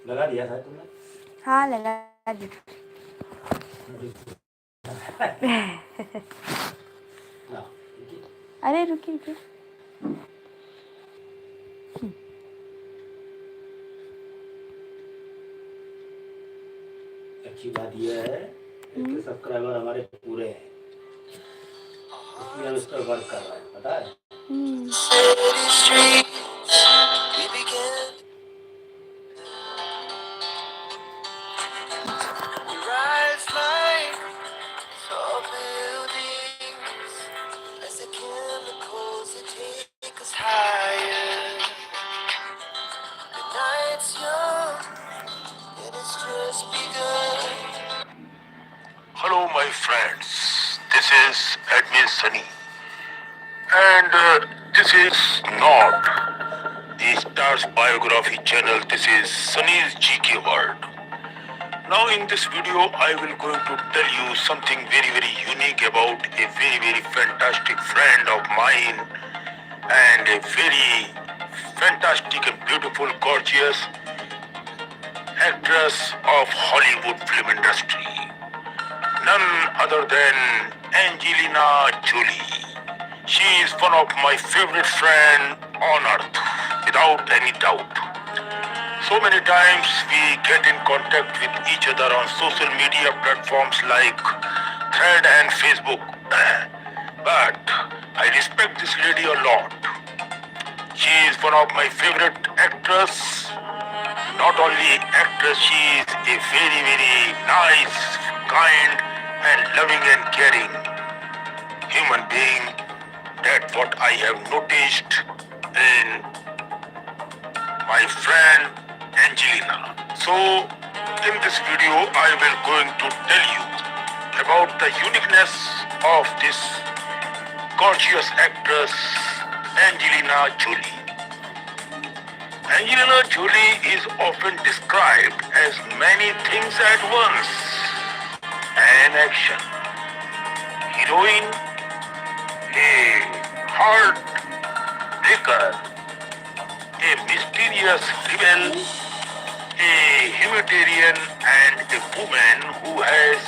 लगा दिया था तुमने? हाँ लगा दी। अरे रुकिए रुकिए। अच्छी बात यह है कि सब्सक्राइबर हमारे पूरे हैं, इसलिए हम इस पर वर्क कर रहे हैं, पता है? Hello, my friends. This is Admin Sunny, and this is not the Stars Biography channel. This is Sunny's GK World. Now, in this video, I will going to tell you something very, very unique about a very, very fantastic friend of mine and a very fantastic and beautiful, gorgeous actress of Hollywood film industry. None other than Angelina Jolie. She is one of my favorite friends on earth, without any doubt. So many times we get in contact with each other on social media platforms like Thread and Facebook. But I respect this lady a lot. She is one of my favorite actresses. Not only actress, she is a very, very nice, kind, and loving and caring human being. That's what I have noticed in my friend Angelina. So in this video I will going to tell you about the uniqueness of this gorgeous actress Angelina Jolie. Angelina Jolie is often described as many things at once: an action heroine, a heartbreaker, a mysterious rebel, a humanitarian, and a woman who has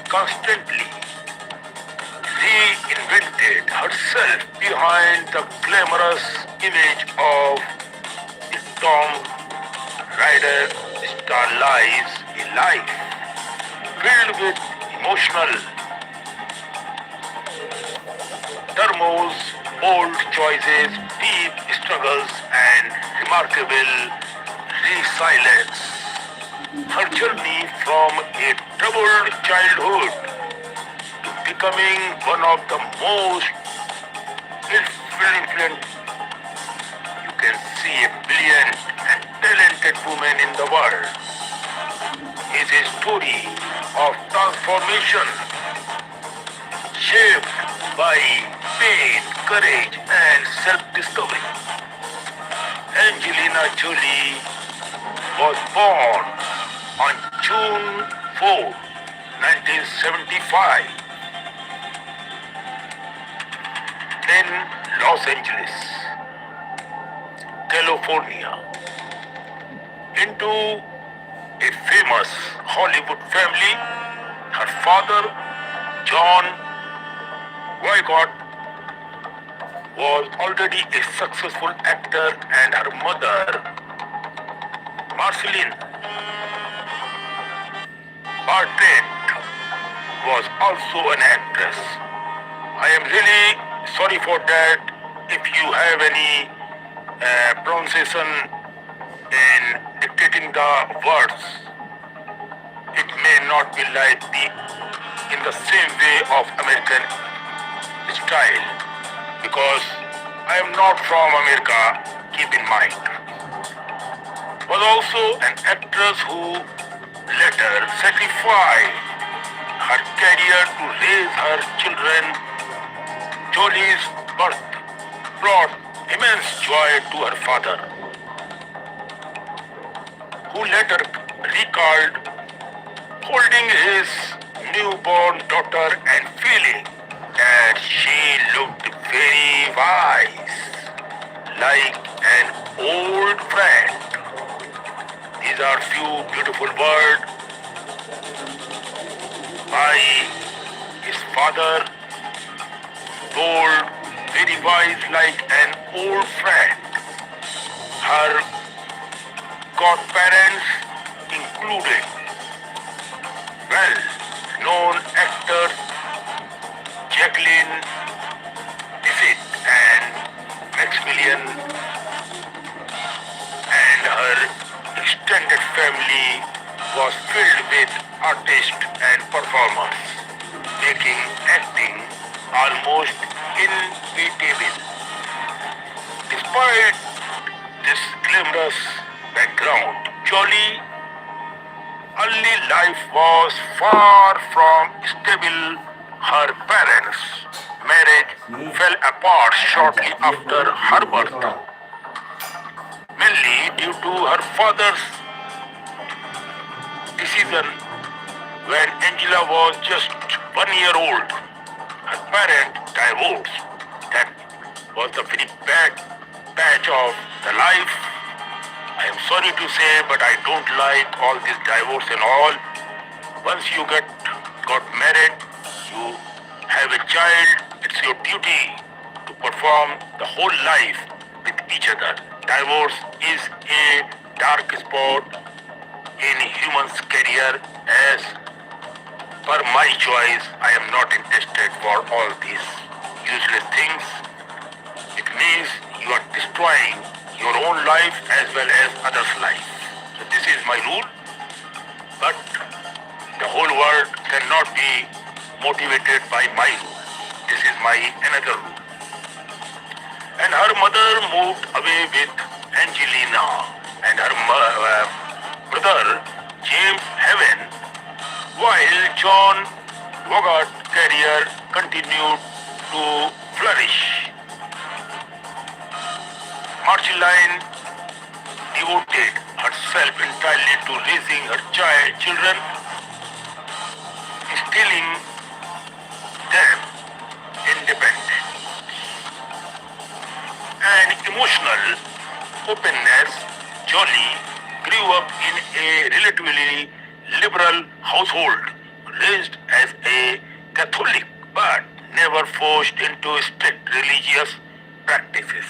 constantly reinvented herself behind the glamorous image of the Tom Rider star lives a life filled with emotional turmoils, bold choices, deep struggles, and remarkable resilience. Her journey from a troubled childhood to becoming one of the most influential, you can see, a brilliant and talented woman in the world, is a story of transformation shaped by pain, courage, and self-discovery. Angelina Jolie was born on June 4, 1975 in Los Angeles, California, into a famous Hollywood family. Her father, John Wycott, was already a successful actor, and her mother, Marceline Bartlett, was also an actress. I am really sorry for that. If you have any pronunciation in dictating the words, it may not be like in the same way of American style, because I am not from America, keep in mind. Was also an actress who later sacrificed her career to raise her children. Jolie's birth brought immense joy to her father, who later recalled holding his newborn daughter and feeling that she looked very wise, like an old friend. These are few beautiful words by his father, told very wise like an old friend. Her godparents included well-known actors Jacqueline Bisset and Maximilian, and her extended family was filled with artists and performers, making acting almost inevitable. Despite this glamorous background, Jolie's early life was far from stable. Her parents' marriage fell apart shortly after her birth, mainly due to her father's decision when Angela was just 1 year old. Her parents divorced. That was the very bad patch of the life. I am sorry to say, but I don't like all this divorce and all. Once you got married, you have a child, it's your duty to perform the whole life with each other. Divorce is a dark spot in human's career. As per my choice, I am not interested for all these useless things. It means you are destroying your own life as well as others' life. So this is my rule. But the whole world cannot be motivated by my rule. This is my another rule. And her mother moved away with Angelina, and her brother James Heaven, while John Bogart's career continued to flourish. Marceline devoted herself entirely to raising her children, instilling them independence and emotional openness. Jolie grew up in a relatively liberal household, raised as a Catholic but never forced into strict religious practices.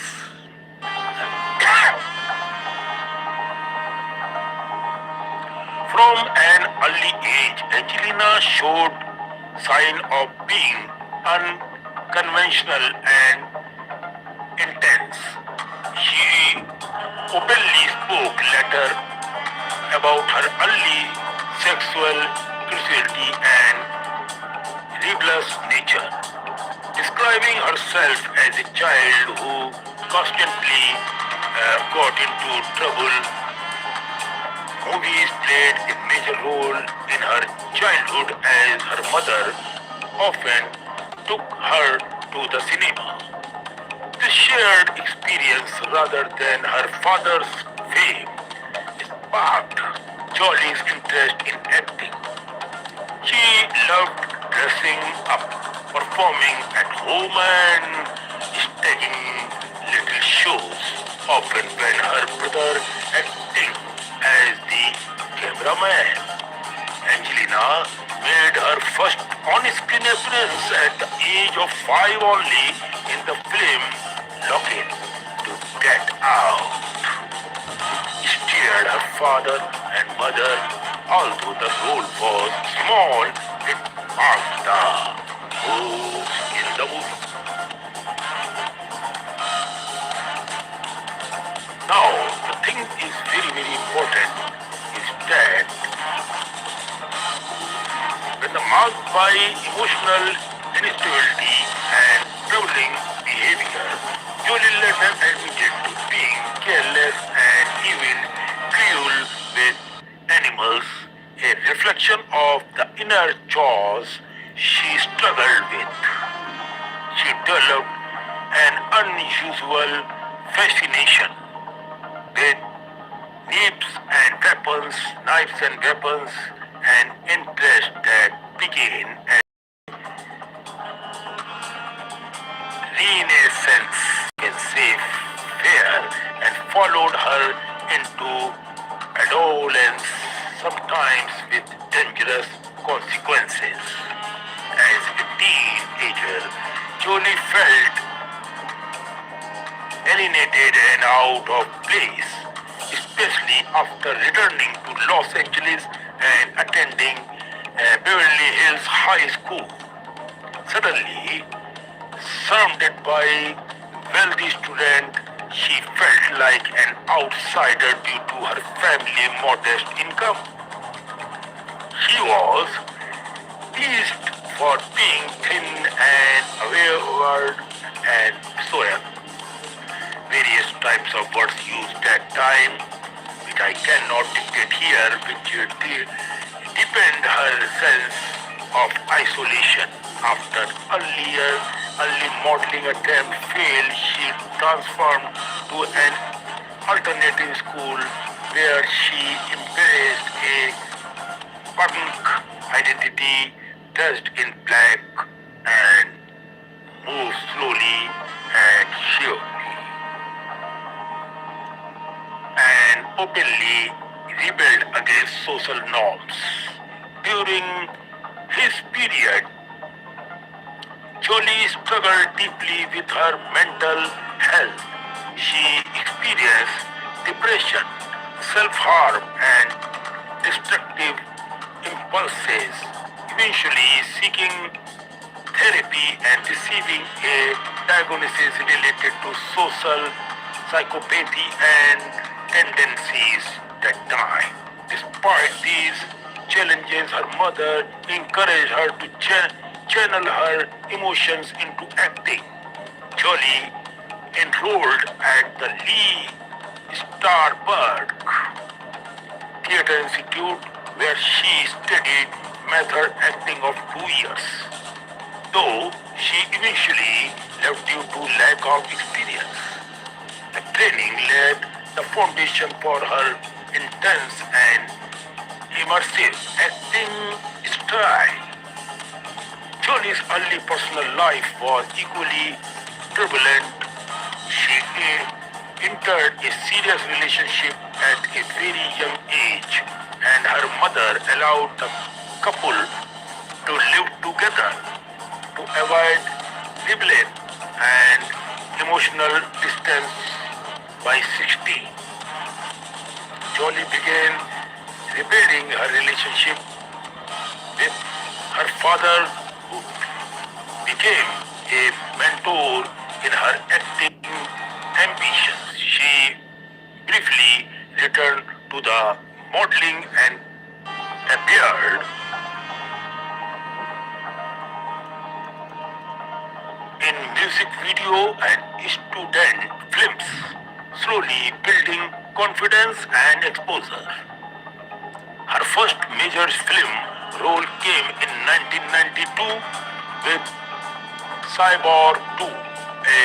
From an early age, Angelina showed signs of being unconventional and intense. She openly spoke later about her early sexual curiosity and rebellious nature, describing herself as a child who constantly got into trouble. Movies played a major role in her childhood as her mother often took her to the cinema. This shared experience rather than her father's fame sparked Jolie's interest in acting. She loved dressing up, performing at home and staging little shows, often when her brother acting as the cameraman. Angelina made her first on-screen appearance at the age of 5 only in the film Lock-In to Get Out. Steered her father and mother, although the role was small, it marked the moves in the movie. Now, the thing is very important is that when the marked by emotional instability and troubling behavior, Jolie later admitted to being careless and even cruel with animals, a reflection of the inner chores she struggled with. She developed an unusual fascination with knives and weapons, an interest that began as Renaissance in safe, fair, and followed her into adolescence, sometimes with dangerous consequences. As a teenager, Jolie felt alienated and out of place, especially after returning to Los Angeles and attending Beverly Hills High School. Suddenly, surrounded by wealthy students, she felt like an outsider due to her family's modest income. She was teased for being thin and wayward and so on. Various types of words used that time, which I cannot dictate here, which deepened her sense of isolation. After early modeling attempt failed, she transformed to an alternative school where she embraced a punk identity, dressed in black, and moved slowly and surely, and openly rebelled against social norms. During his period, Jolie struggled deeply with her mental health. She experienced depression, self-harm, and destructive impulses, eventually seeking therapy and receiving a diagnosis related to social psychopathy and tendencies that time. Despite these challenges, her mother encouraged her to channel her emotions into acting. Jolie enrolled at the Lee Starberg Theatre Institute, where she studied method acting of 2 years, though she eventually left due to lack of experience. The training laid the foundation for her intense and immersive acting style. Jolie's early personal life was equally turbulent. She entered a serious relationship at a very young age, and her mother allowed the couple to live together to avoid rebellion and emotional distance. By 16, Jolie began repairing her relationship with her father, who became a mentor in her acting ambitions. She briefly returned to the modeling and appeared in music video and student films, slowly building confidence and exposure. Her first major film role came in 1992 with Cyborg 2, a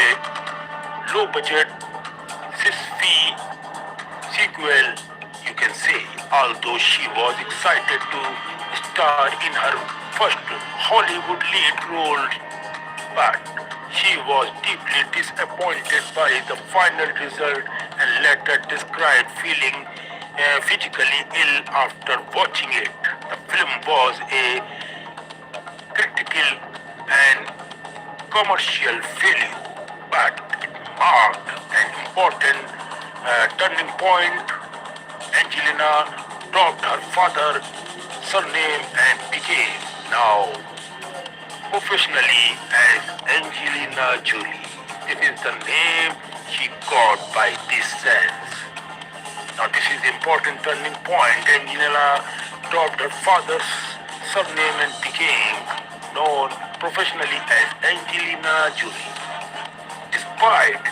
low-budget sci-fi sequel, you can say. Although she was excited to star in her first Hollywood lead role, but she was deeply disappointed by the final result and later described feeling physically ill after watching it. The film was a critical and commercial failure, but it marked an important turning point. Angelina dropped her father's surname and became now professionally as Angelina Jolie. This is the name she got by this sense. Now this is the important turning point. Angelina dropped her father's surname and became known professionally as Angelina Jolie. Despite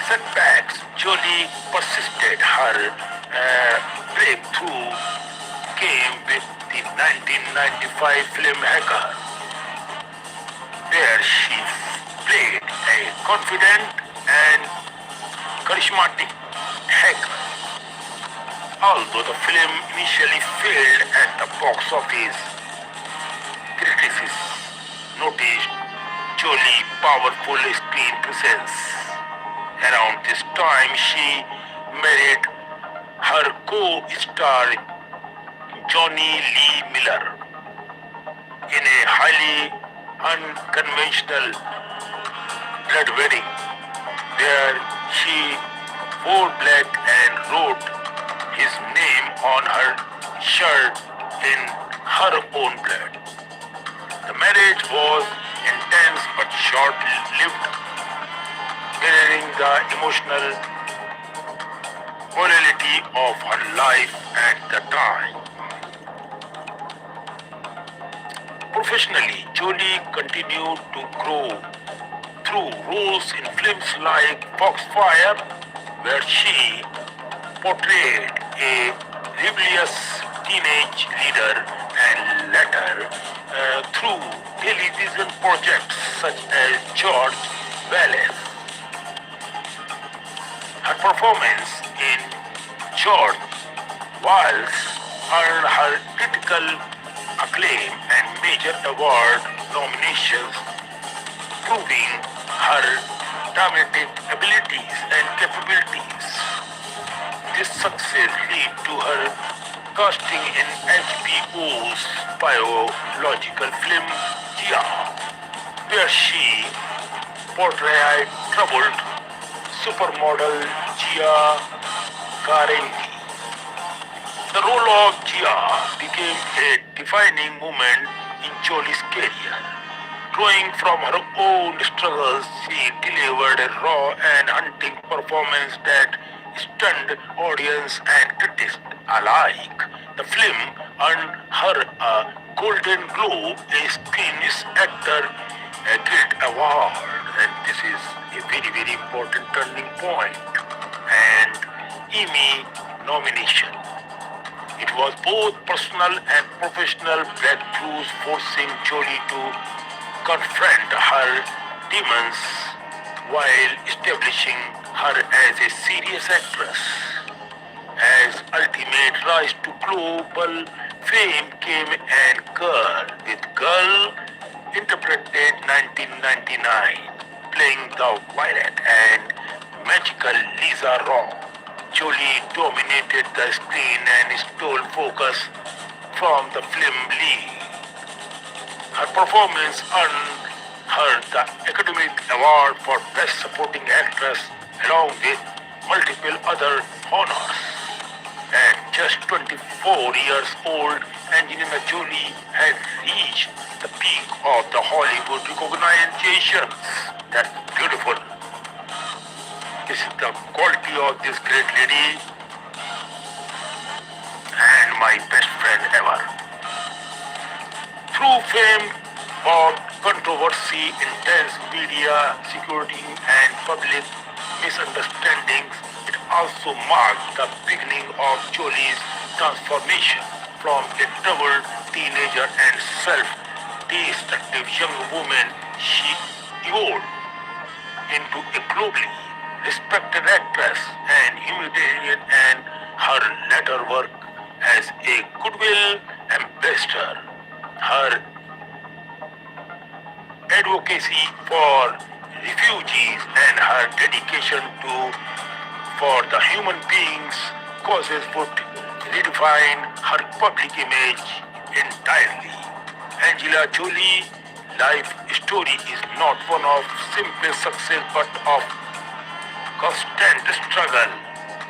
setbacks, Jolie persisted. Her breakthrough came with the 1995 film Hacker, where she played a confident and charismatic hacker. Although the film initially failed at the box office, critics noticed Jolie's powerful screen presence. Around this time, she married her co-star Johnny Lee Miller in a highly unconventional blood wedding, where she wore black and wrote his name on her shirt in her own blood. The marriage was intense but short-lived, mirroring the emotional morality of her life at the time. Professionally, Jolie continued to grow through roles in films like Foxfire, where she portrayed a rebellious teenage leader, and later through television projects such as George Wallace. Her performance in George Wallace earned her critical acclaim and major award nominations, proving her dramatic abilities and capabilities. This success led to her casting in HBO's biological film Gia, where she portrayed troubled supermodel Gia Karendi. The role of Gia became a defining moment in Jolie's career. Drawing from her own struggles, she delivered a raw and haunting performance that stunned audience and critics alike. The film earned her a Golden Globe, a Screen Actor Guild Award, and this is a very, very important turning point, and Emmy nomination. It was both personal and professional breakthroughs, forcing Jolie to confront her demons while establishing her as a serious actress. As ultimate rise to global fame came, and Girl with Girl interpreted 1999, playing the violet and magical Lisa Raw. Jolie dominated the screen and stole focus from the film lead. Her performance earned her the Academy Award for Best Supporting Actress, along with multiple other honors. At just 24 years old, Angelina Jolie had reached the peak of the Hollywood recognitions. That's beautiful. This is the quality of this great lady and my best friend ever. Through fame, or controversy, intense media security, and public misunderstandings, it also marked the beginning of Jolie's transformation from a troubled teenager and self-destructive young woman. She evolved into a globally respected actress and humanitarian, and her later work as a goodwill ambassador, her advocacy for refugees, and her dedication for the human beings causes would redefine her public image entirely. Angela Jolie's life story is not one of simple success but of constant struggle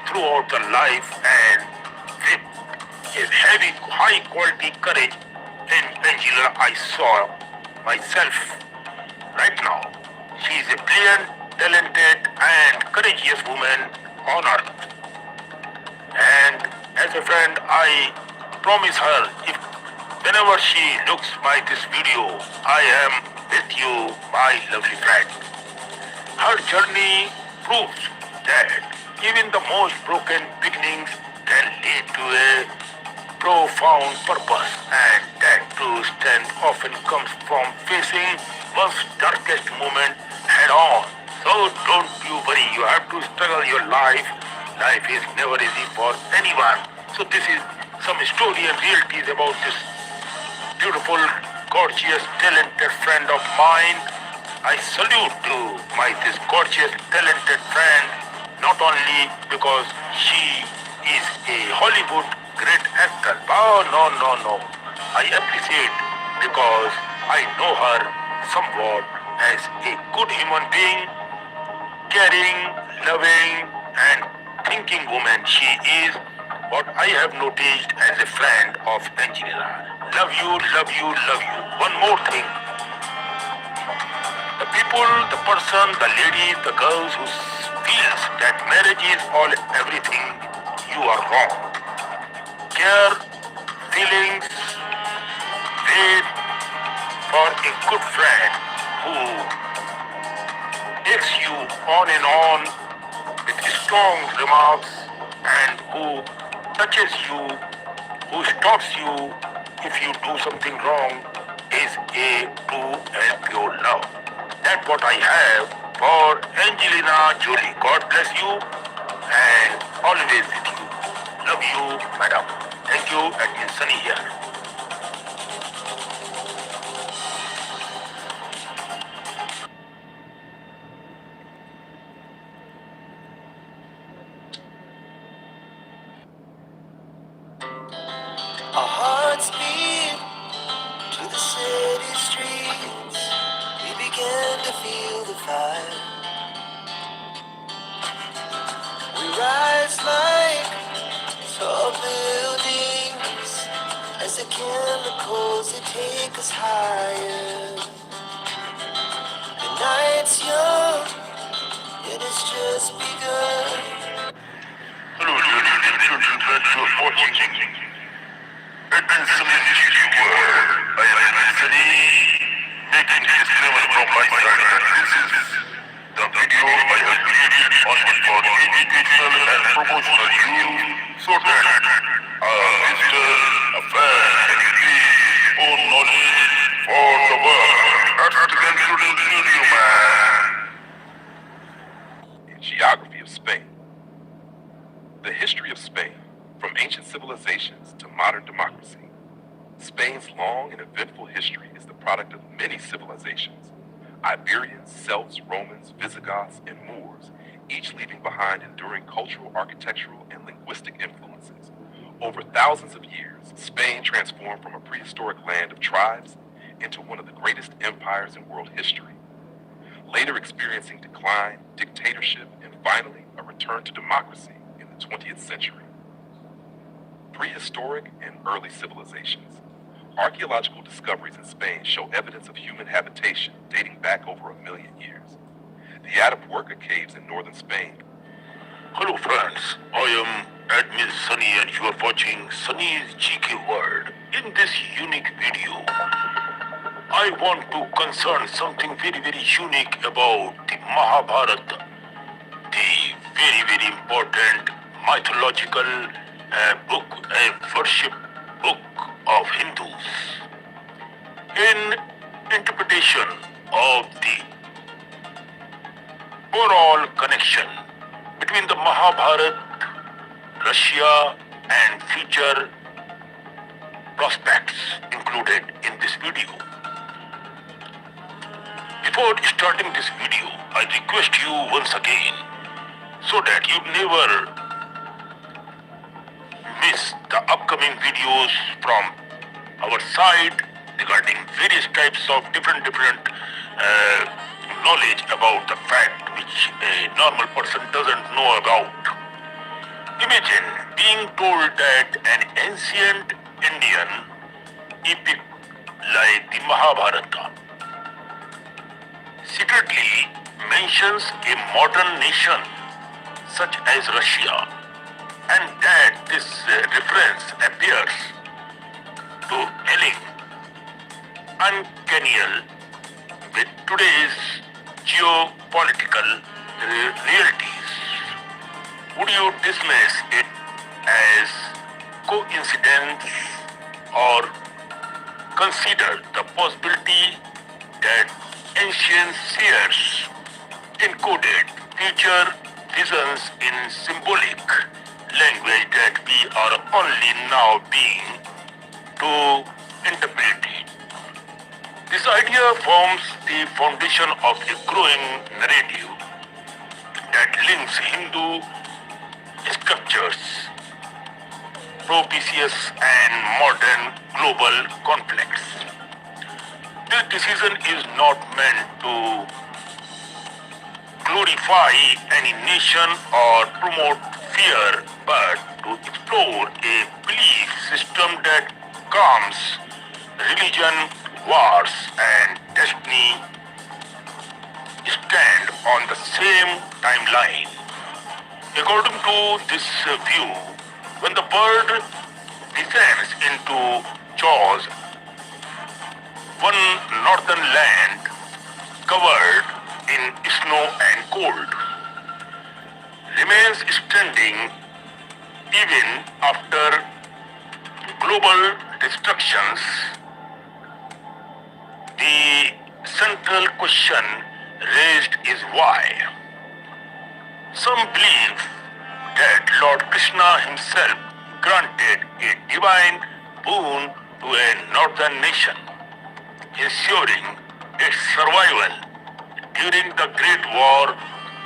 throughout the life, and with a heavy, high quality courage in Angela I saw myself right now. She is a brilliant, talented and courageous woman on earth. And as a friend, I promise her, if whenever she looks by this video, I am with you, my lovely friend. Her journey proves that even the most broken beginnings can lead to a profound purpose, and that true strength often comes from facing one's darkest moment head on. So don't you worry, you have to struggle your life. Life is never easy for anyone. So this is some story and realities about this beautiful, gorgeous, talented friend of mine. I salute to this gorgeous, talented friend, Not only because she is a Hollywood great actor. Oh, no, no, no. I appreciate because I know her somewhat as a good human being, caring, loving, and thinking woman. She is what I have noticed as a friend of Angelina. Love you, love you, love you. One more thing. The people, the person, the lady, the girls who feels that marriage is all everything, you are wrong. Care, feelings, wait for a good friend who takes you on and on with strong remarks and who touches you, who stops you if you do something wrong is a true and pure love. That's what I have for Angelina Jolie. God bless you and always with you. Love you, madam. Thank you, and it's sunny here. Our hearts beat to the city streets. We began to feel the fire. We rise like tall buildings as the chemicals they take us higher. The night's young and it's just begun. Hello, children, you're watching. It's some music word. I am Anthony, making disclaimer from my side that this is the video I have created only for educational and promotional use, so that a visitor, a fan can gain more knowledge for the world. That's the concluding video, man. Geography of Spain. The history of Spain, from ancient civilizations to modern democracy. Spain's long and eventful history is the product of many civilizations. Iberians, Celts, Romans, Visigoths, and Moors, each leaving behind enduring cultural, architectural, and linguistic influences. Over thousands of years, Spain transformed from a prehistoric land of tribes into one of the greatest empires in world history. Later experiencing decline, dictatorship, and finally a return to democracy in the 20th century. Prehistoric and early civilizations. Archaeological discoveries in Spain show evidence of human habitation dating back over 1 million years. The Atapuerca caves in northern Spain. Hello friends, I am Admin Sunny and you are watching Sunny's GK World. In this unique video, I want to concern something very, very unique about the Mahabharata, the very, very important mythological book, worship book of Hindus. In interpretation of the overall connection between the Mahabharata, Russia, and future prospects included in this video. Before starting this video, I request you once again, so that you never miss the upcoming videos from our side regarding various types of different knowledge about the fact which a normal person doesn't know about. Imagine being told that an ancient Indian epic like the Mahabharata secretly mentions a modern nation such as Russia, and that this reference appears to telling uncanny with today's geopolitical realities. Would you dismiss it as coincidence or consider the possibility that ancient seers encoded future visions in symbolic language that we are only now being to interpret it? This idea forms the foundation of a growing narrative that links Hindu scriptures, propitious and modern global conflicts. This decision is not meant to glorify any nation or promote fear, but to explore a belief system that calms religion, wars, and destiny stand on the same timeline. According to this view, when the bird descends into jaws, one northern land covered in snow and cold remains standing even after global destructions. The central question raised is why. Some believe that Lord Krishna himself granted a divine boon to a northern nation, ensuring its survival during the Great War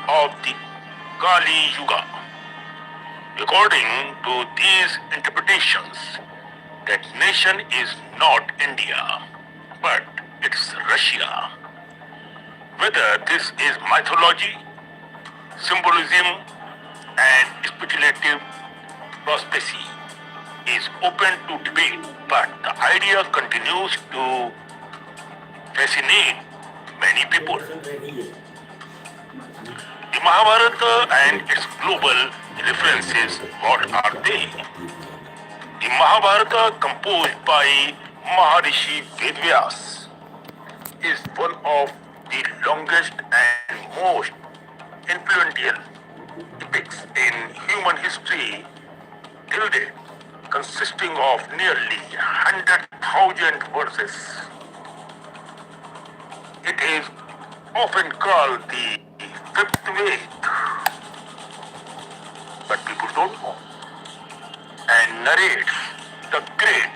of the Kali Yuga. According to these interpretations, that nation is not India, but it's Russia. Whether this is mythology, symbolism, and speculative prophecy is open to debate, but the idea continues to fascinate many people. The Mahabharata and its global references, what are they? The Mahabharata, composed by Maharishi Vedvyas, is one of the longest and most influential epics in human history till date, consisting of nearly 100,000 verses. It is often called the fifth Ved, but people don't know, and narrates the great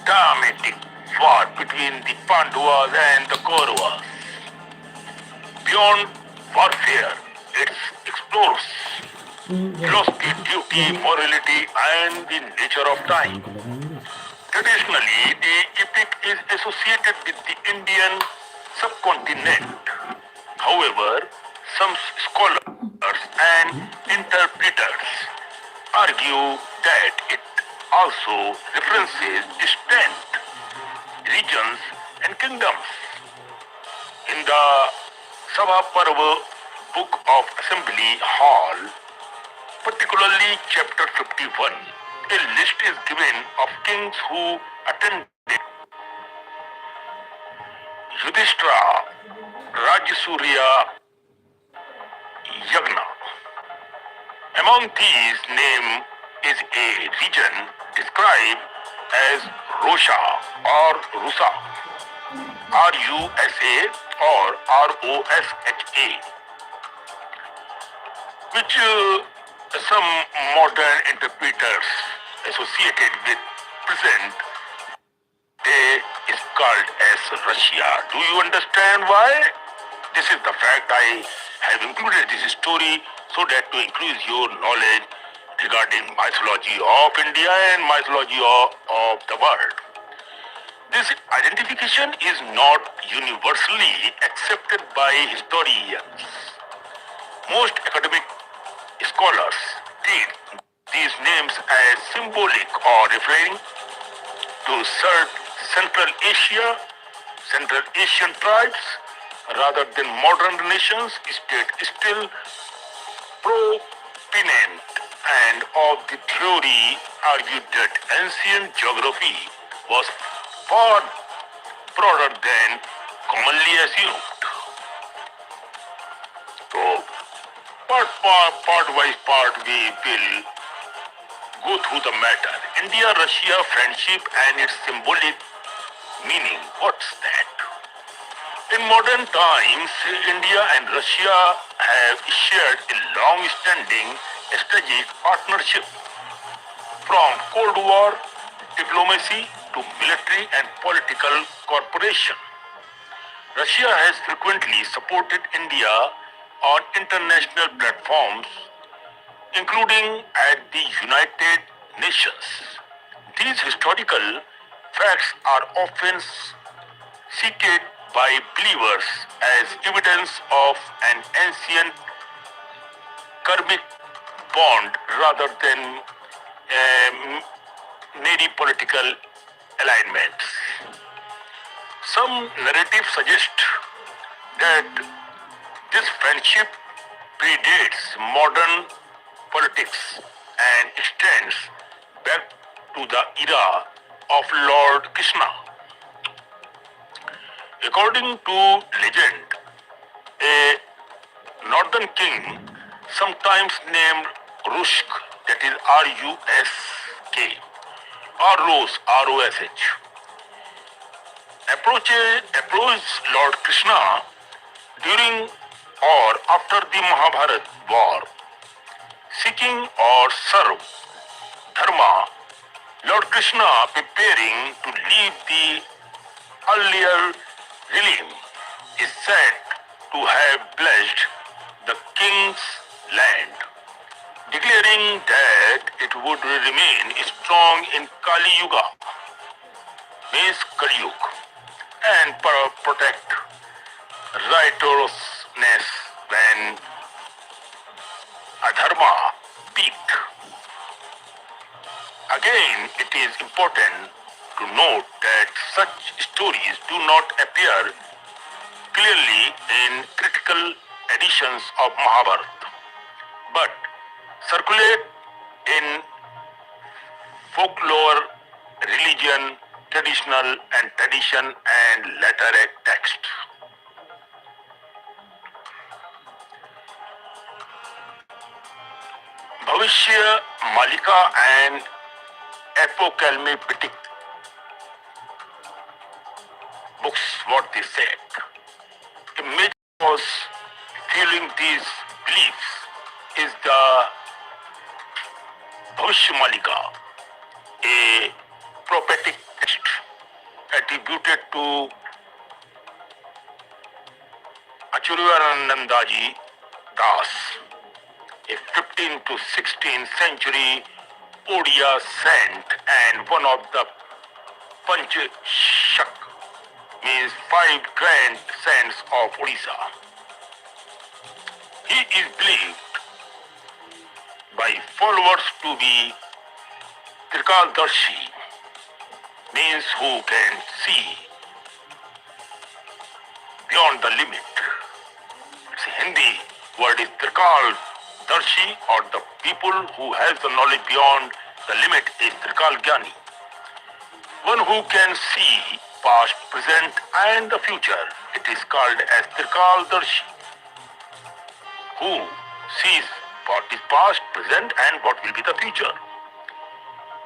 dramatic war between the Pandavas and the Kauravas. Beyond warfare, it explores philosophy, duty, morality, and the nature of time. Traditionally, the epic is associated with the Indian subcontinent. However, some scholars and interpreters argue that it also references distant regions and kingdoms. In the Sabha Parva Book of Assembly Hall, particularly chapter 51, a list is given of kings who attended Yudhishthira Rajasuria Yagna. Among these names is a region described as Rosha or Rusa, R-U-S-A or R-O-S-H-A, which some modern interpreters associated with present day is called as Russia. Do you understand why? This is the fact I have included this story so that to increase your knowledge regarding mythology of India and mythology of the world. This identification is not universally accepted by historians. Most academic scholars treat these names as symbolic or referring to Central Asia, Central Asian tribes, rather than modern nations, state still prominent and of the theory argued that ancient geography was far broader than commonly assumed. So, part by part, we will go through the matter. India-Russia friendship and its symbolic meaning. What's that? In modern times, India and Russia have shared a long-standing strategic partnership, from Cold War diplomacy to military and political cooperation. Russia has frequently supported India on international platforms, including at the United Nations. These historical facts are often cited by believers as evidence of an ancient karmic bond rather than mere political alignments. Some narratives suggest that this friendship predates modern politics and extends back to the era of Lord Krishna. According to legend, a northern king, sometimes named Rushk, that is R-U-S-K, or Rose, R-O-S-H, approached Lord Krishna during or after the Mahabharat war, seeking or serve dharma. Lord Krishna, preparing to leave the earlier realm, is said to have blessed the king's land, declaring that it would remain strong in Kali Yuga, means Kali Yuga, and protect righteousness when adharma peaked. Again, it is important to note that such stories do not appear clearly in critical editions of Mahabharata, but circulate in folklore, religion, tradition and later text. Bhavishya Malika and apocalyptic books, what they said. A major cause fueling these beliefs is the Bhavishya Malika, a prophetic text attributed to Acharyanandaji Das, a 15th to 16th century Odia saint and one of the Panchashak, means 5 grand saints of Odisha. He is believed by followers to be Trikaldarshi, means who can see beyond the limit. It's a Hindi word is Trikaldarshi, or the people who has the knowledge beyond the limit is Trikal Gyani. One who can see past, present and the future. It is called as Trikaldarshi, who sees what is past, present and what will be the future.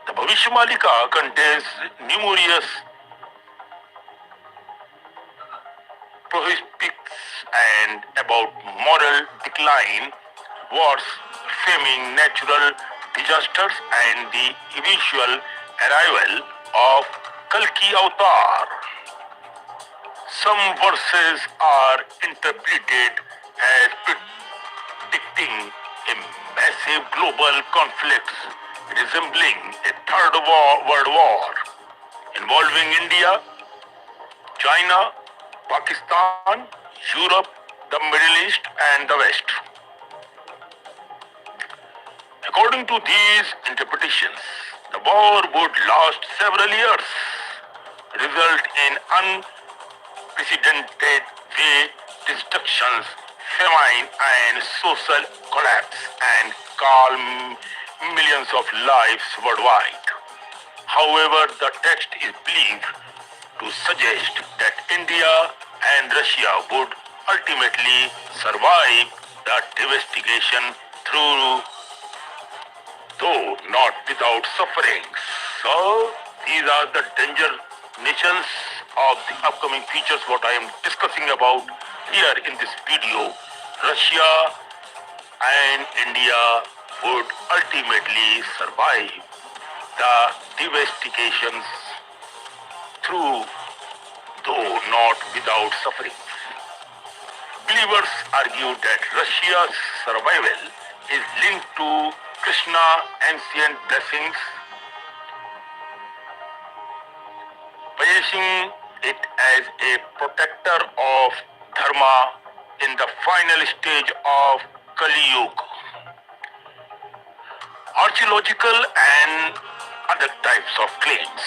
The Bhavishya Malika contains numerous prophetics and about moral decline, wars, famine, natural disasters and the eventual arrival of Kalki Avatar. Some verses are interpreted as predicting a massive global conflict resembling a third world war involving India, China, Pakistan, Europe, the Middle East and the West. According to these interpretations, the war would last several years, result in unprecedented destructions, famine and social collapse, and calm millions of lives worldwide. However, the text is believed to suggest that India and Russia would ultimately survive the devastation through, though not without suffering. So, these are the danger nations of the upcoming features what I am discussing about here in this video. Russia and India would ultimately survive the devastations through, though not without suffering. Believers argue that Russia's survival is linked to Krishna's ancient blessings, placing it as a protector of Dharma in the final stage of Kali Yuga. Archaeological and other types of claims.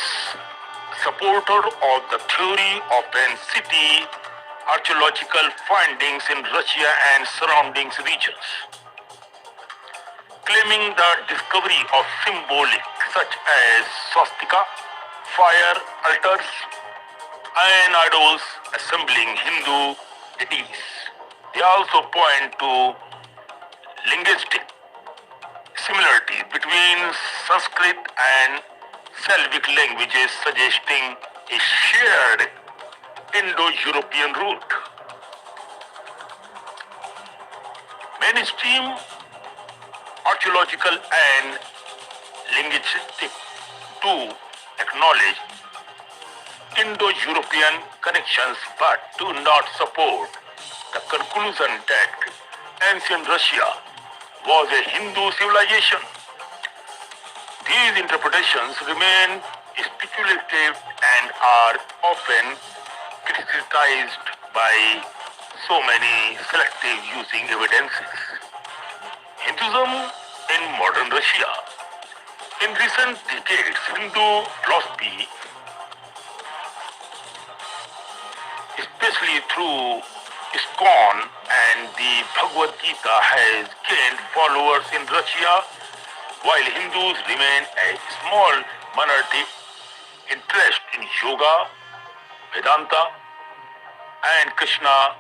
Supporter of the theory of an city, archaeological findings in Russia and surrounding regions, claiming the discovery of symbolic such as swastika, fire altars, and idols assembling Hindu deities. They also point to linguistic similarities between Sanskrit and Slavic languages, suggesting a shared Indo-European root. Mainstream archaeological and linguistic too acknowledge Indo-European connections but do not support the conclusion that ancient Russia was a Hindu civilization. These interpretations remain speculative and are often criticized by so many selective using evidences. Hinduism in modern Russia. In recent decades, Hindu philosophy, especially through ISKCON and the Bhagavad Gita, has gained followers in Russia, while Hindus remain a small minority. Interest in yoga, Vedanta, and Krishna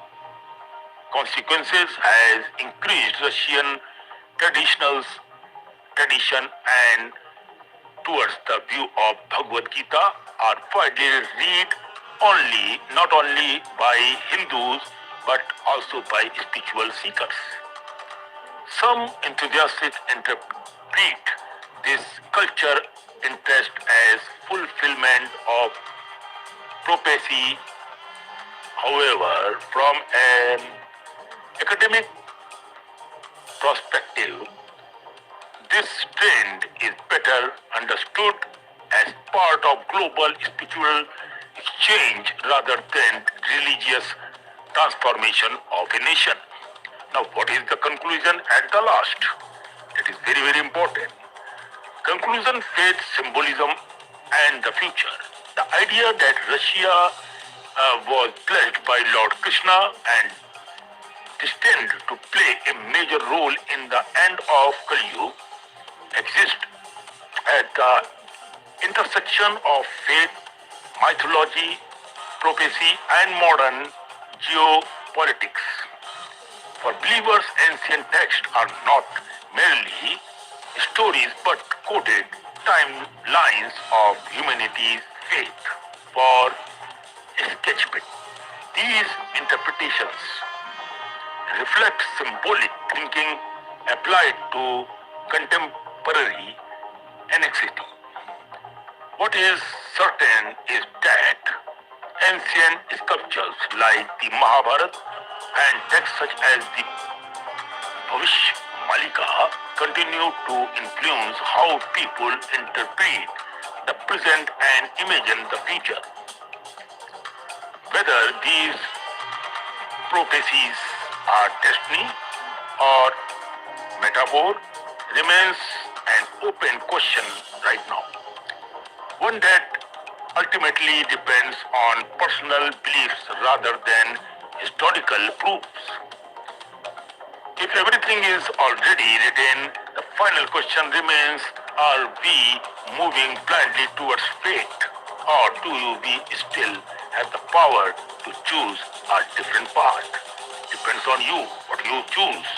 consequences has increased Russian tradition and towards the view of Bhagavad Gita are widely read not only by Hindus but also by spiritual seekers. Some enthusiasts interpret this culture interest as fulfillment of prophecy. However, from an academic perspective, this trend is better understood as part of global spiritual exchange rather than religious transformation of a nation. Now, what is the conclusion at the last? That is very, very important. Conclusion, faith, symbolism, and the future. The idea that Russia was blessed by Lord Krishna and destined to play a major role in the end of Kali Yuga exists at the intersection of faith, mythology, prophecy, and modern geopolitics. For believers, ancient texts are not merely stories but coded timelines of humanity's faith for sketchbook. These interpretations reflect symbolic thinking applied to contemporary anxiety. What is certain is that ancient sculptures like the Mahabharata and texts such as the Malika continue to influence how people interpret the present and imagine the future. Whether these prophecies are destiny or metaphor remains an open question right now. One that ultimately depends on personal beliefs rather than historical proofs. If everything is already written, the final question remains, are we moving blindly towards fate, or do we still have the power to choose a different path? Depends on you, what you choose.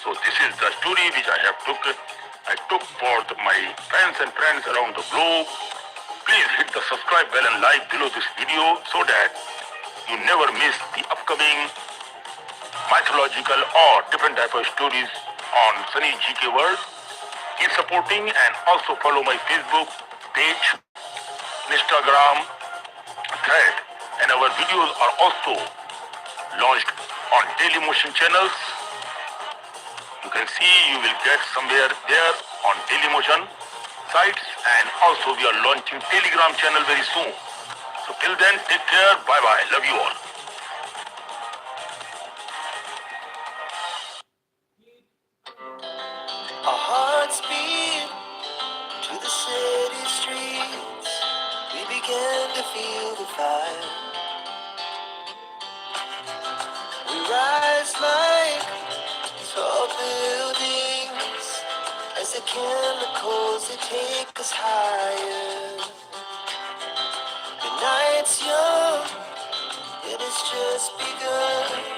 So this is the story which I took for my fans and friends around the globe. Please hit the subscribe bell and like below this video so that you never miss the upcoming mythological or different type of stories on Sunny GK World. Keep supporting and also follow my Facebook page, Instagram, thread, and our videos are also launched on Daily Motion channels. You can see you will get somewhere there on Daily Motion sites, and also we are launching Telegram channel very soon. So till then, take care. Bye bye. Love you all. Our hearts beat to the city streets. We began to feel the fire. We rise like tall buildings as the chemicals they take us higher. The night's young, it has just begun.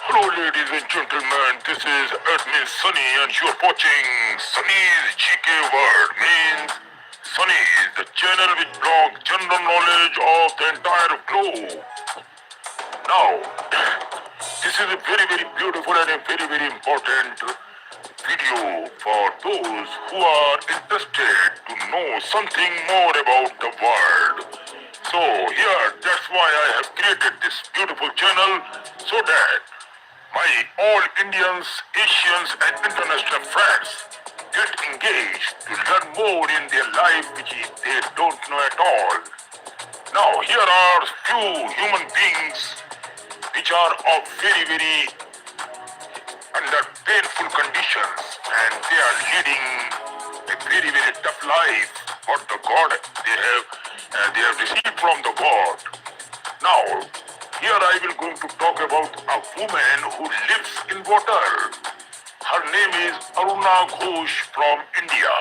Hello ladies and gentlemen, this is admin Sunny and you are watching Sunny's GK World. Means Sunny is the channel which blogs general knowledge of the entire globe. Now, this is a very beautiful and a very important video for those who are interested to know something more about the world. So here, that's why I have created this beautiful channel so that my all Indians, Asians and international friends get engaged to learn more in their life which they don't know at all. Now here are few human beings which are of very under painful conditions and they are leading a very tough life what the God they have received from the God. Now here I will going to talk about a woman who lives in water. Her name is Aruna Ghosh from India.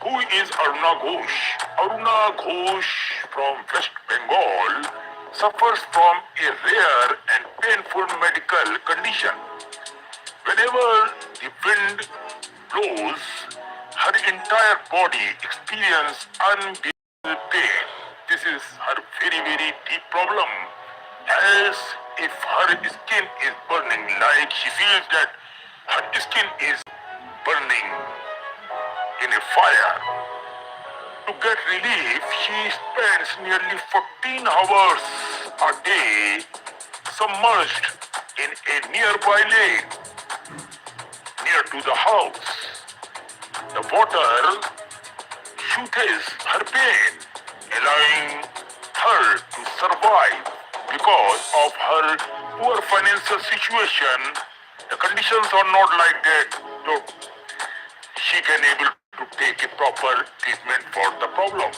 Who is Aruna Ghosh? Aruna Ghosh from West Bengal suffers from a rare and painful medical condition. Whenever the wind blows, her entire body experiences unbearable pain. This is her very deep problem. As if her skin is burning, like she feels that her skin is burning in a fire. To get relief, she spends nearly 14 hours a day submerged in a nearby lake near to the house. The water soothes her pain, allowing her to survive. Because of her poor financial situation, the conditions are not like that, so she can able to take a proper treatment for the problem.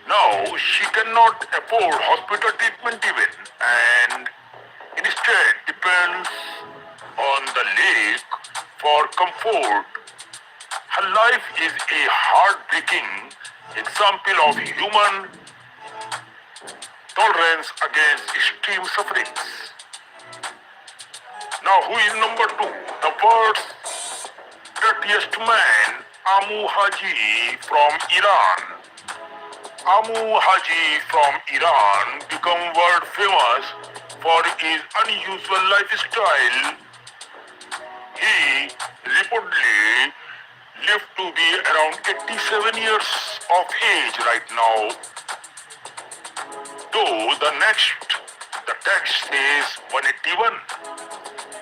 Now she cannot afford hospital treatment even, and instead depends on the lake for comfort. Her life is a heartbreaking example of human tolerance against extreme sufferings. Now who is number 2? The world's dirtiest man, Amu Haji from Iran. Amu Haji from Iran became world famous for his unusual lifestyle. He reportedly lived to be around 87 years of age right now. Though the text says 181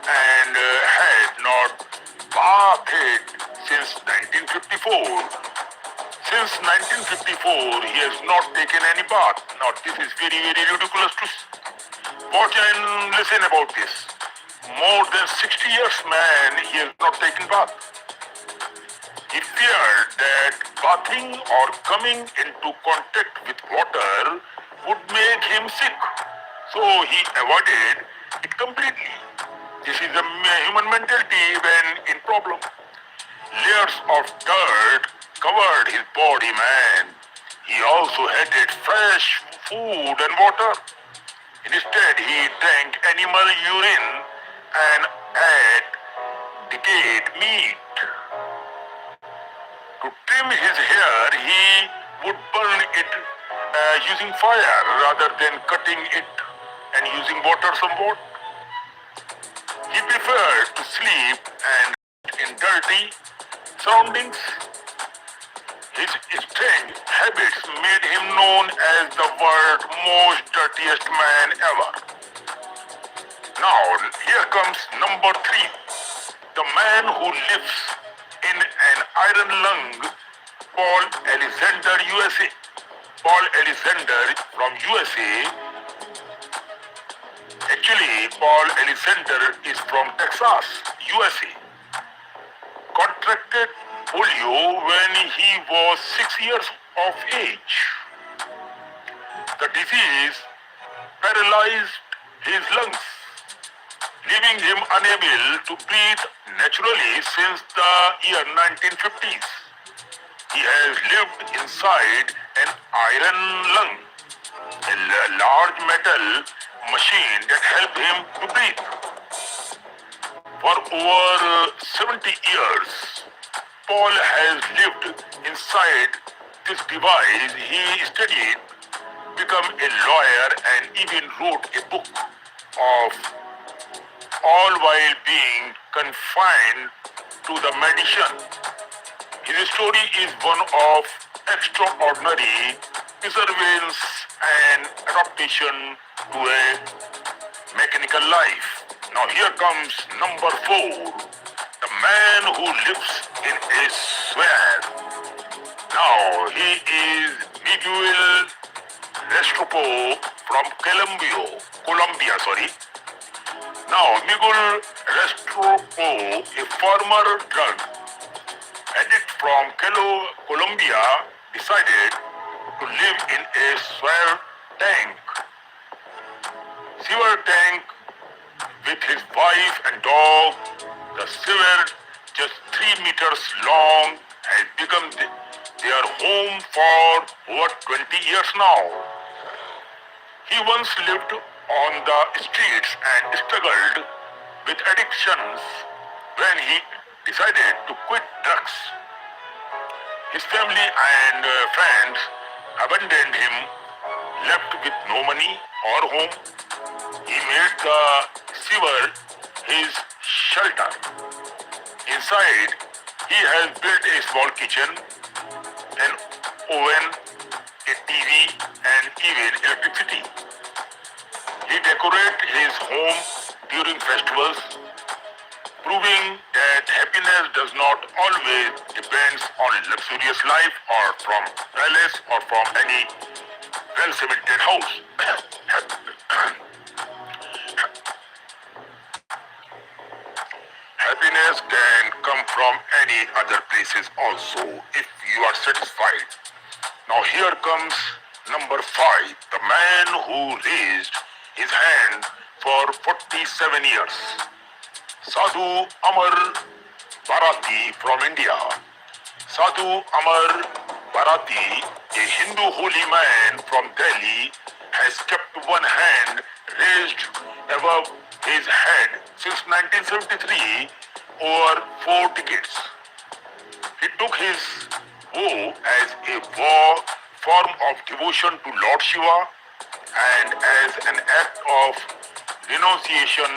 and had not bathed since 1954. Since 1954, he has not taken any bath. Now this is very ridiculous to watch and listen about this. More than 60 years man, he has not taken bath. He feared that bathing or coming into contact with water would make him sick, so he avoided it completely. This is a human mentality when in problem. Layers of dirt covered his body, man. He also hated fresh food and water. Instead, he drank animal urine and ate decayed meat. To trim his hair, he would burn it using fire rather than cutting it and using water somewhat. He preferred to sleep and in dirty surroundings. His strange habits made him known as the world's most dirtiest man ever. Now, here comes number 3. The man who lives in an iron lung, Paul Alexander, USA. Paul Alexander from USA. Actually, Paul Alexander is from Texas, USA. Contracted polio when he was 6 years of age. The disease paralyzed his lungs, leaving him unable to breathe naturally since the year 1950s. He has lived inside an iron lung, a large metal machine that helped him to breathe. For over 70 years, Paul has lived inside this device. He studied, became a lawyer, and even wrote a book of all while being confined to the medicine. His story is one of extraordinary perseverance and adaptation to a mechanical life. Now here comes number 4, the man who lives in a swamp. Now he is Miguel Restra from Colombia. Now Miguel Restra, a former drug addict from Colombia, decided to live in a sewer tank with his wife and dog. The sewer, just 3 meters long, has become their home for over 20 years now. He once lived on the streets and struggled with addictions. When he decided to quit drugs, his family and friends abandoned him, left with no money or home. He made the sewer his shelter. Inside, he has built a small kitchen, an oven, a TV, and even electricity. He decorates his home during festivals, proving that happiness does not always depend on luxurious life or from palace or from any well-cemented house. Happiness can come from any other places also if you are satisfied. Now here comes number 5, the man who raised his hand for 47 years. Sadhu Amar Bharati from India. Sadhu Amar Bharati, a Hindu holy man from Delhi, has kept one hand raised above his head since 1973, over 4 decades. He took his vow as a form of devotion to Lord Shiva and as an act of renunciation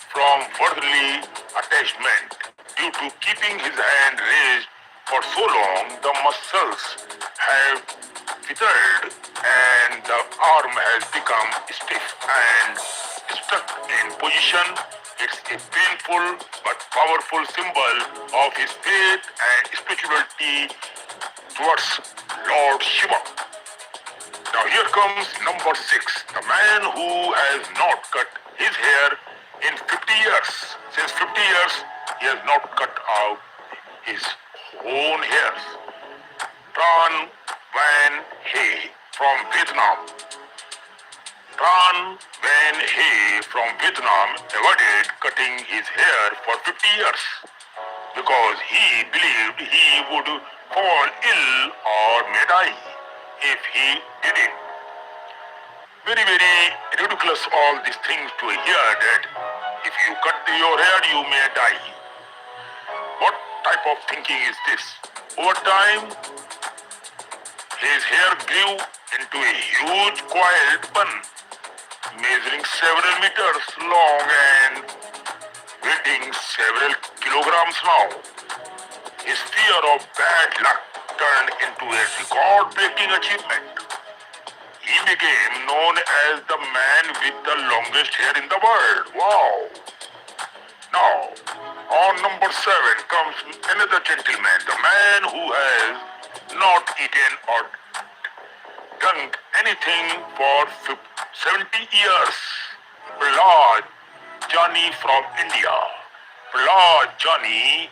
from worldly attachment. Due to keeping his hand raised for so long, the muscles have withered and the arm has become stiff and stuck in position. It's a painful but powerful symbol of his faith and spirituality towards Lord Shiva. Now here comes number 6, the man who has not cut his hair in 50 years. Since 50 years, he has not cut out his own hairs. Tran Van He from Vietnam. Tran Van He from Vietnam avoided cutting his hair for 50 years because he believed he would fall ill or may die if he did it. Very, very ridiculous all these things to hear that if you cut your hair you may die. What type of thinking is this? Over time, his hair grew into a huge coiled bun, measuring several meters long and weighing several kilograms now. His fear of bad luck turned into a record-breaking achievement. He became known as the man with the longest hair in the world. Wow! Now, on number 7 comes another gentleman, the man who has not eaten or drunk anything for 70 years. Prahlad Jani from India. Prahlad Jani,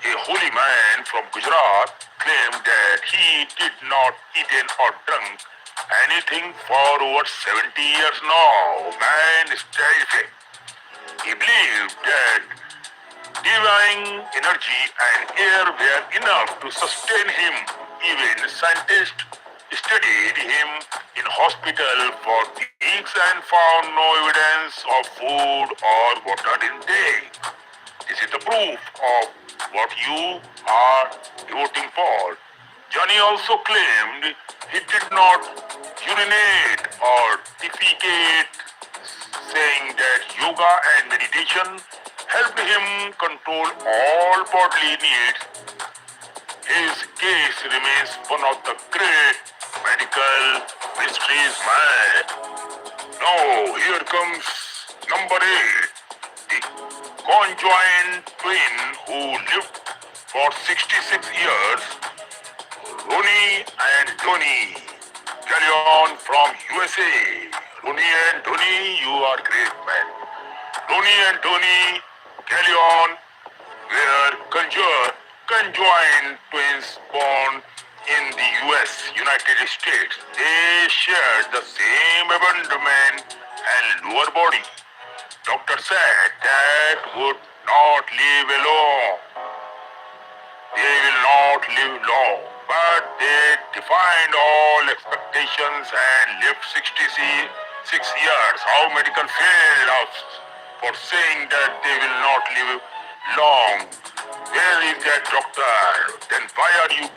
a holy man from Gujarat, claimed that he did not eaten or drunk anything for over 70 years now. Man is terrific. He believed that divine energy and air were enough to sustain him. Even scientists studied him in hospital for weeks and found no evidence of food or water intake. This is the proof of what you are voting for. Johnny also claimed he did not urinate or defecate, saying that yoga and meditation helped him control all bodily needs. His case remains one of the great medical mysteries, man. Now, here comes number 8. The conjoined twin who lived for 66 years, Ronnie and Tony. Carry on from USA. Ronnie and Tony, you are great, man. Ronnie and Tony, carry on, were conjoined twins born in the US, United States. They shared the same abdomen and lower body. Doctor said that would not live alone. They will not live long, but they defied all expectations and lived 66 years. How medical failed us for saying that they will not live long. Where is that doctor? Then why are you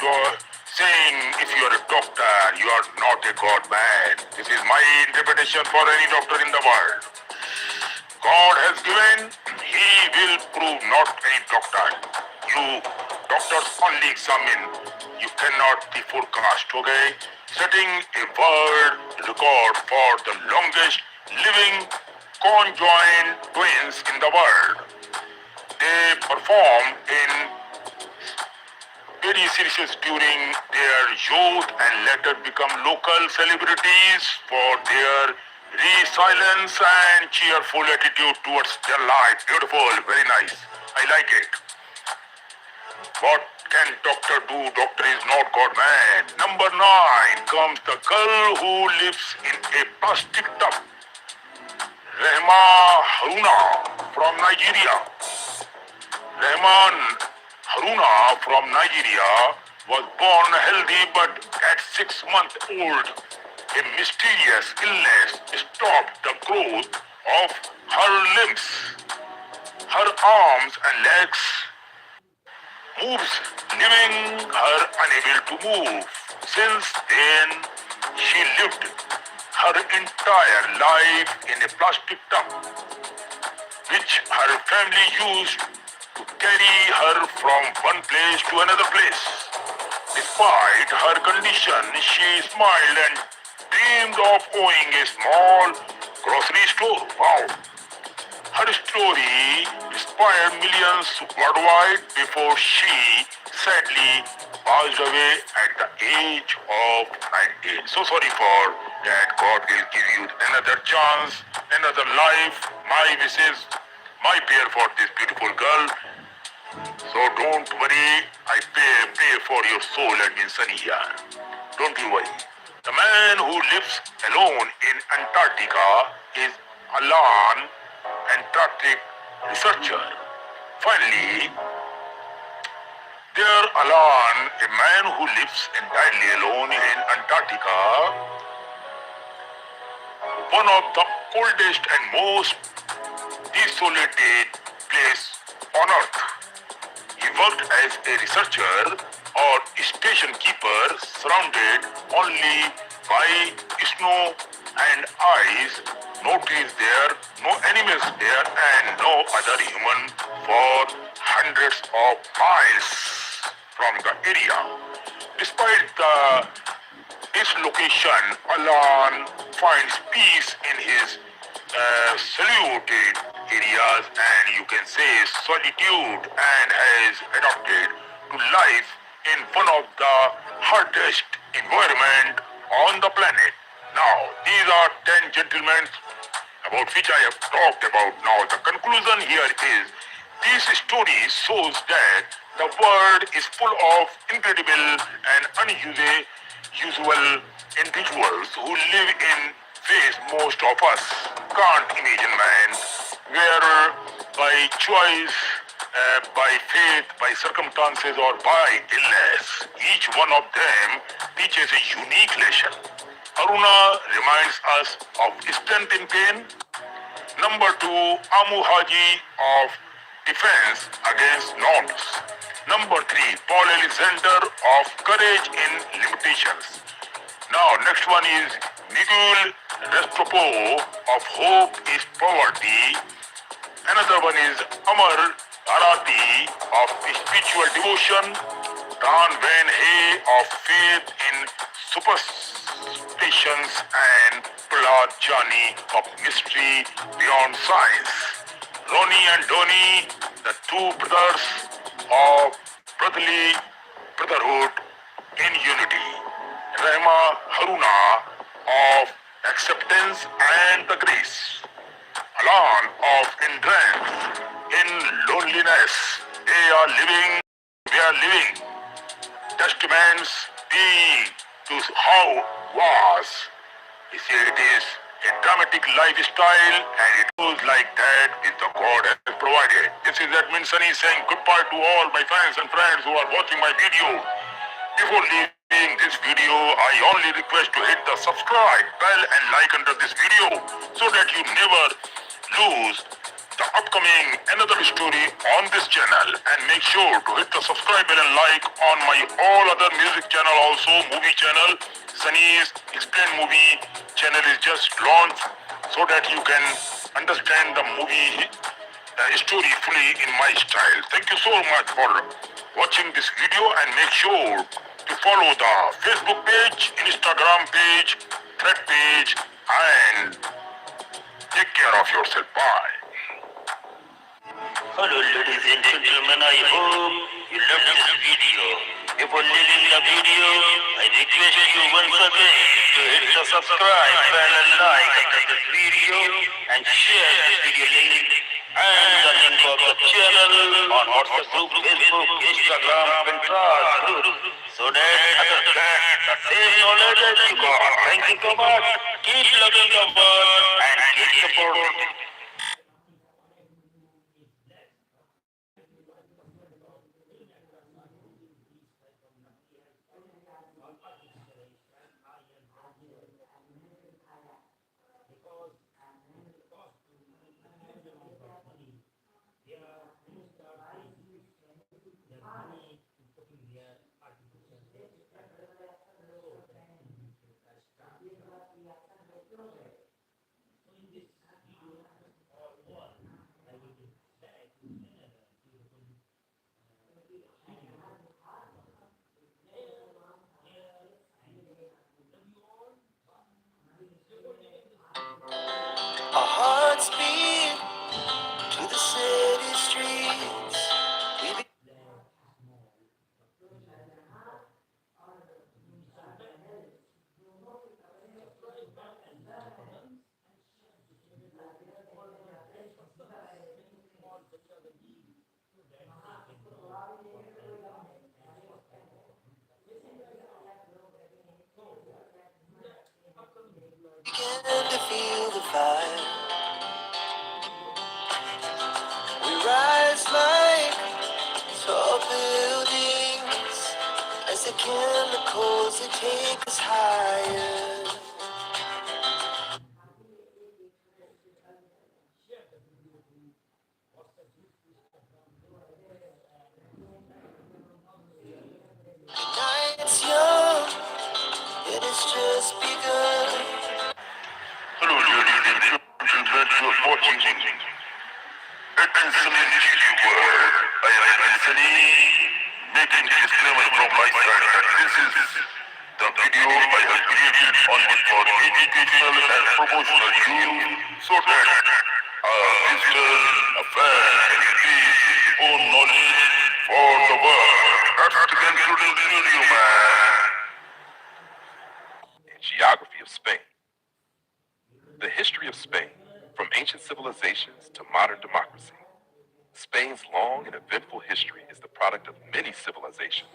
saying if you are a doctor, you are not a God man? This is my interpretation for any doctor in the world. God has given, he will prove not any doctor. You doctors only examine. You cannot be forecast, okay? Setting a world record for the longest living conjoined twins in the world. They performed in very seriously during their youth and later become local celebrities for their resilience and cheerful attitude towards their life. Beautiful, very nice. I like it. What can doctor do? Doctor is not God man. Number 9 comes the girl who lives in a plastic tub. Rehma Haruna from Nigeria. Rehman Haruna from Nigeria was born healthy, but at 6 months old, a mysterious illness stopped the growth of her limbs. Her arms and legs moves, leaving her unable to move. Since then, she lived her entire life in a plastic tub, which her family used to carry her from one place to another place. Despite her condition, she smiled and dreamed of owning a small grocery store. Wow! Her story inspired millions worldwide before she sadly passed away at the age of 19. So sorry for that. God will give you another chance, another life. My wishes, my prayer for this beautiful girl. So don't worry, I pray for your soul and in sunny here. Don't you worry. The man who lives alone in Antarctica is Alan, Antarctic researcher. Finally, there Alan, a man who lives entirely alone in Antarctica, one of the coldest and most desolated place on earth. He worked as a researcher or station keeper, surrounded only by snow and ice. No trees there, no animals there, and no other human for hundreds of miles from the area. Despite the dislocation, Alan finds peace in his saluted areas and you can say solitude and has adapted to life in one of the hottest environment on the planet. Now, these are 10 gentlemen about which I have talked about. Now, the conclusion here is this story shows that the world is full of incredible and unusual individuals who live in ways most of us can't imagine, man. Where by choice, by faith, by circumstances, or by illness, each one of them teaches a unique lesson. Aruna reminds us of strength in pain. Number two, Amu Haji of defense against norms. Number three, Paul Alexander of courage in limitations. Now, next one is Miguel Restropo of hope is poverty. Another one is Amar Arati of spiritual devotion. Dan Van Hay of faith in superstitions and Prahlad Jani of mystery beyond science. Ronnie and Donnie, the two brothers of brotherhood in unity. Rahma Haruna of acceptance and the grace. Alan of endurance in loneliness. We are living testaments being to how was. He said it is a dramatic lifestyle and it goes like that with the God has provided. This is Admin Sunny saying goodbye to all my fans and friends who are watching my video. Before leaving this video, I only request to hit the subscribe bell and like under this video so that you never lose the upcoming another story on this channel, and make sure to hit the subscribe bell and like on my all other music channel, also movie channel. Sunny's Explain Movie channel is just launched so that you can understand the movie story fully in my style. Thank you so much for watching this video and make sure to follow the Facebook page, Instagram page, Thread page, and take care of yourself. Bye. Hello ladies and gentlemen, I hope you loved this video. Before leaving the video, I request you once again to hit the subscribe bell and like under this video and share this video link and the link of the channel on WhatsApp group, Facebook, Instagram, Pinterest group so that others get the same knowledge as you got. Thank you so much. Keep loving the world and keep supporting. Our hearts beat to the city streets. We began to feel the fire. We rise like tall buildings as the chemicals they take us higher. The night's young, it has just begun. Hello ladies and gentlemen, you are watching Admin Sunny TV World. I am Admin Sunny. stating disclaimer from my side that this is the video I have created only for educational and promotional use so that visitors, fans can increase his own knowledge for the world. That's the concluding video, man. Geography of Spain. The history of Spain, from ancient civilizations to modern democracy. Spain's long and eventful history is the product of many civilizations.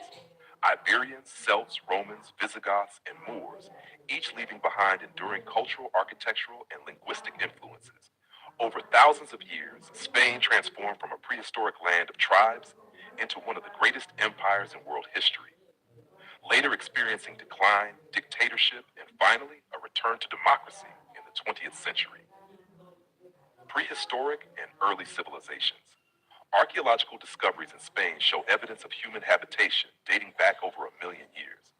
Iberians, Celts, Romans, Visigoths, and Moors, each leaving behind enduring cultural, architectural, and linguistic influences. Over thousands of years, Spain transformed from a prehistoric land of tribes into one of the greatest empires in world history. Later experiencing decline, dictatorship, and finally a return to democracy in the 20th century. Prehistoric and early civilizations. Archaeological discoveries in Spain show evidence of human habitation dating back over 1 million years.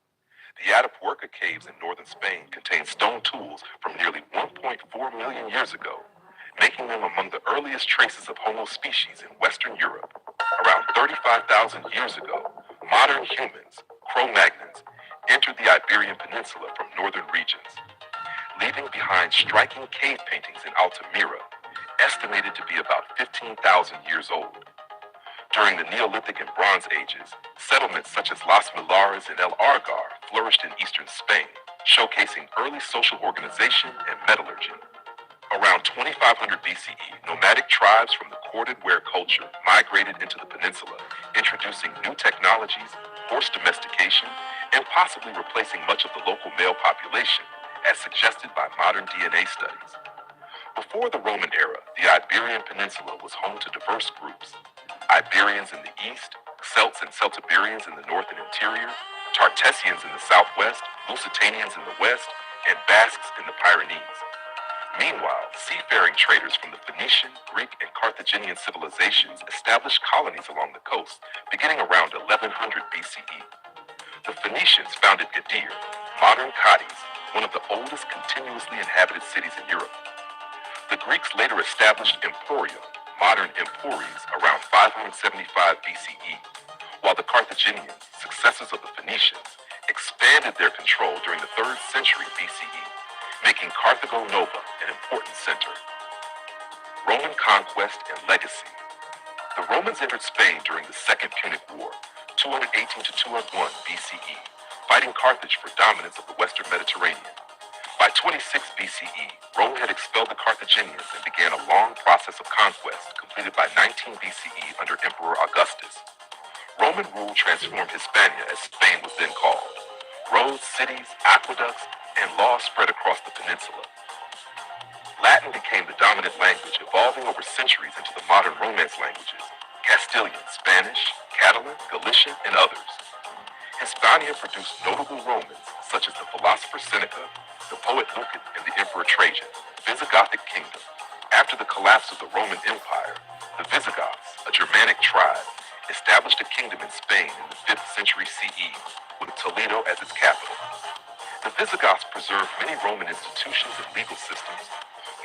The Atapuerca caves in northern Spain contain stone tools from nearly 1.4 million years ago, making them among the earliest traces of Homo species in Western Europe. Around 35,000 years ago, modern humans, Cro-Magnons, entered the Iberian Peninsula from northern regions, leaving behind striking cave paintings in Altamira, estimated to be about 15,000 years old. During the Neolithic and Bronze Ages, settlements such as Las Milares and El Argar flourished in eastern Spain, showcasing early social organization and metallurgy. Around 2500 BCE, nomadic tribes from the corded ware culture migrated into the peninsula, introducing new technologies, forced domestication, and possibly replacing much of the local male population, as suggested by modern DNA studies. Before the Roman era, the Iberian Peninsula was home to diverse groups. Iberians in the east, Celts and Celtiberians in the north and interior, Tartessians in the southwest, Lusitanians in the west, and Basques in the Pyrenees. Meanwhile, seafaring traders from the Phoenician, Greek, and Carthaginian civilizations established colonies along the coast, beginning around 1100 BCE. The Phoenicians founded Gadir, modern Cadiz, one of the oldest continuously inhabited cities in Europe. The Greeks later established Emporium, modern Empories, around 575 BCE, while the Carthaginians, successors of the Phoenicians, expanded their control during the 3rd century BCE, making Carthago Nova an important center. Roman conquest and legacy. The Romans entered Spain during the Second Punic War, 218 to 201 BCE, fighting Carthage for dominance of the Western Mediterranean. By 26 BCE, Rome had expelled the Carthaginians and began a long process of conquest, completed by 19 BCE under Emperor Augustus. Roman rule transformed Hispania, as Spain was then called. Roads, cities, aqueducts, and laws spread across the peninsula. Latin became the dominant language, evolving over centuries into the modern Romance languages: Castilian, Spanish, Catalan, Galician, and others. Hispania produced notable Romans, such as the philosopher Seneca, the poet Lucan, and the Emperor Trajan. Visigothic kingdom. After the collapse of the Roman Empire, the Visigoths, a Germanic tribe, established a kingdom in Spain in the 5th century CE, with Toledo as its capital. The Visigoths preserved many Roman institutions and legal systems,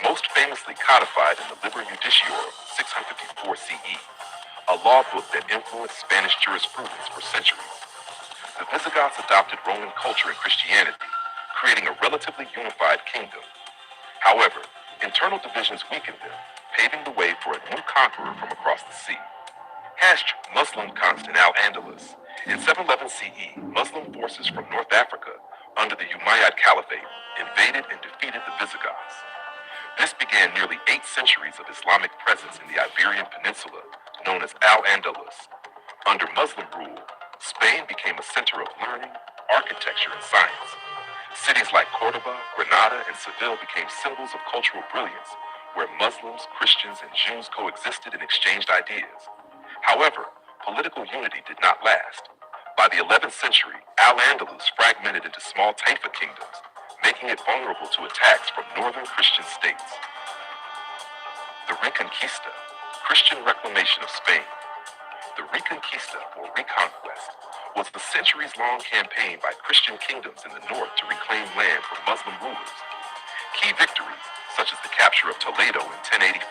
most famously codified in the Liber Judiciorum, 654 CE, a law book that influenced Spanish jurisprudence for centuries. The Visigoths adopted Roman culture and Christianity, creating a relatively unified kingdom. However, internal divisions weakened them, paving the way for a new conqueror from across the sea. Hashed Muslim Constant al-Andalus. In 711 CE, Muslim forces from North Africa, under the Umayyad Caliphate, invaded and defeated the Visigoths. This began nearly 8 centuries of Islamic presence in the Iberian Peninsula, known as Al-Andalus. Under Muslim rule, Spain became a center of learning, architecture, and science. Cities like Cordoba, Granada, and Seville became symbols of cultural brilliance, where Muslims, Christians, and Jews coexisted and exchanged ideas. However, political unity did not last. By the 11th century, Al-Andalus fragmented into small Taifa kingdoms, making it vulnerable to attacks from northern Christian states. The Reconquista, Christian reclamation of Spain. The Reconquista, or Reconquest, was the centuries-long campaign by Christian kingdoms in the north to reclaim land from Muslim rulers. Key victories, such as the capture of Toledo in 1085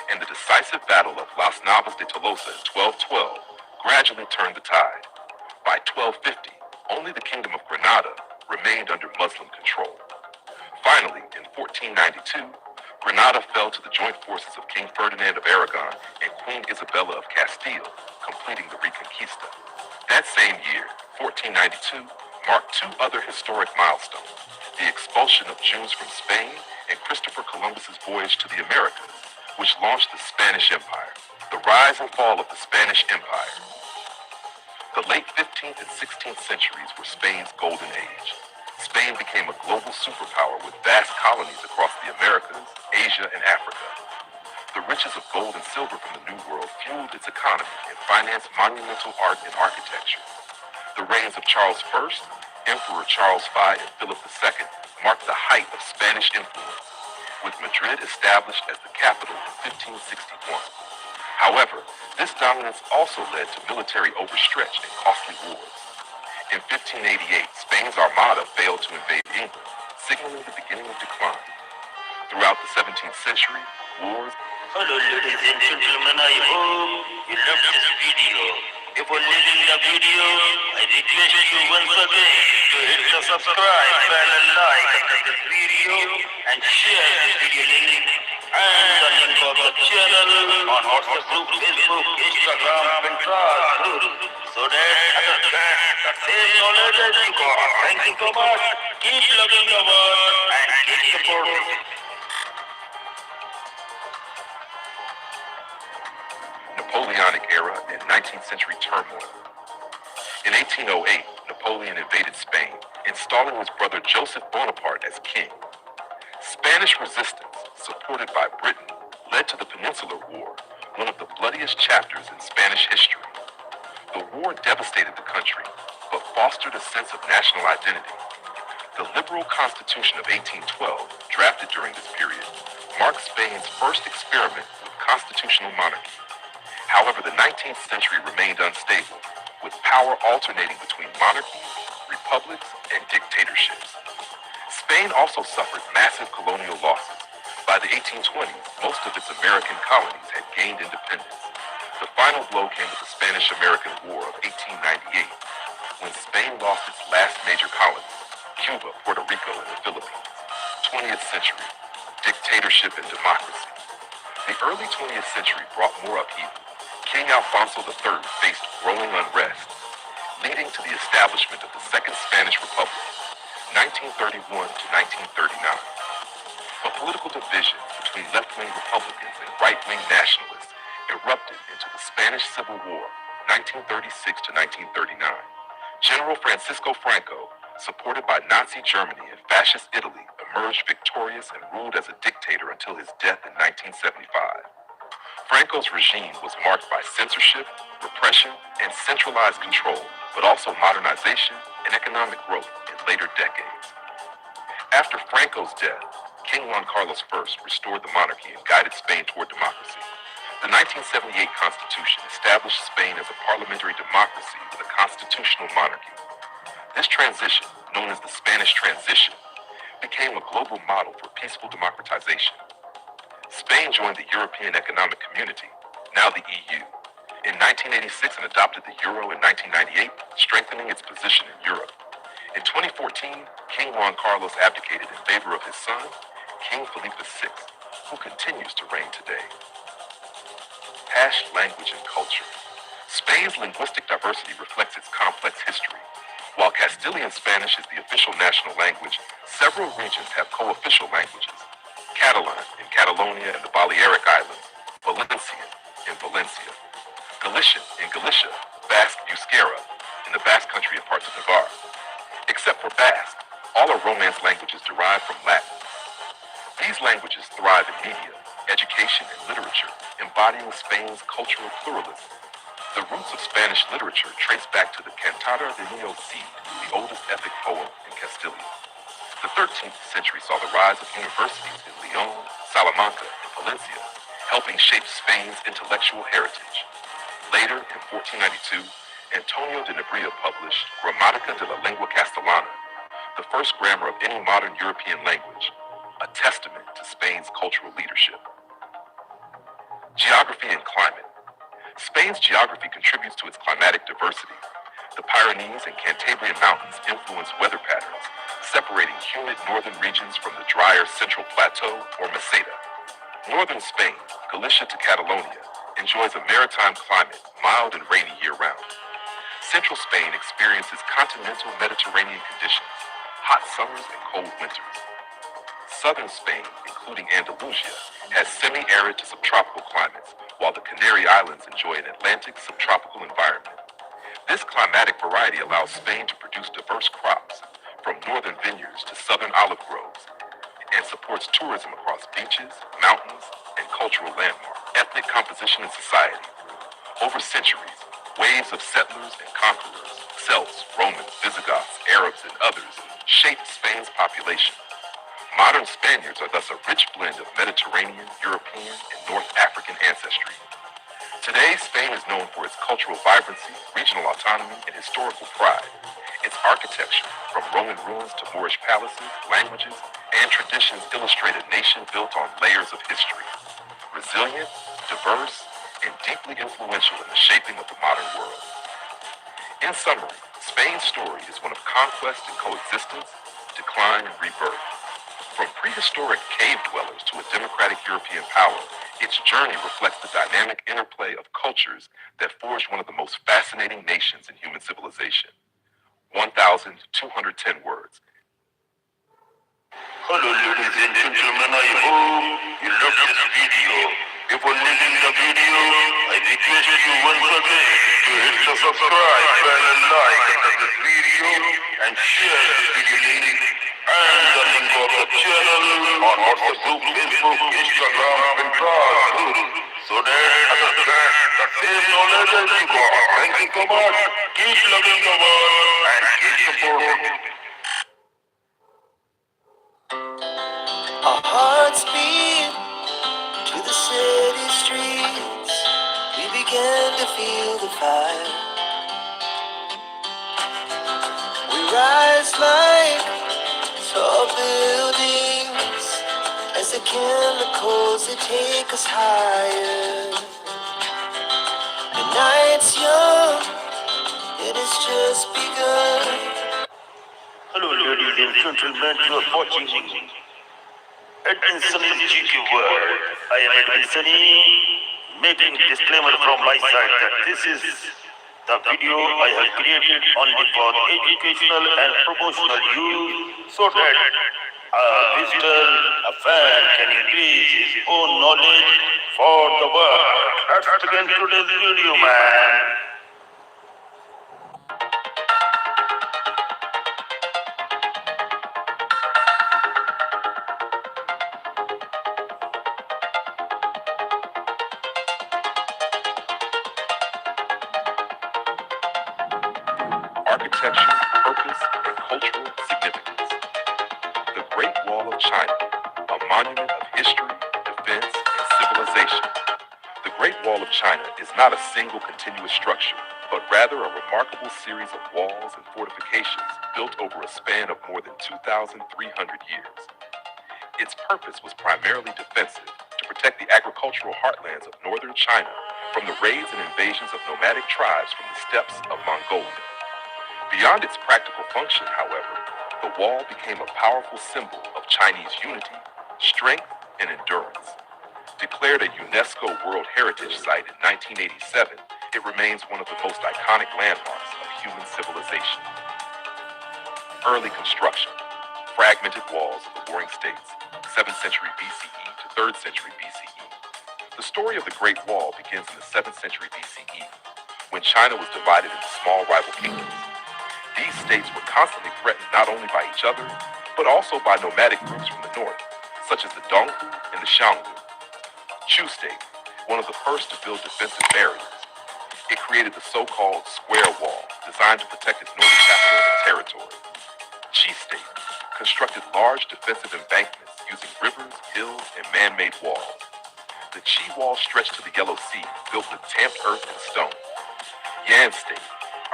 and the decisive battle of Las Navas de Tolosa in 1212, gradually turned the tide. By 1250, only the Kingdom of Granada remained under Muslim control. Finally, in 1492, Granada fell to the joint forces of King Ferdinand of Aragon and Queen Isabella of Castile, completing the Reconquista. That same year, 1492, marked two other historic milestones: the expulsion of Jews from Spain and Christopher Columbus's voyage to the Americas, which launched the Spanish Empire. The rise and fall of the Spanish Empire. The late 15th and 16th centuries were Spain's golden age. Spain became a global superpower with vast colonies across the Americas, Asia, and Africa. The riches of gold and silver from the New World fueled its economy and financed monumental art and architecture. The reigns of Charles I, Emperor Charles V, and Philip II marked the height of Spanish influence, with Madrid established as the capital in 1561. However, this dominance also led to military overstretch and costly wars. In 1588, Spain's Armada failed to invade England, signaling the beginning of decline. Throughout the 17th century, wars. Hello ladies and gentlemen, I hope you loved this video. If you're liking the video, I request you once again to hit the subscribe button and like this video and share this video link and the link of the channel on WhatsApp group, Facebook, Instagram, Pinterest group, so that others get the same knowledge as you got. Thank you so much. Keep loving the world and keep supporting. Napoleonic era and 19th century turmoil. In 1808, Napoleon invaded Spain, installing his brother Joseph Bonaparte as king. Spanish resistance, supported by Britain, led to the Peninsular War, one of the bloodiest chapters in Spanish history. The war devastated the country, but fostered a sense of national identity. The liberal Constitution of 1812, drafted during this period, marked Spain's first experiment with constitutional monarchy. However, the 19th century remained unstable, with power alternating between monarchies, republics, and dictatorships. Spain also suffered massive colonial losses. By the 1820s, most of its American colonies had gained independence. The final blow came with the Spanish-American War of 1898, when Spain lost its last major colonies, Cuba, Puerto Rico, and the Philippines. 20th century, dictatorship and democracy. The early 20th century brought more upheaval. King Alfonso III faced growing unrest, leading to the establishment of the Second Spanish Republic, 1931 to 1939. A political division between left-wing Republicans and right-wing nationalists erupted into the Spanish Civil War, 1936 to 1939. General Francisco Franco, supported by Nazi Germany and Fascist Italy, emerged victorious and ruled as a dictator until his death in 1975. Franco's regime was marked by censorship, repression, and centralized control, but also modernization and economic growth in later decades. After Franco's death, King Juan Carlos I restored the monarchy and guided Spain toward democracy. The 1978 Constitution established Spain as a parliamentary democracy with a constitutional monarchy. This transition, known as the Spanish Transition, became a global model for peaceful democratization. Spain joined the European Economic Community, now the EU, in 1986 and adopted the euro in 1998, strengthening its position in Europe. In 2014, King Juan Carlos abdicated in favor of his son, King Felipe VI, who continues to reign today. Language and culture. Spain's linguistic diversity reflects its complex history. While Castilian Spanish is the official national language, several regions have co-official languages. Catalan in Catalonia and the Balearic Islands, Valencian in Valencia, Galician in Galicia, Basque Euskera in the Basque Country and parts of Navarre. Except for Basque, all are Romance languages derived from Latin. These languages thrive in media, education, and literature, embodying Spain's cultural pluralism. The roots of Spanish literature trace back to the Cantada de Nino Cid, the oldest epic poem in Castilian. The 13th century saw the rise of universities in León, Salamanca, and Valencia, helping shape Spain's intellectual heritage. Later, in 1492, Antonio de Nebrija published Gramática de la Lengua Castellana, the first grammar of any modern European language, a testament to Spain's cultural leadership. Geography and climate. Spain's geography contributes to its climatic diversity. The Pyrenees and Cantabrian Mountains influence weather patterns, separating humid northern regions from the drier central plateau or meseta. Northern Spain, Galicia to Catalonia, enjoys a maritime climate, mild and rainy year-round. Central Spain experiences continental Mediterranean conditions, hot summers and cold winters. Southern Spain, including Andalusia, has semi-arid to subtropical climates, while the Canary Islands enjoy an Atlantic subtropical environment. This climatic variety allows Spain to produce diverse crops, from northern vineyards to southern olive groves, and supports tourism across beaches, mountains, and cultural landmarks. Ethnic composition in society. Over centuries, waves of settlers and conquerors, Celts, Romans, Visigoths, Arabs, and others, shaped Spain's population. Modern Spaniards are thus a rich blend of Mediterranean, European, and North African ancestry. Today, Spain is known for its cultural vibrancy, regional autonomy, and historical pride. Its architecture, from Roman ruins to Moorish palaces, languages, and traditions illustrate a nation built on layers of history. Resilient, diverse, and deeply influential in the shaping of the modern world. In summary, Spain's story is one of conquest and coexistence, decline and rebirth. From prehistoric cave dwellers to a democratic European power, its journey reflects the dynamic interplay of cultures that forged one of the most fascinating nations in human civilization. 1,210 words. Hello ladies and gentlemen, I hope you love this video. Before leaving the video, I request you once again to hit the subscribe button and like this video and share this video link and the link of the channel on WhatsApp group, Facebook, Instagram, Pinterest, so that others get the same knowledge as you got. Thank you so much. Keep loving the world and keep supporting. Our hearts beat to the city streets. We began to feel the fire. We rise like tall buildings as the chemicals they take us higher. The night's young, it has just begun. Hello ladies and gentlemen, you are watching Edwin Sunil GQ World. I am Edwin Sunny, making disclaimer from my side that this is the video I have created only for educational and promotional use, so that a visitor, a fan can increase his own knowledge for the world. Let's begin today's video, man. Architecture, purpose, and cultural significance. The Great Wall of China, a monument of history, defense, and civilization. The Great Wall of China is not a single continuous structure, but rather a remarkable series of walls and fortifications built over a span of more than 2,300 years. Its purpose was primarily defensive, to protect the agricultural heartlands of northern China from the raids and invasions of nomadic tribes from the steppes of Mongolia. Beyond its practical function, however, the wall became a powerful symbol of Chinese unity, strength, and endurance. Declared a UNESCO World Heritage Site in 1987, it remains one of the most iconic landmarks of human civilization. Early construction. Fragmented walls of the Warring States, 7th century BCE to 3rd century BCE. The story of the Great Wall begins in the 7th century BCE, when China was divided into small rival kingdoms. These states were constantly threatened not only by each other, but also by nomadic groups from the north, such as the Donghu and the Xiongnu. Chu State, one of the first to build defensive barriers. It created the so-called Square Wall, designed to protect its northern capital and territory. Qi State constructed large defensive embankments using rivers, hills, and man-made walls. The Qi Wall stretched to the Yellow Sea, built with tamped earth and stone. Yan State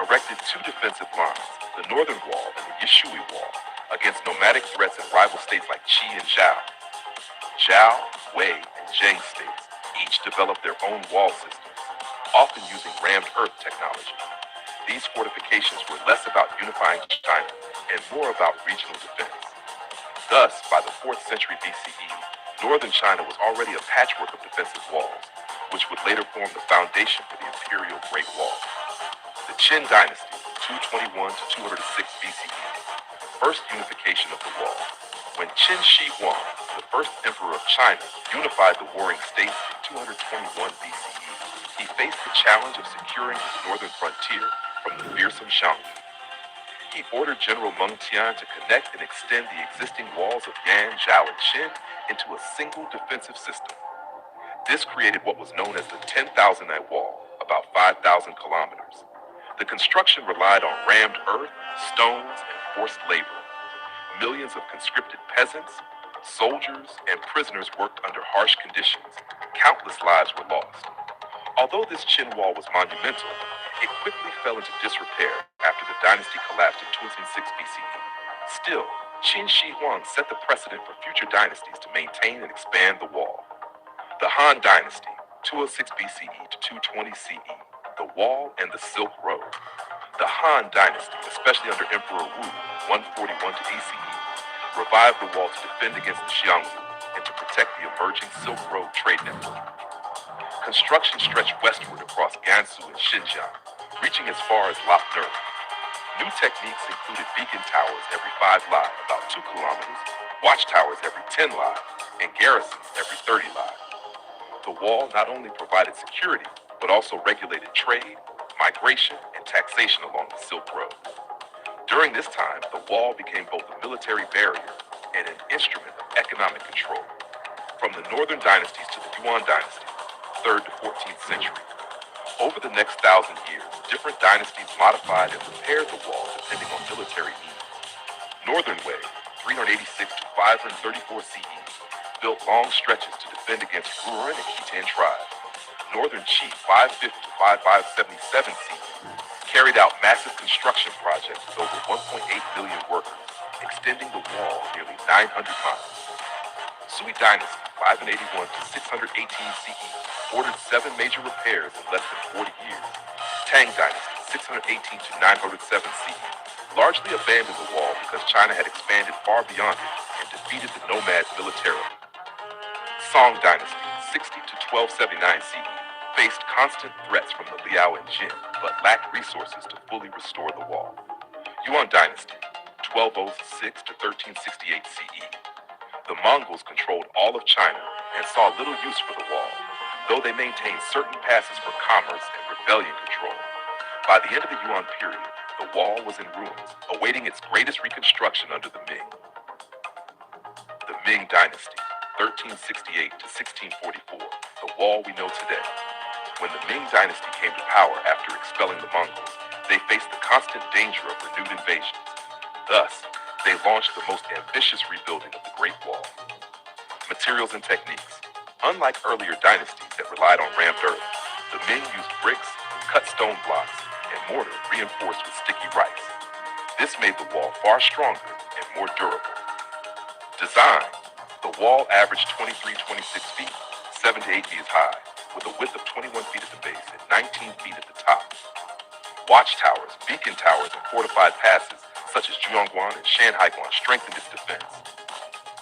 erected two defensive lines, the Northern Wall and the Yishui Wall, against nomadic threats in rival states like Qi and Zhao. Zhao, Wei, and Zheng states each developed their own wall systems, often using rammed earth technology. These fortifications were less about unifying China and more about regional defense. Thus, by the 4th century BCE, northern China was already a patchwork of defensive walls, which would later form the foundation for the imperial Great Wall. The Qin dynasty, 221 to 206 BCE, first unification of the wall. When Qin Shi Huang, the first emperor of China, unified the warring states in 221 BCE, he faced the challenge of securing his northern frontier from the fearsome Xiongnu. He ordered General Meng Tian to connect and extend the existing walls of Yan, Zhao, and Qin into a single defensive system. This created what was known as the 10,000-night wall, about 5,000 kilometers. The construction relied on rammed earth, stones, and forced labor. Millions of conscripted peasants, soldiers, and prisoners worked under harsh conditions. Countless lives were lost. Although this Qin wall was monumental, it quickly fell into disrepair after the dynasty collapsed in 206 BCE. Still, Qin Shi Huang set the precedent for future dynasties to maintain and expand the wall. The Han Dynasty, 206 BCE to 220 CE, the Wall and the Silk Road. The Han Dynasty, especially under Emperor Wu, 141 to BCE, revived the wall to defend against the Xiongnu and to protect the emerging Silk Road trade network. Construction stretched westward across Gansu and Xinjiang, reaching as far as Lapner. New techniques included beacon towers every 5 li, about 2 kilometers, watchtowers every 10 li, and garrisons every 30 li. The wall not only provided security, but also regulated trade, migration, and taxation along the Silk Road. During this time, the wall became both a military barrier and an instrument of economic control. From the northern dynasties to the Yuan dynasty, 3rd to 14th century. Over the next 1,000 years, different dynasties modified and repaired the wall depending on military needs. Northern Wei, 386 to 534 CE, built long stretches to defend against Ruren and Khitan tribes. Northern Qi, 550 to 5577 CE, carried out massive construction projects with over 1.8 million workers, extending the wall nearly 900 miles. Sui Dynasty, 581 to 618 CE, ordered 7 major repairs in less than 40 years. Tang Dynasty, 618 to 907 CE, largely abandoned the wall because China had expanded far beyond it and defeated the nomads militarily. Song Dynasty, 60 to 1279 CE, faced constant threats from the Liao and Jin, but lacked resources to fully restore the wall. Yuan Dynasty, 1206 to 1368 CE. The Mongols controlled all of China and saw little use for the wall, though they maintained certain passes for commerce and rebellion control. By the end of the Yuan period, the wall was in ruins, awaiting its greatest reconstruction under the Ming. The Ming Dynasty, 1368 to 1644, the wall we know today. When the Ming Dynasty came to power after expelling the Mongols, they faced the constant danger of renewed invasions. Thus, they launched the most ambitious rebuilding of the Great Wall. Materials and techniques. Unlike earlier dynasties that relied on rammed earth, the Ming used bricks, cut stone blocks, and mortar reinforced with sticky rice. This made the wall far stronger and more durable. Design. The wall averaged 26 feet, 7 to 8 meters high, with a width of 21 feet at the base and 19 feet at the top. Watchtowers, beacon towers, and fortified passes such as Zhuangguan and Shanhaiguan strengthened its defense.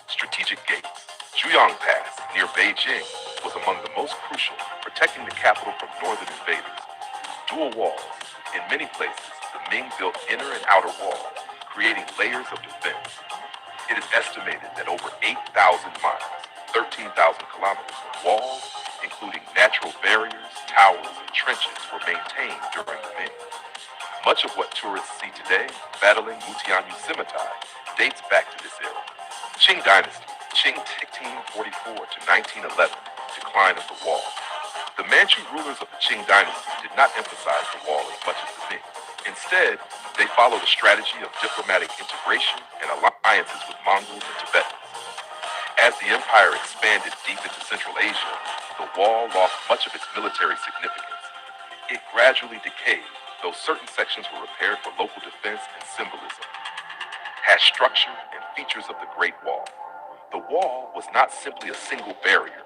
Strategic gates. Zhuyang Pass, near Beijing, was among the most crucial, protecting the capital from northern invaders. Dual walls. In many places, the Ming built inner and outer walls, creating layers of defense. It is estimated that over 8,000 miles, 13,000 kilometers of walls, including natural barriers, towers, and trenches, were maintained during the Ming. Much of what tourists see today, battling Mutianyu Scimitar, dates back to this era. Qing Dynasty, Qing 1644 to 1911, decline of the wall. The Manchu rulers of the Qing Dynasty did not emphasize the wall as much as the Ming. Instead, they followed a strategy of diplomatic integration and alliances with Mongols and Tibetans. As the empire expanded deep into Central Asia, the wall lost much of its military significance. It gradually decayed, though certain sections were repaired for local defense and symbolism. Has structure and features of the Great Wall. The wall was not simply a single barrier.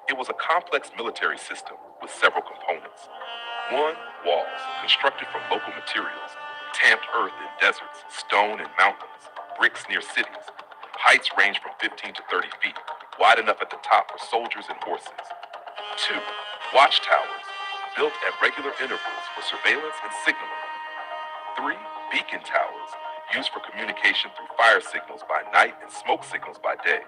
It was a complex military system with several components. 1. Walls, constructed from local materials, tamped earth in deserts, stone in mountains, bricks near cities. Heights range from 15 to 30 feet, wide enough at the top for soldiers and horses. 2. Watchtowers, built at regular intervals for surveillance and signaling. 3. Beacon towers, used for communication through fire signals by night and smoke signals by day.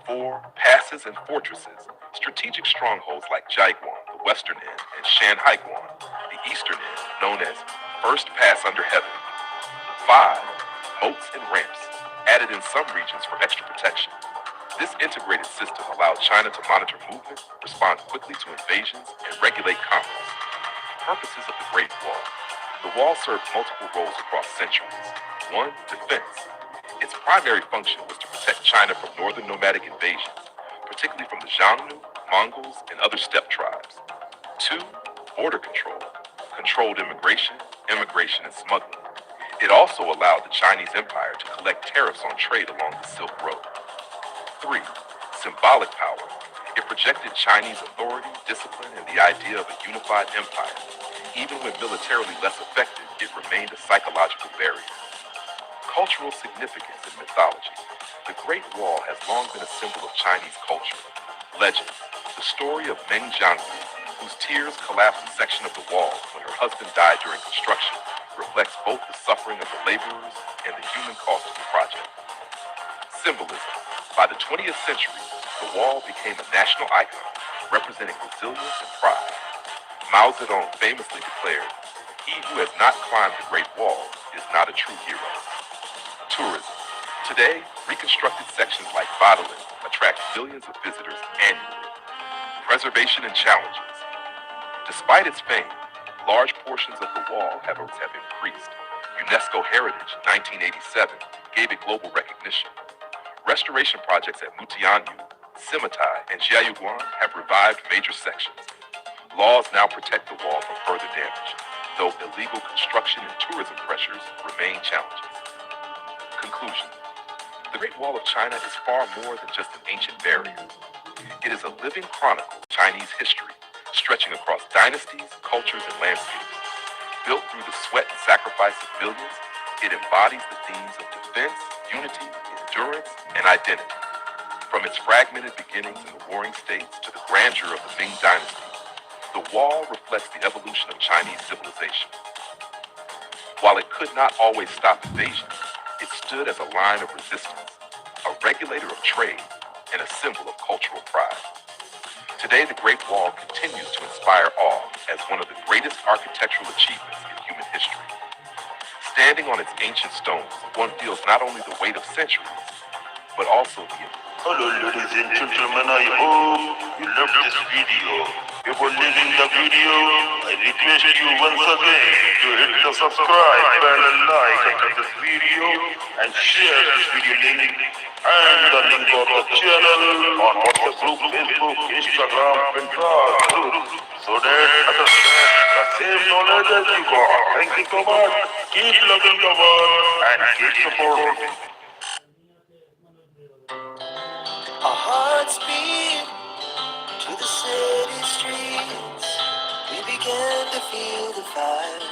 4. Passes and fortresses, strategic strongholds like Jaiguan, the western end, and Shanhaiguan, the eastern end, known as First Pass Under Heaven. 5. Moats and ramps, added in some regions for extra protection. This integrated system allowed China to monitor movement, respond quickly to invasions, and regulate commerce. Purposes of the Great Wall. The wall served multiple roles across centuries. 1. Defense. Its primary function was to protect China from northern nomadic invasions, particularly from the Xiongnu, Mongols, and other steppe tribes. 2. Border control. Controlled immigration, and smuggling. It also allowed the Chinese Empire to collect tariffs on trade along the Silk Road. 3. Symbolic power. It projected Chinese authority, discipline, and the idea of a unified empire. Even when militarily less effective, it remained a psychological barrier. Cultural significance in mythology. The Great Wall has long been a symbol of Chinese culture. Legend. The story of Meng Jiangyu, whose tears collapsed a section of the wall when her husband died during construction, reflects both the suffering of the laborers and the human cost of the project. Symbolism. By the 20th century, the wall became a national icon, representing resilience and pride. Mao Zedong famously declared, "He who has not climbed the Great Wall is not a true hero." Tourism. Today, reconstructed sections like Badalin attract millions of visitors annually. Preservation and challenges. Despite its fame, large portions of the wall have increased. UNESCO Heritage 1987 gave it global recognition. Restoration projects at Mutianyu, Simitai, and Jiayuguan have revived major sections. Laws now protect the wall from further damage, though illegal construction and tourism pressures remain challenges. Conclusion. The Great Wall of China is far more than just an ancient barrier. It is a living chronicle of Chinese history, stretching across dynasties, cultures, and landscapes. Built through the sweat and sacrifice of millions, it embodies the themes of defense, unity, endurance, and identity. From its fragmented beginnings in the Warring States to the grandeur of the Ming Dynasty, the wall reflects the evolution of Chinese civilization. While it could not always stop invasion, it stood as a line of resistance, a regulator of trade, and a symbol of cultural pride. Today, the Great Wall continues to inspire awe as one of the greatest architectural achievements in human history. Standing on its ancient stones, one feels not only the weight of centuries, but also the Hello ladies and gentlemen, I hope you loved this video. Before leaving the video, I request you once again to hit the subscribe button and like after this video and share this video link and the link of the channel on WhatsApp group, Facebook, Instagram, Pinterest group so that others get the same knowledge as you got. Thank you so much. Keep loving the world and keep supporting. Our hearts beat to the city streets. We began to feel the fire.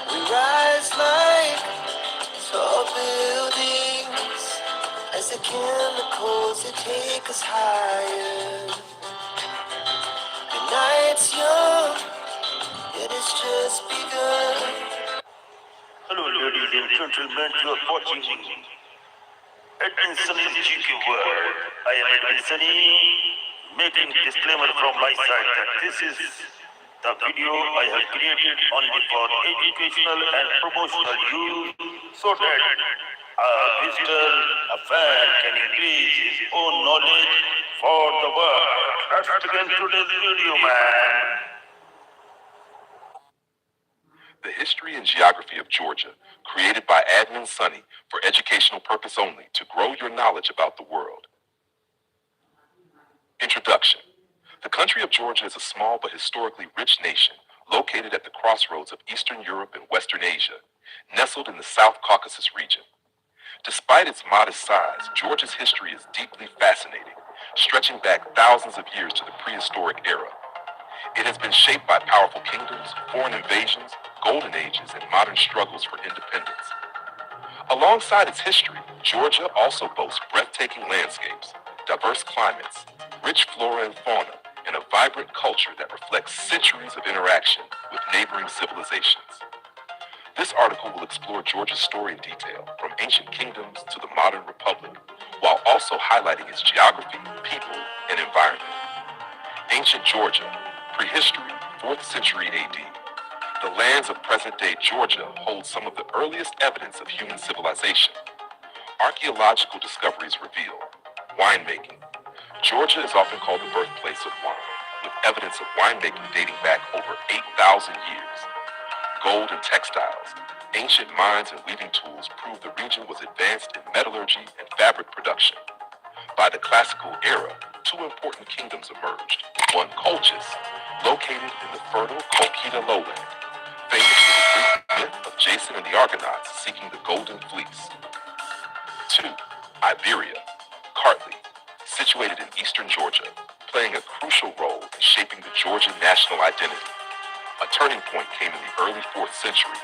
We rise like tall buildings as the chemicals that take us higher. The night's young, yet it's just begun. Hello ladies and gentlemen, you are watching Edwin Sunil GQ World. I am Edwin Sunny, making disclaimer from my side that this is the video I have created only for educational and promotional use so that a visitor, a fan can increase his own knowledge for the world. Let's begin today's video, man. The History and Geography of Georgia, created by Admin Sunny for educational purpose only to grow your knowledge about the world. Introduction. The country of Georgia is a small but historically rich nation located at the crossroads of Eastern Europe and Western Asia, nestled in the South Caucasus region. Despite its modest size, Georgia's history is deeply fascinating, stretching back thousands of years to the prehistoric era. It has been shaped by powerful kingdoms, foreign invasions, golden ages, and modern struggles for independence. Alongside its history, Georgia also boasts breathtaking landscapes, diverse climates, rich flora and fauna, and a vibrant culture that reflects centuries of interaction with neighboring civilizations. This article will explore Georgia's story in detail, from ancient kingdoms to the modern republic, while also highlighting its geography, people, and environment. Ancient Georgia, prehistory, 4th century AD. The lands of present-day Georgia hold some of the earliest evidence of human civilization. Archaeological discoveries reveal winemaking. Georgia is often called the birthplace of wine, with evidence of winemaking dating back over 8,000 years. Gold and textiles. Ancient mines and weaving tools prove the region was advanced in metallurgy and fabric production. By the classical era, two important kingdoms emerged. One, Colchis, located in the fertile Colchida lowland, famous for the Greek myth of Jason and the Argonauts seeking the Golden Fleece. Two, Iberia, Kartli, situated in eastern Georgia, playing a crucial role in shaping the Georgian national identity. A turning point came in the early 4th century,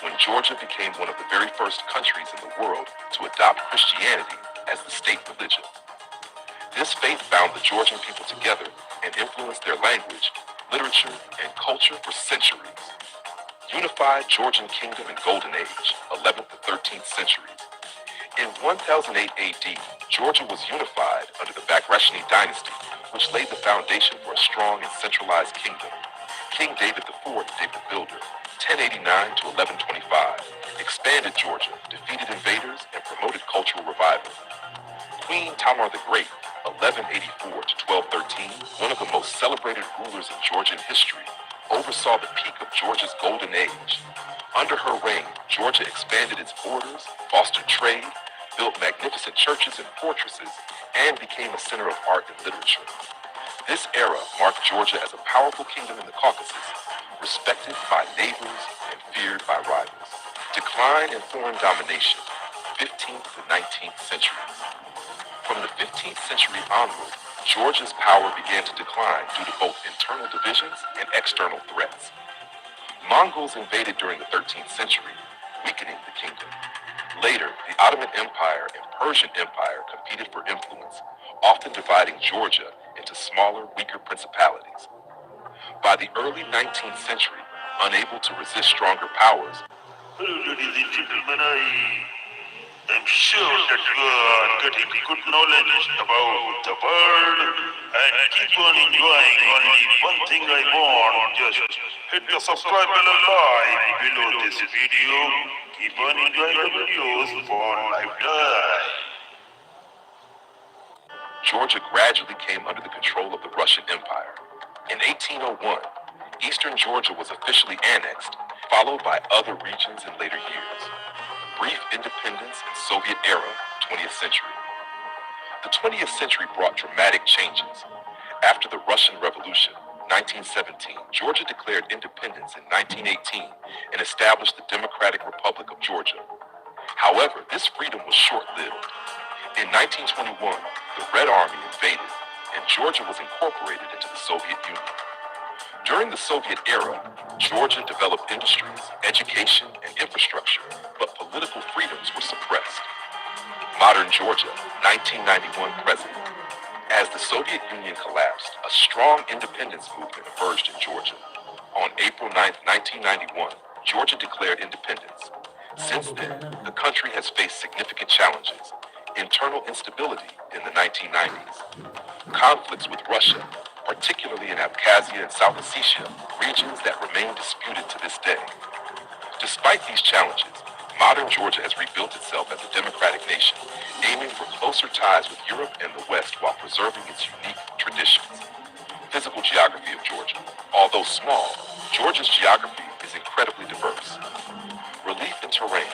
when Georgia became one of the very first countries in the world to adopt Christianity as the state religion. This faith bound the Georgian people together and influenced their language, literature, and culture for centuries. Unified Georgian kingdom and golden age, 11th to 13th centuries. In 1008 AD, Georgia was unified under the Bagrationi dynasty, which laid the foundation for a strong and centralized kingdom. King David IV, David the Builder, 1089 to 1125, expanded Georgia, defeated invaders, and promoted cultural revival. Queen Tamar the Great, 1184 to 1213, one of the most celebrated rulers in Georgian history, oversaw the peak of Georgia's golden age. Under her reign, Georgia expanded its borders, fostered trade, built magnificent churches and fortresses, and became a center of art and literature. This era marked Georgia as a powerful kingdom in the Caucasus, respected by neighbors and feared by rivals. Decline in foreign domination, 15th to 19th centuries. From the 15th century onward, Georgia's power began to decline due to both internal divisions and external threats. Mongols invaded during the 13th century, weakening the kingdom. Later, the Ottoman Empire and Persian Empire competed for influence, often dividing Georgia into smaller, weaker principalities. By the early 19th century, unable to resist stronger powers, Ladies and gentlemen, I'm sure that you are getting good knowledge about the world and keep on enjoying. Only one thing I want, just hit the subscribe button live below this video. Keep on enjoying the videos for lifetime. Georgia gradually came under the control of the Russian Empire. In 1801, eastern Georgia was officially annexed, followed by other regions in later years. Brief independence in Soviet era, 20th century. The 20th century brought dramatic changes. After the Russian Revolution, 1917, Georgia declared independence in 1918 and established the Democratic Republic of Georgia. However, this freedom was short-lived. In 1921, the Red Army invaded, and Georgia was incorporated into the Soviet Union. During the Soviet era, Georgia developed industries, education, and infrastructure, but political freedoms were suppressed. Modern Georgia, 1991 present. As the Soviet Union collapsed, a strong independence movement emerged in Georgia. On April 9, 1991, Georgia declared independence. Since then, the country has faced significant challenges. Internal instability in the 1990s, conflicts with Russia, particularly in Abkhazia and South Ossetia, regions that remain disputed to this day. Despite these challenges, modern Georgia has rebuilt itself as a democratic nation, aiming for closer ties with Europe and the West while preserving its unique traditions. Physical geography of Georgia. Although small, Georgia's geography is incredibly diverse. Relief and terrain.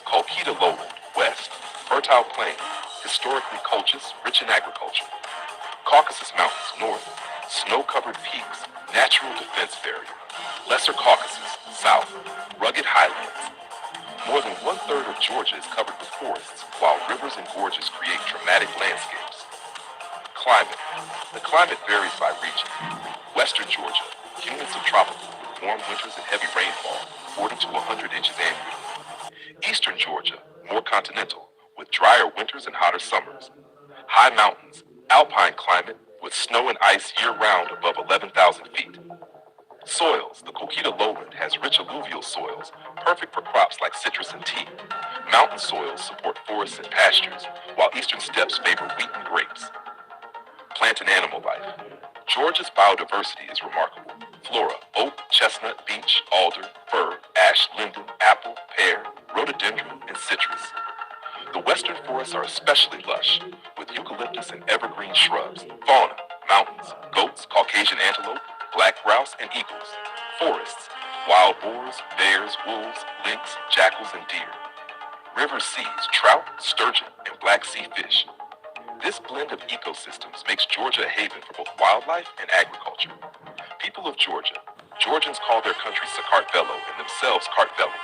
Colchida lowland, west, fertile plain, historically Colchis, rich in agriculture. Caucasus Mountains, north, snow-covered peaks, natural defense barrier. Lesser Caucasus, south, rugged highlands. More than one-third of Georgia is covered with forests, while rivers and gorges create dramatic landscapes. Climate. The climate varies by region. Western Georgia, subtropical, with warm winters and heavy rainfall, 40 to 100 inches annually. Eastern Georgia, more continental, with drier winters and hotter summers. High mountains, alpine climate, with snow and ice year-round above 11,000 feet. Soils, the Coquita lowland has rich alluvial soils, perfect for crops like citrus and tea. Mountain soils support forests and pastures, while eastern steppes favor wheat and grapes. Plant and animal life. Georgia's biodiversity is remarkable. Flora, oak, chestnut, beech, alder, fir, ash, linden, apple, pear, rhododendron, and citrus. The western forests are especially lush, with eucalyptus and evergreen shrubs. Fauna, mountains, goats, Caucasian antelope, black grouse, and eagles. Forests, wild boars, bears, wolves, lynx, jackals, and deer. River seas, trout, sturgeon, and black sea fish. This blend of ecosystems makes Georgia a haven for both wildlife and agriculture. People of Georgia. Georgians call their country Sakartvelo and themselves Kartvelo.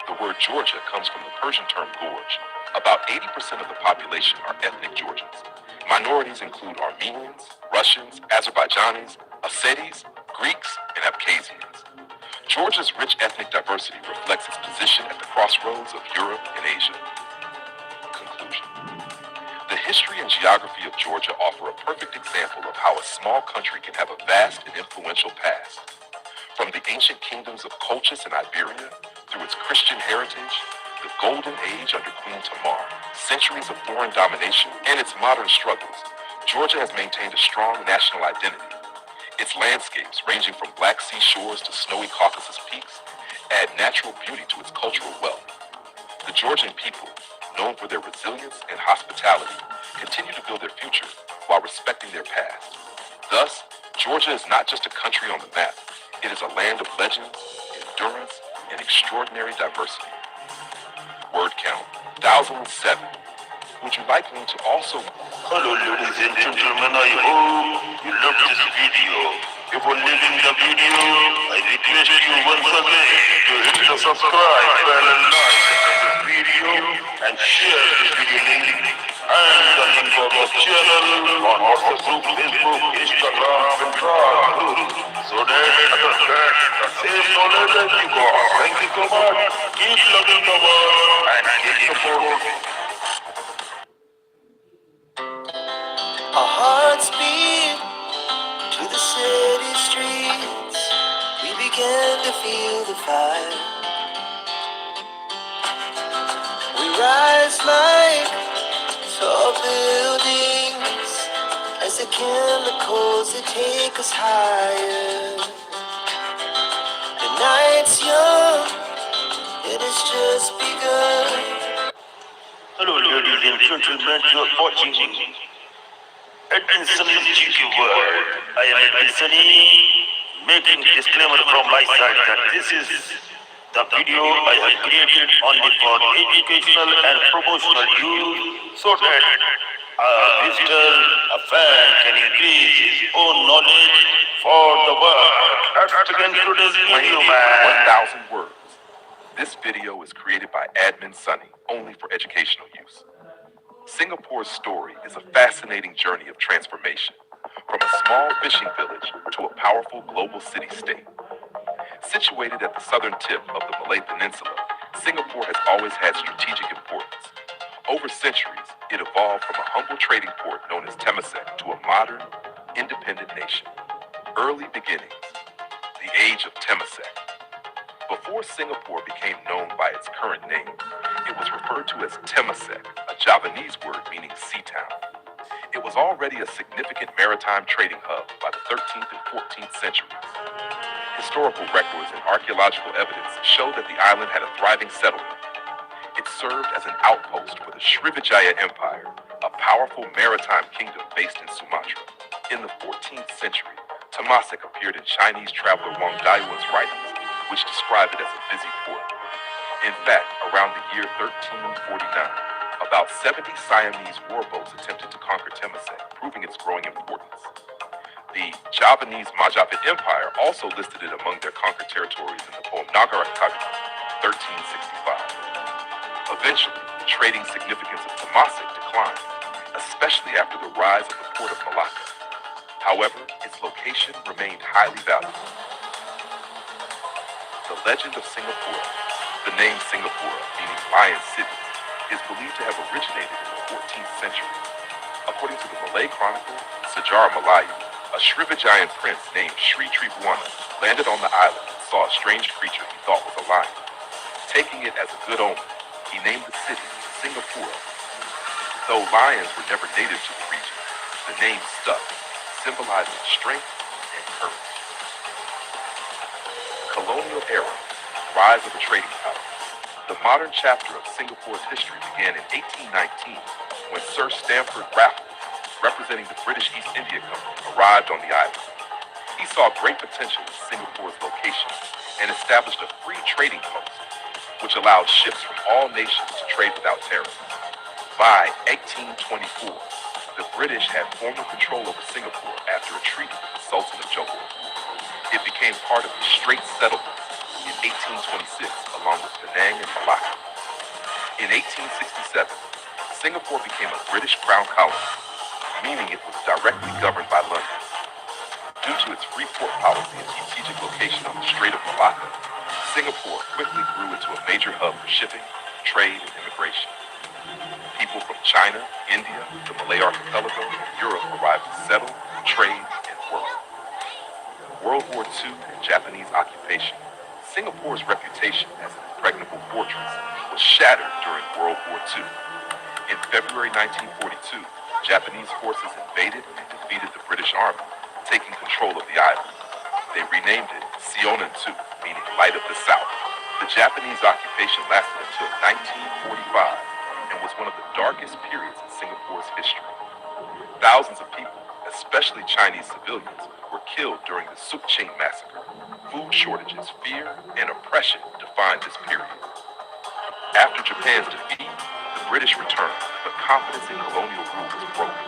The word Georgia comes from the Persian term gorge. About 80% of the population are ethnic Georgians. Minorities include Armenians, Russians, Azerbaijanis, Ossetis, Greeks, and Abkhazians. Georgia's rich ethnic diversity reflects its position at the crossroads of Europe and Asia. Conclusion. The history and geography of Georgia offer a perfect example of how a small country can have a vast and influential past. From the ancient kingdoms of Colchis and Iberia, through its Christian heritage, the Golden Age under Queen Tamar, centuries of foreign domination, and its modern struggles, Georgia has maintained a strong national identity. Its landscapes, ranging from Black Sea shores to snowy Caucasus peaks, add natural beauty to its cultural wealth. The Georgian people, known for their resilience and hospitality, continue to build their future while respecting their past. Thus, Georgia is not just a country on the map, it is a land of legends, endurance, and extraordinary diversity. Word count, 1007. Would you like me to also... Hello ladies and gentlemen, I hope you love this video. Before leaving the video, I request you once again to hit the subscribe bell and like this video and share this video link and the link of the channel on WhatsApp group, Facebook, Instagram, and group so that others get the same knowledge as you got. Thank you so much. Keep loving the world and keep supporting. Our hearts beat to the city streets. We began to feel the fire. We rise like tall buildings as the chemicals that take us higher. The night's young, it has just begun. Hello ladies and gentlemen, you are watching Edwin Sunny's GQ World. I am Edwin Sunny, making disclaimer from my side that this is the video I have created only for educational and promotional use so that a visitor, a fan can increase his own knowledge for the world. Let's begin today's video, man. 1,000 words. This video is created by Admin Sunny, only for educational use. Singapore's story is a fascinating journey of transformation, from a small fishing village to a powerful global city-state. Situated at the southern tip of the Malay Peninsula, Singapore has always had strategic importance. Over centuries, it evolved from a humble trading port known as Temasek to a modern, independent nation. Early beginnings, the age of Temasek. Before Singapore became known by its current name, it was referred to as Temasek, a Javanese word meaning sea town. It was already a significant maritime trading hub by the 13th and 14th centuries. Historical records and archaeological evidence show that the island had a thriving settlement. It served as an outpost for the Srivijaya Empire, a powerful maritime kingdom based in Sumatra. In the 14th century, Temasek appeared in Chinese traveler Wang Dayuan's writings, which describe it as a busy port. In fact, around the year 1349, about 70 Siamese warboats attempted to conquer Temasek, proving its growing importance. The Javanese Majapahit Empire also listed it among their conquered territories in the poem Nagarakagni, 1365. Eventually, the trading significance of Temasek declined, especially after the rise of the port of Malacca. However, its location remained highly valuable. The legend of Singapore, the name Singapore, meaning Lion City, is believed to have originated in the 14th century. According to the Malay chronicle, Sejarah Melayu, a Srivijayan prince named Sri Tribuana landed on the island and saw a strange creature he thought was a lion. Taking it as a good omen, he named the city Singapore. Though lions were never native to the region, the name stuck, symbolizing strength and courage. Colonial era, rise of a trading power. The modern chapter of Singapore's history began in 1819 when Sir Stamford Raffles, representing the British East India Company, arrived on the island. He saw great potential in Singapore's location and established a free trading post, which allowed ships from all nations to trade without tariffs. By 1824, the British had formal control over Singapore after a treaty with the Sultan of Johor. It became part of the Straits Settlements in 1826, along with Penang and Malacca. In 1867, Singapore became a British crown colony, meaning it was directly governed by London. Due to its free port policy and strategic location on the Strait of Malacca, Singapore quickly grew into a major hub for shipping, trade, and immigration. People from China, India, the Malay Archipelago, and Europe arrived to settle, trade, and work. World War II and Japanese occupation. Singapore's reputation as an impregnable fortress was shattered during World War II. In February 1942, Japanese forces invaded and defeated the British Army, taking control of the island. They renamed it Sionan II, meaning Light of the South. The Japanese occupation lasted until 1945 and was one of the darkest periods in Singapore's history. Thousands of people, especially Chinese civilians, were killed during the Suk Ching massacre. Food shortages, fear, and oppression defined this period. After Japan's defeat, the British returned, but confidence in colonial rule was broken.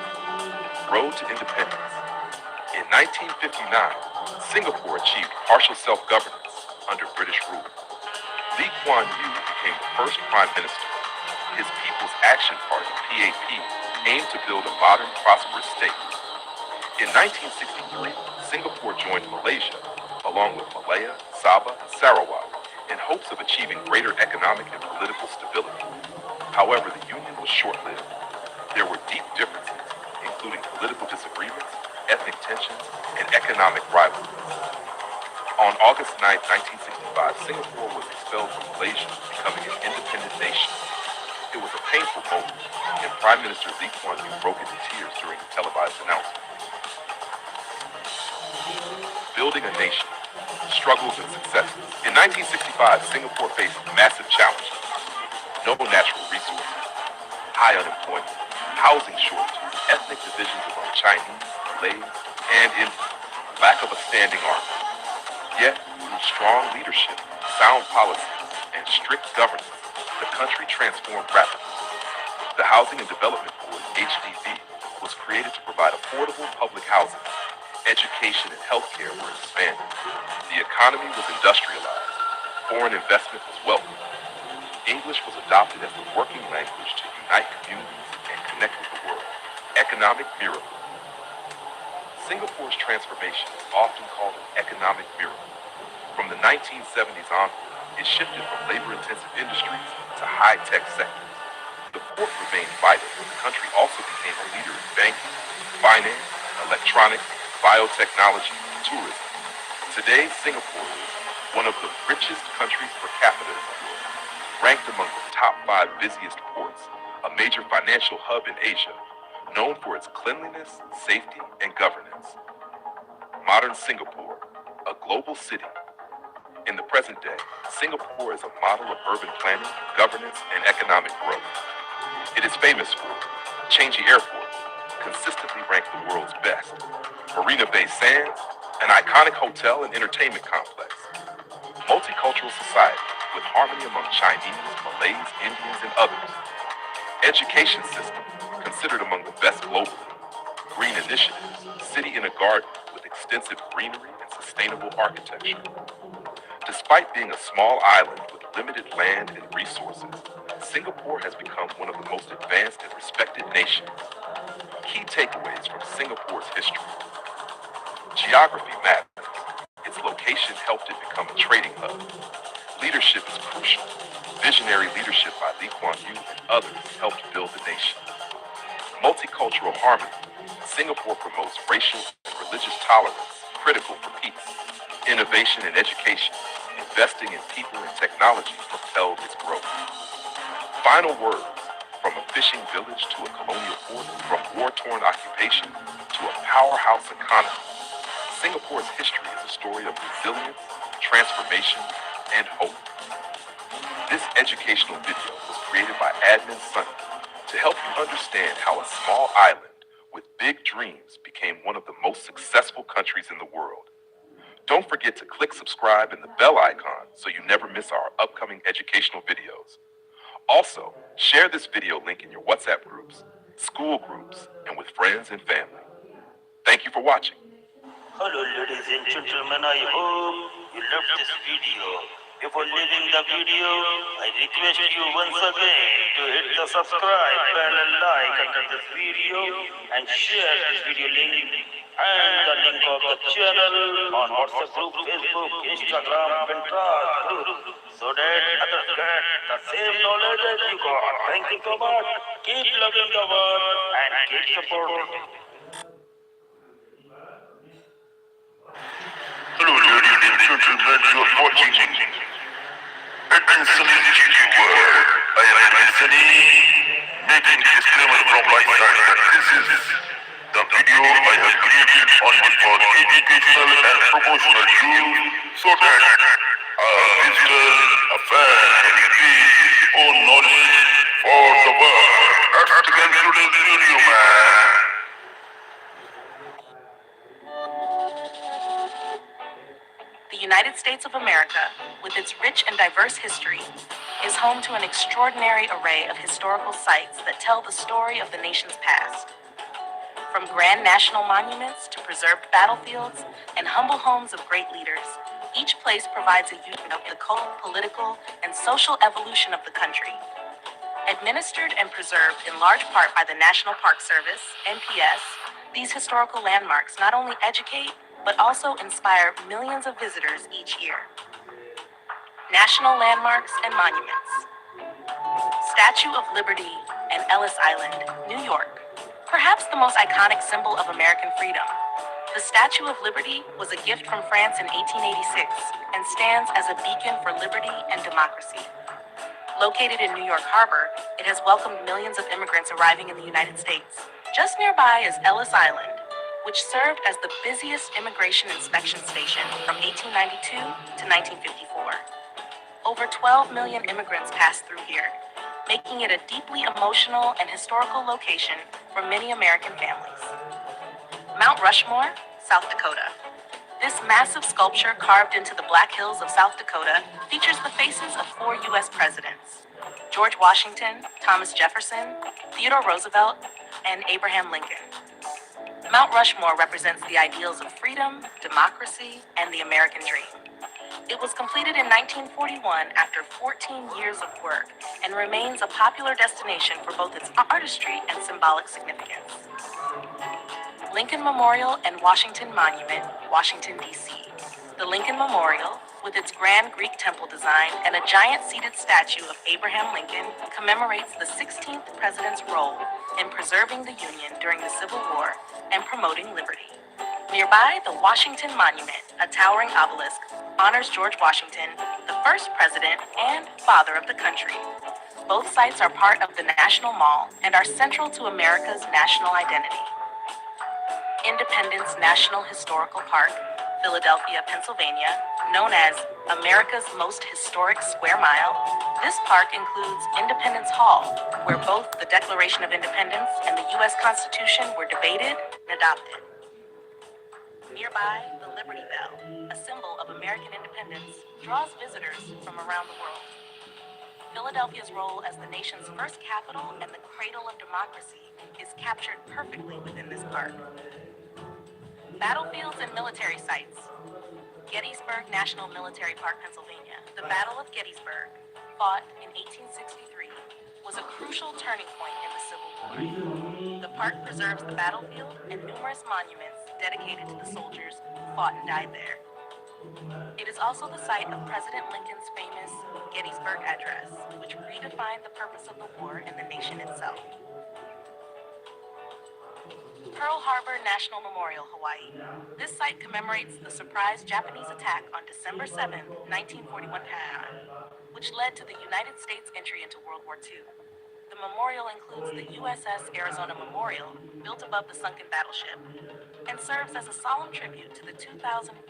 Road to independence. In 1959, Singapore achieved partial self-governance under British rule. Lee Kuan Yew became the first prime minister. His People's Action Party, PAP, aimed to build a modern, prosperous state. In 1963, Singapore joined Malaysia, along with Malaya, Sabah, and Sarawak, in hopes of achieving greater economic and political stability. However, the union was short-lived. There were deep differences, including political disagreements, ethnic tensions, and economic rivalries. On August 9, 1965, Singapore was expelled from Malaysia, becoming an independent nation. It was a painful moment, and Prime Minister Lee Kuan Yew broke into tears during the televised announcement. Building a nation, struggles and successes. In 1965, Singapore faced massive challenges. No natural resources, high unemployment, housing shortages, ethnic divisions among Chinese, Malays, and Indians, lack of a standing army. Yet, through strong leadership, sound policies, and strict governance, the country transformed rapidly. The Housing and Development Board, HDB, was created to provide affordable public housing. Education and healthcare were expanded. The economy was industrialized. Foreign investment was welcomed. English was adopted as the working language to unite communities and connect with the world. Economic miracle. Singapore's transformation is often called an economic miracle. From the 1970s onward, it shifted from labor-intensive industries to high-tech sectors. The port remained vital, but the country also became a leader in banking, finance, electronics, biotechnology, and tourism. Today, Singapore is one of the richest countries per capita in the world, ranked among the top 5 busiest ports, a major financial hub in Asia, known for its cleanliness, safety, and governance. Modern Singapore, a global city. In the present day, Singapore is a model of urban planning, governance, and economic growth. It is famous for Changi Airport, consistently ranked the world's best, Marina Bay Sands, an iconic hotel and entertainment complex, multicultural society with harmony among Chinese, Malays, Indians, and others, education system considered among the best globally, green initiatives, city in a garden with extensive greenery and sustainable architecture. Despite being a small island with limited land and resources, Singapore has become one of the most advanced and respected nations. Key takeaways from Singapore's history. Geography matters. Its location education helped it become a trading hub. Leadership is crucial. Visionary leadership by Lee Kuan Yew and others helped build the nation. Multicultural harmony. Singapore promotes racial and religious tolerance, critical for peace. Innovation and education. Investing in people and technology propelled its growth. Final words. From a fishing village to a colonial port, from war-torn occupation to a powerhouse economy, Singapore's history is a story of resilience, transformation, and hope. This educational video was created by Admin Sunny to help you understand how a small island with big dreams became one of the most successful countries in the world. Don't forget to click subscribe and the bell icon so you never miss our upcoming educational videos. Also, share this video link in your WhatsApp groups, school groups, and with friends and family. Thank you for watching. Hello ladies and gentlemen, I hope you loved this video. Before leaving the video, I request you once again to hit the subscribe bell and like under this video and share this video link and the link of the channel on WhatsApp group, Facebook, Instagram, Pinterest group so that others get the same knowledge as you got. Thank you so much. Keep loving the world and keep supporting. Hello ladies and gentlemen, you are watching Sunil world. I am Sunny, making disclaimer from my side that this is the video I have created only for educational and promotional use so that a visitor, a fan can increase his own knowledge for the world. That's the concluding video, man. The United States of America, with its rich and diverse history, is home to an extraordinary array of historical sites that tell the story of the nation's past. From grand national monuments to preserved battlefields and humble homes of great leaders, each place provides a view of the cultural, political, and social evolution of the country. Administered and preserved in large part by the National Park Service, NPS, these historical landmarks not only educate, but also inspire millions of visitors each year. National Landmarks and Monuments. Statue of Liberty and Ellis Island, New York. Perhaps the most iconic symbol of American freedom. The Statue of Liberty was a gift from France in 1886 and stands as a beacon for liberty and democracy. Located in New York Harbor, it has welcomed millions of immigrants arriving in the United States. Just nearby is Ellis Island, which served as the busiest immigration inspection station from 1892 to 1954. Over 12 million immigrants passed through here, making it a deeply emotional and historical location for many American families. Mount Rushmore, South Dakota. This massive sculpture carved into the Black Hills of South Dakota features the faces of 4 U.S. presidents: George Washington, Thomas Jefferson, Theodore Roosevelt, and Abraham Lincoln. Mount Rushmore represents the ideals of freedom, democracy, and the American dream. It was completed in 1941 after 14 years of work and remains a popular destination for both its artistry and symbolic significance. Lincoln Memorial and Washington Monument, Washington, D.C. The Lincoln Memorial, with its grand Greek temple design and a giant seated statue of Abraham Lincoln, commemorates the 16th president's role in preserving the Union during the Civil War and promoting liberty. Nearby, the Washington Monument, a towering obelisk, honors George Washington, the first president and father of the country. Both sites are part of the National Mall and are central to America's national identity. Independence National Historical Park, Philadelphia, Pennsylvania, known as America's most historic square mile, this park includes Independence Hall, where both the Declaration of Independence and the U.S. Constitution were debated and adopted. Nearby, the Liberty Bell, a symbol of American independence, draws visitors from around the world. Philadelphia's role as the nation's first capital and the cradle of democracy is captured perfectly within this park. Battlefields and military sites. Gettysburg National Military Park, Pennsylvania. The Battle of Gettysburg, fought in 1863, was a crucial turning point in the Civil War. The park preserves the battlefield and numerous monuments dedicated to the soldiers who fought and died there. It is also the site of President Lincoln's famous Gettysburg Address, which redefined the purpose of the war and the nation itself. Pearl Harbor National Memorial, Hawaii. This site commemorates the surprise Japanese attack on December 7, 1941, which led to the United States entry into World War II. The memorial includes the USS Arizona Memorial, built above the sunken battleship, and serves as a solemn tribute to the 2,403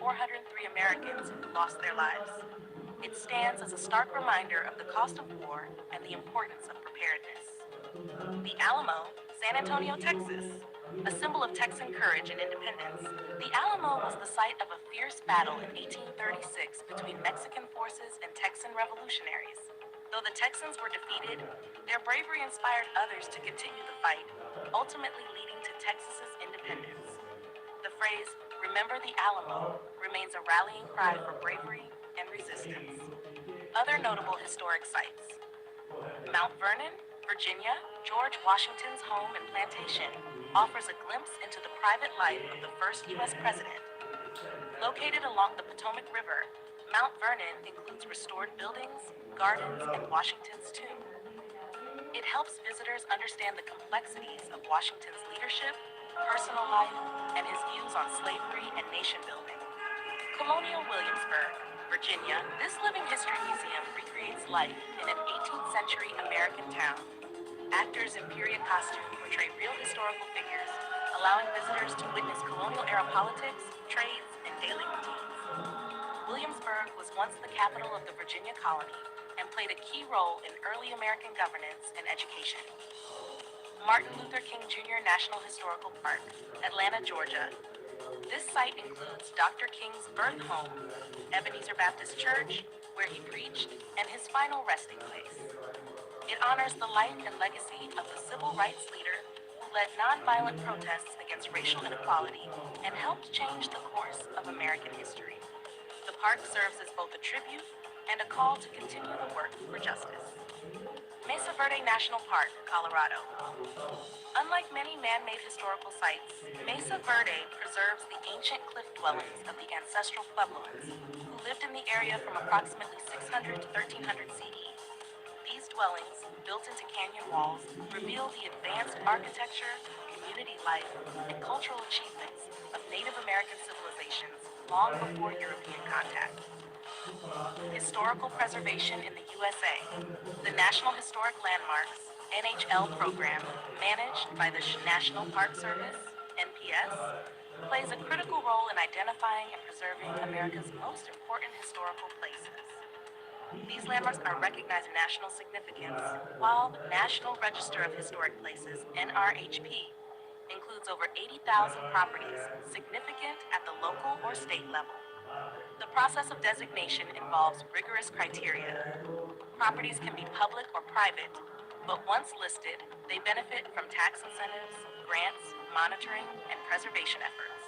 Americans who lost their lives. It stands as a stark reminder of the cost of war and the importance of preparedness. The Alamo, San Antonio, Texas. A symbol of Texan courage and independence, the Alamo was the site of a fierce battle in 1836 between Mexican forces and Texan revolutionaries. Though the Texans were defeated, their bravery inspired others to continue the fight, ultimately leading to Texas's independence. The phrase, "Remember the Alamo," remains a rallying cry for bravery and resistance. Other notable historic sites. Mount Vernon, Virginia, George Washington's home and plantation, offers a glimpse into the private life of the first U.S. president. Located along the Potomac River, Mount Vernon includes restored buildings, gardens, and Washington's tomb. It helps visitors understand the complexities of Washington's leadership, personal life, and his views on slavery and nation building. Colonial Williamsburg, Virginia, this living history museum recreates life in an 18th century American town. Actors in period costume portray real historical figures, allowing visitors to witness colonial-era politics, trades, and daily routines. Williamsburg was once the capital of the Virginia colony and played a key role in early American governance and education. Martin Luther King Jr. National Historical Park, Atlanta, Georgia. This site includes Dr. King's birth home, Ebenezer Baptist Church, where he preached, and his final resting place. It honors the life and legacy of the civil rights leader who led nonviolent protests against racial inequality and helped change the course of American history. The park serves as both a tribute and a call to continue the work for justice. Mesa Verde National Park, Colorado. Unlike many man-made historical sites, Mesa Verde preserves the ancient cliff dwellings of the ancestral Puebloans, who lived in the area from approximately 600 to 1300 CE. These dwellings, built into canyon walls, reveal the advanced architecture, community life, and cultural achievements of Native American civilizations long before European contact. Historical preservation in the USA. The National Historic Landmarks, NHL program, managed by the National Park Service, NPS, plays a critical role in identifying and preserving America's most important historical places. These landmarks are recognized in national significance, while the National Register of Historic Places, NRHP, includes over 80,000 properties significant at the local or state level. The process of designation involves rigorous criteria. Properties can be public or private, but once listed, they benefit from tax incentives, grants, monitoring, and preservation efforts.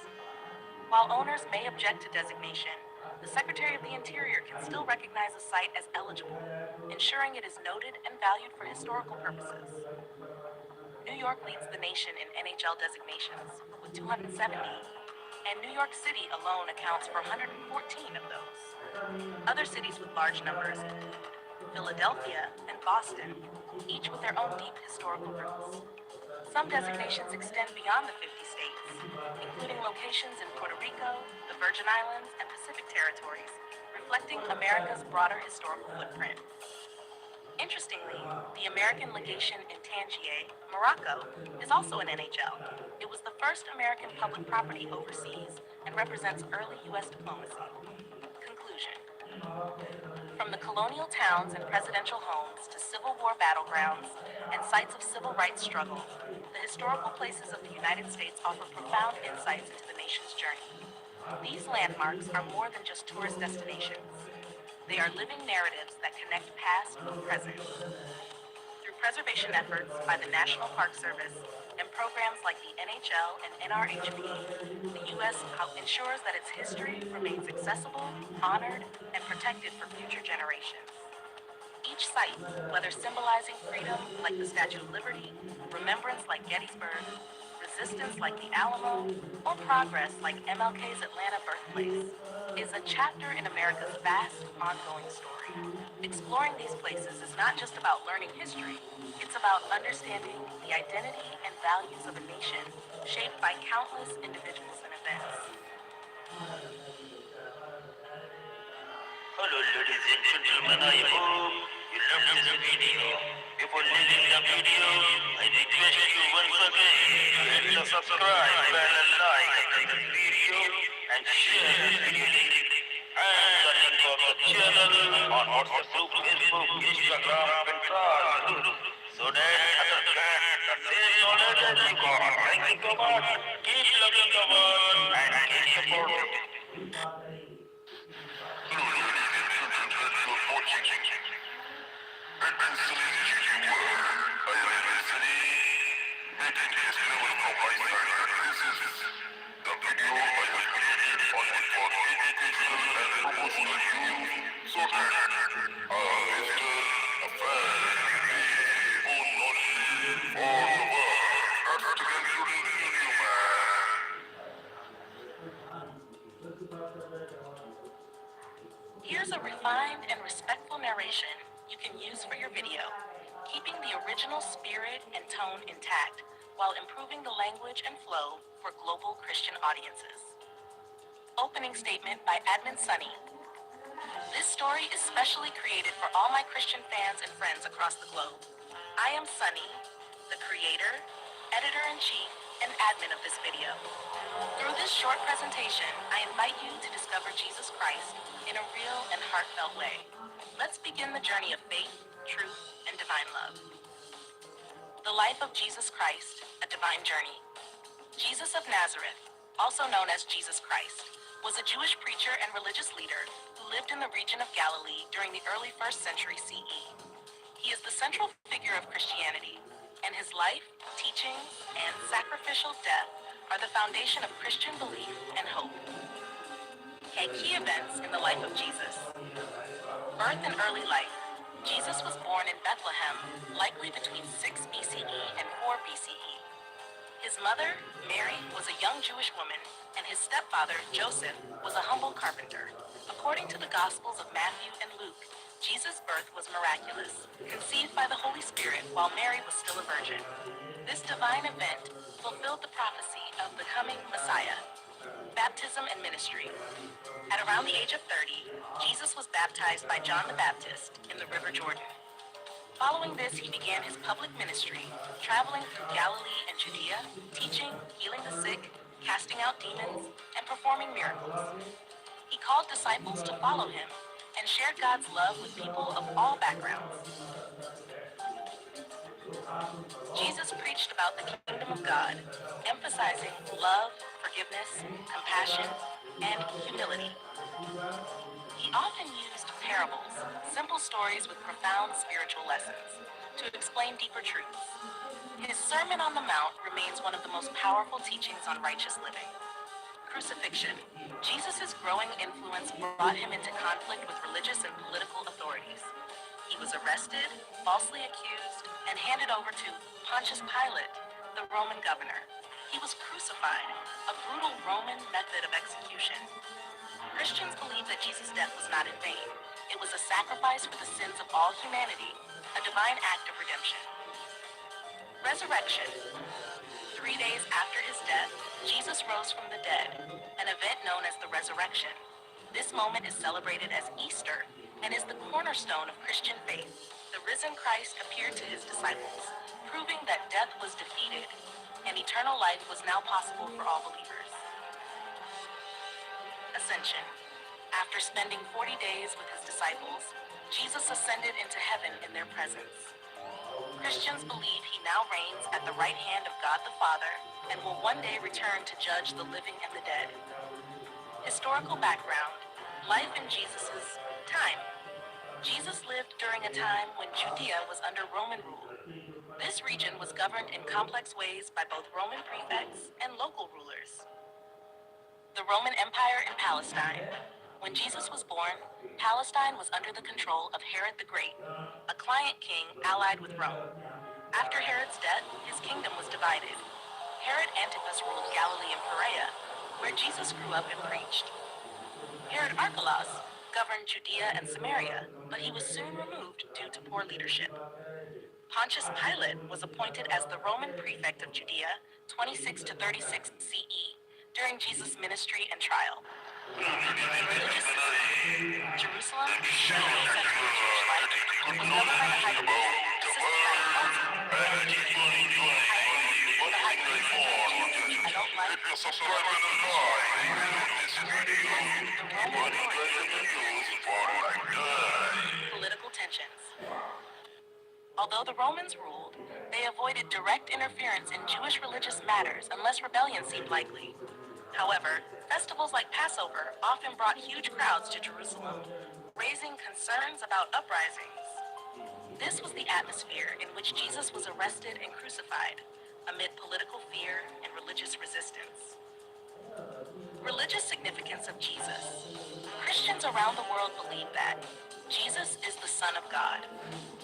While owners may object to designation, the Secretary of the Interior can still recognize a site as eligible, ensuring it is noted and valued for historical purposes. New York leads the nation in NHL designations, with 270, and New York City alone accounts for 114 of those. Other cities with large numbers include Philadelphia and Boston, each with their own deep historical roots. Some designations extend beyond the 50 states, including locations in Puerto Rico, the Virgin Islands, and Pacific territories, reflecting America's broader historical footprint. Interestingly, the American legation in Tangier, Morocco, is also an NHL. It was the first American public property overseas and represents early U.S. diplomacy. Conclusion. From the colonial towns and presidential homes to Civil War battlegrounds and sites of civil rights struggle, the historical places of the United States offer profound insights into the nation's journey. These landmarks are more than just tourist destinations. They are living narratives that connect past with present. Through preservation efforts by the National Park Service and programs like the NHL and NRHP, the U.S. ensures that its history remains accessible, honored, and protected for future generations. Each site, whether symbolizing freedom like the Statue of Liberty, remembrance like Gettysburg, resistance like the Alamo, or progress like MLK's Atlanta birthplace, is a chapter in America's vast, ongoing story. Exploring these places is not just about learning history, it's about understanding the identity and values of a nation shaped by countless individuals and events. Hello ladies and gentlemen, I hope you loved this video. Before leaving the video, I request you once again to hit the subscribe button and like this video and share this video link and the link of the channel on WhatsApp group, Facebook, Instagram, Pinterest, so that others get the same knowledge as you got. Thank you so much. Keep loving the world and keep supporting. Here's a refined and respectful narration you can use for your video, keeping the original spirit and tone intact while improving the language and flow for global Christian audiences. Opening statement by Admin Sunny. This story is specially created for all my Christian fans and friends across the globe. I am Sunny, the creator, editor-in-chief, and admin of this video. Through this short presentation, I invite you to discover Jesus Christ in a real and heartfelt way. Let's begin the journey of faith, truth, and divine love. The life of Jesus Christ, a divine journey. Jesus of Nazareth, also known as Jesus Christ, was a Jewish preacher and religious leader who lived in the region of Galilee during the early 1st century CE. He is the central figure of Christianity, and his life, teachings, and sacrificial death are the foundation of Christian belief and hope. Key events in the life of Jesus. Birth and early life. Jesus was born in Bethlehem, likely between 6 BCE and 4 BCE. His mother, Mary, was a young Jewish woman, and his stepfather, Joseph, was a humble carpenter. According to the Gospels of Matthew and Luke, Jesus' birth was miraculous, conceived by the Holy Spirit while Mary was still a virgin. This divine event fulfilled the prophecy of the coming Messiah. Baptism and ministry. At around the age of 30, Jesus was baptized by John the Baptist in the River Jordan. Following this, he began his public ministry, traveling through Galilee and Judea, teaching, healing the sick, casting out demons, and performing miracles. He called disciples to follow him and shared God's love with people of all backgrounds. Jesus preached about the kingdom of God, emphasizing love, forgiveness, compassion, and humility. He often used parables, simple stories with profound spiritual lessons, to explain deeper truths. His Sermon on the Mount remains one of the most powerful teachings on righteous living. Crucifixion. Jesus' growing influence brought him into conflict with religious and political authorities. He was arrested, falsely accused, and handed over to Pontius Pilate, the Roman governor. He was crucified, a brutal Roman method of execution. Christians believe that Jesus' death was not in vain. It was a sacrifice for the sins of all humanity, a divine act of redemption. Resurrection. 3 days after his death, Jesus rose from the dead, an event known as the resurrection. This moment is celebrated as Easter and is the cornerstone of Christian faith. The risen Christ appeared to his disciples, proving that death was defeated and eternal life was now possible for all believers. Ascension. After spending 40 days with his disciples, Jesus ascended into heaven in their presence. Christians believe he now reigns at the right hand of God the Father and will one day return to judge the living and the dead. Historical background. Life in Jesus' time. Jesus lived during a time when Judea was under Roman rule. This region was governed in complex ways by both Roman prefects and local rulers. The Roman Empire in Palestine. When Jesus was born, Palestine was under the control of Herod the Great, a client king allied with Rome. After Herod's death, his kingdom was divided. Herod Antipas ruled Galilee and Perea, where Jesus grew up and preached. Herod Archelaus governed Judea and Samaria, but he was soon removed due to poor leadership. Pontius Pilate was appointed as the Roman prefect of Judea 26 to 36 CE during Jesus' ministry and trial. Religious system. Jerusalem, the central Jewish life, was governed by the high priest, assisted by an altar, and the high priest I don't like If you're subscribing to this video, the Roman authority. Political tensions. Although the Romans ruled, they avoided direct interference in Jewish religious matters unless rebellion seemed likely. However, festivals like Passover often brought huge crowds to Jerusalem, raising concerns about uprisings. This was the atmosphere in which Jesus was arrested and crucified, amid political fear and religious resistance. Religious significance of Jesus. Christians around the world believe that Jesus is the Son of God.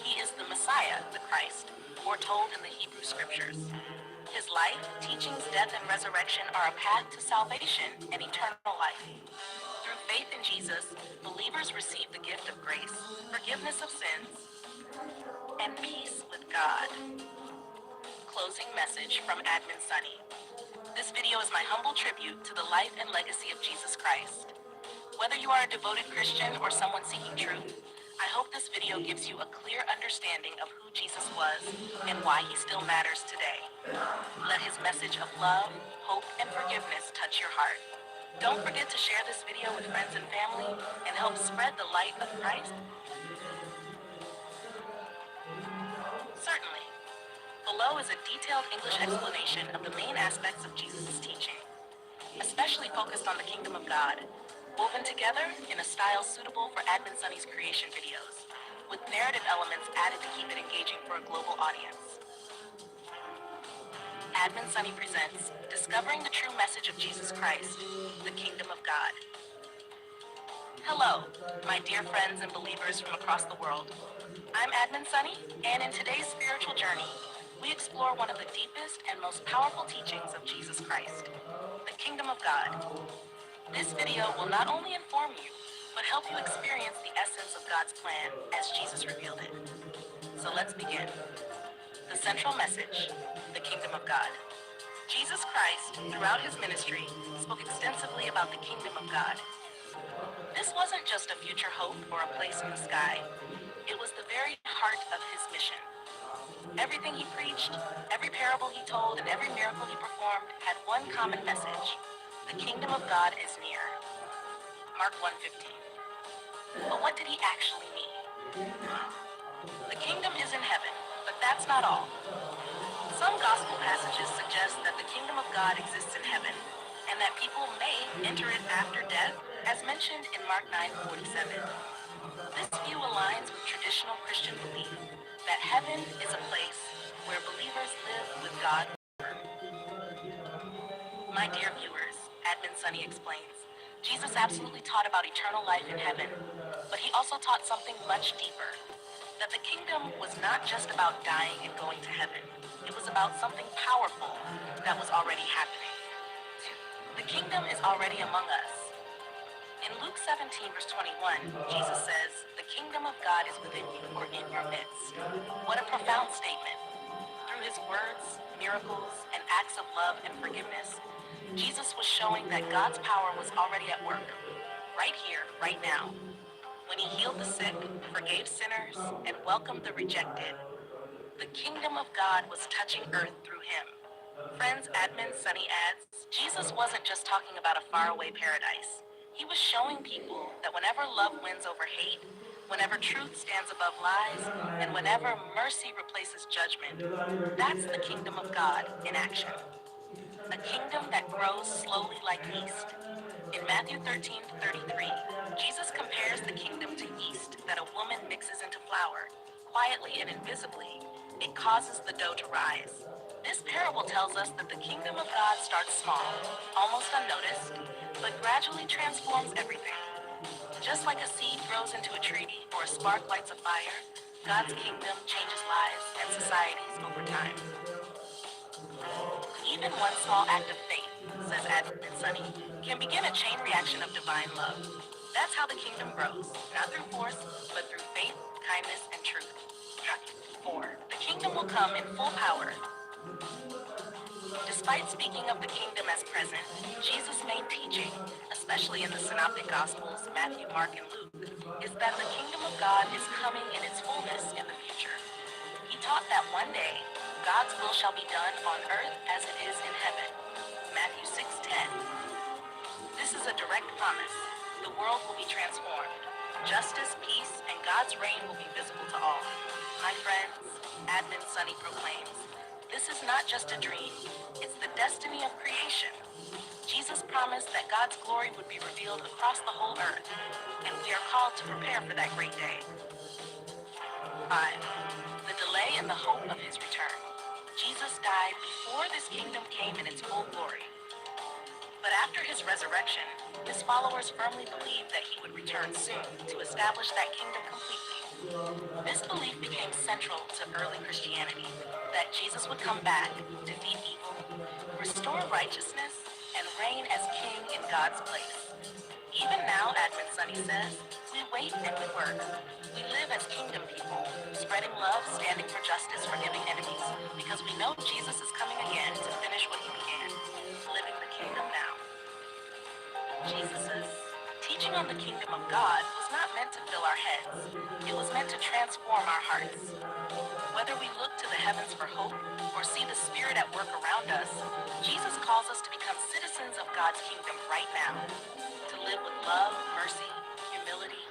He is the Messiah, the Christ, foretold in the Hebrew Scriptures. His life, teachings, death, and resurrection are a path to salvation and eternal life. Through faith in Jesus, believers receive the gift of grace, forgiveness of sins, and peace with God. Closing message from Admin Sunny. This video is my humble tribute to the life and legacy of Jesus Christ. Whether you are a devoted Christian or someone seeking truth, I hope this video gives you a clear understanding of who Jesus was and why he still matters today. Let his message of love, hope, and forgiveness touch your heart. Don't forget to share this video with friends and family and help spread the light of Christ. Certainly. Below is a detailed English explanation of the main aspects of Jesus' teaching, especially focused on the kingdom of God, woven together in a style suitable for Admin Sunny's creation videos, with narrative elements added to keep it engaging for a global audience. Admin Sunny presents Discovering the True Message of Jesus Christ, the Kingdom of God. Hello, my dear friends and believers from across the world. I'm Admin Sunny, and in today's spiritual journey, we explore one of the deepest and most powerful teachings of Jesus Christ, the Kingdom of God. This video will not only inform you, but help you experience the essence of God's plan as Jesus revealed it. So let's begin. The central message, the Kingdom of God. Jesus Christ, throughout his ministry, spoke extensively about the Kingdom of God. This wasn't just a future hope or a place in the sky. It was the very heart of his mission. Everything he preached, every parable he told, and every miracle he performed had one common message. The kingdom of God is near. Mark 1:15. But what did he actually mean? The kingdom is in heaven, but that's not all. Some gospel passages suggest that the kingdom of God exists in heaven, and that people may enter it after death, as mentioned in Mark 9:47. This view aligns with traditional Christian belief that heaven is a place where believers live with God. My dear viewers, Admin Sunny explains, Jesus absolutely taught about eternal life in heaven, but he also taught something much deeper, that the kingdom was not just about dying and going to heaven. It was about something powerful that was already happening. The kingdom is already among us. In Luke 17, verse 21, Jesus says, "The kingdom of God is within you or in your midst." What a profound statement. Through his words, miracles, and acts of love and forgiveness, Jesus was showing that God's power was already at work, right here, right now. When he healed the sick, forgave sinners, and welcomed the rejected, the kingdom of God was touching earth through him. Friends, Admin Sunny adds, Jesus wasn't just talking about a faraway paradise. He was showing people that whenever love wins over hate, whenever truth stands above lies, and whenever mercy replaces judgment, that's the kingdom of God in action. A kingdom that grows slowly like yeast. In Matthew 13:33, Jesus compares the kingdom to yeast that a woman mixes into flour. Quietly and invisibly, it causes the dough to rise. This parable tells us that the kingdom of God starts small, almost unnoticed, but gradually transforms everything. Just like a seed grows into a tree or a spark lights a fire, God's kingdom changes lives and societies over time. Even one small act of faith, says Advent Sunny, can begin a chain reaction of divine love. That's how the kingdom grows, not through force, but through faith, kindness, and truth. 4. The kingdom will come in full power. Despite speaking of the kingdom as present, Jesus' main teaching, especially in the Synoptic Gospels, Matthew, Mark, and Luke, is that the kingdom of God is coming in its fullness in the future. He taught that one day, God's will shall be done on earth as it is in heaven. Matthew 6:10. This is a direct promise. The world will be transformed. Justice, peace, and God's reign will be visible to all. My friends, Advent Sunny proclaims, this is not just a dream, it's the destiny of creation. Jesus promised that God's glory would be revealed across the whole earth, and we are called to prepare for that great day. 5. The delay and the hope of his return. Jesus died before this kingdom came in its full glory. But after his resurrection, his followers firmly believed that he would return soon to establish that kingdom completely. This belief became central to early Christianity, that Jesus would come back, defeat evil, restore righteousness, and reign as king in God's place. Even now, Advent Sunny says, we wait and we work. We live as kingdom people, spreading love, standing for justice, forgiving enemies, because we know Jesus is coming again to finish what he began, living the kingdom now. Jesus' teaching on the kingdom of God was not meant to fill our heads. It was meant to transform our hearts. Whether we look to the heavens for hope or see the Spirit at work around us, Jesus calls us to become citizens of God's kingdom right now, to live with love, mercy, humility.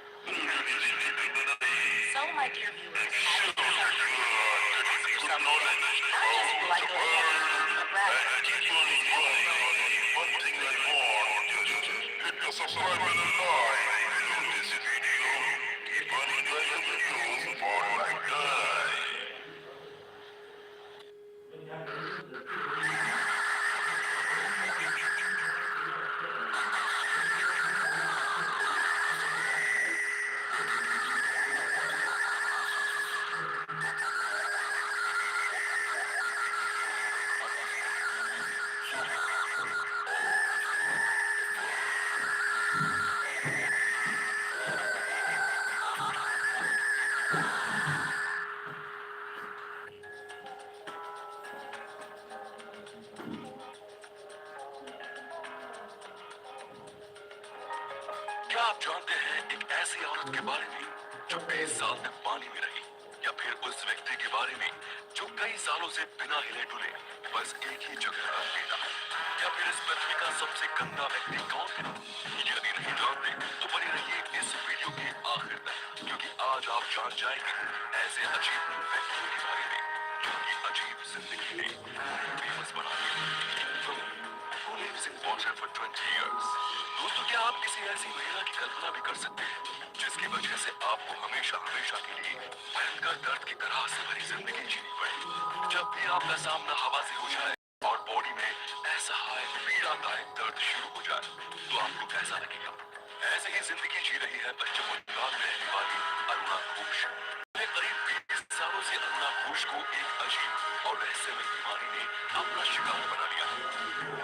So, my dear viewers, not just will I go to heaven, but rather, One thing I want, hit the subscribe and like on this video. Keep on enjoying the videos for like that. क्या आप जानते हैं एक ऐसी औरत के बारे में जो 20 साल तक पानी में रही, या फिर उस व्यक्ति के बारे में जो कई सालों से बिना हिले डुले बस एक ही जगह रह लेता, या फिर इस पृथ्वी का सबसे गंदा व्यक्ति कौन है? यदि नहीं जानते तो बने रहिए इस वीडियो के आखिर तक, क्योंकि आज आप जान जाएंगे ऐसे अजीब व्यक्तियों के बारे में जिनकी अजीब जिंदगी ने बेबस बना दिया। Who lives in water for 20 years? दोस्तों, क्या आप किसी ऐसी महिला की कल्पना भी कर सकते हैं जिसकी वजह से आपको हमेशा हमेशा के लिए भयंकर दर्द की तरह से भरी जिंदगी जीनी पड़े? जब भी आपका सामना हवा से हो जाए और बॉडी में असहाय पीड़ादायक दर्द शुरू हो जाए तो आपको कैसा लगेगा? ऐसे ही जिंदगी जी रही है पश्चिम बंगाल में रहने वाली अरुणा घोष। करीब 20 सालों से अरुणा घोष को एक अजीब और रहस्यमय बीमारी ने अपना शिकार बना लिया।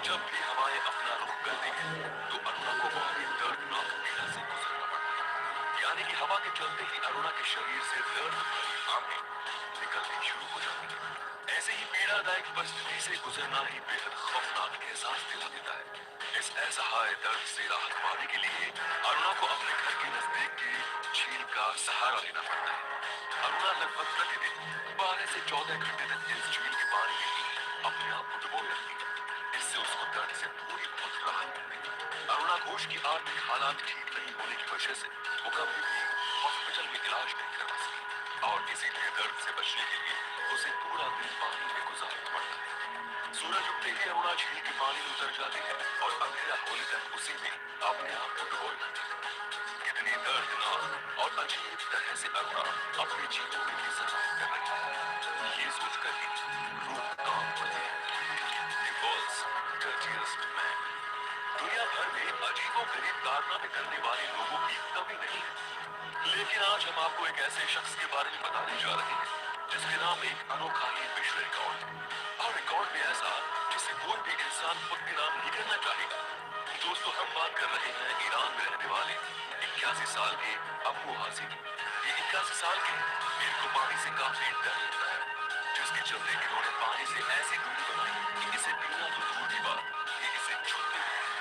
जब भी हवाएं अपना रुख करती हैं तो अरुणा को बहुत ही दर्दनाक पीड़ा से गुजरना पड़ता है, यानी कि हवा के चलते ही अरुणा के शरीर से दर्द भरी आंखें निकलनी शुरू हो जाती है। ऐसे ही पीड़ादायक परिस्थिति से गुजरना ही बेहद खौफनाक एहसास दिला देता है। इस असहाय दर्द से राहत पाने के लिए अरुणा को अपने घर के नजदीक की झील का सहारा लेना पड़ता है। अरुणा लगभग प्रतिदिन 12 से 14 घंटे तक इस झील के पानी में ही अपने आप को डुबो रखती है। इससे उसको दर्द से पूरी बहुत राहत मिलती है। अरुणा घोष की आर्थिक हालात ठीक नहीं होने की वजह से वो कभी भी हॉस्पिटल में इलाज नहीं करवा सकी, और इसीलिए दर्द से बचने के लिए उसे पूरा दिन पानी में गुजारना पड़ता है। सूरज उगते ही अरुणा झील के पानी में उतर जाती है और अंधेरा होने तक उसी में अपने आप को डुबो रखती है। कितनी दर्दनाक और अजीब तरह से अरुणा अपने जीवन में भी सर्वाइव कर रही है, ये सोचकर ही रूह कांप पड़ती है। The world's dirtiest man। दुनिया भर में अजीबोगरीब कारनामे करने वाले लोगों की कमी नहीं है, लेकिन आज हम आपको एक ऐसे शख्स के बारे में बताने जा रहे हैं जिसके नाम एक अनोखा ही विश्व रिकॉर्ड है, और रिकॉर्ड भी ऐसा जिसे कोई भी इंसान खुद भी नाम नहीं करना चाहेगा। दोस्तों, हम बात कर रहे हैं ईरान में रहने वाले 21 81 साल के अम्मू हाजिर। ये 81 साल के इनको पानी से काफी डर लगता है, जिसके चलते इन्होंने पानी से ऐसी दूरी बनाई कि इसे पीना तो दूर की बात, ये इसे छूते भी नहीं।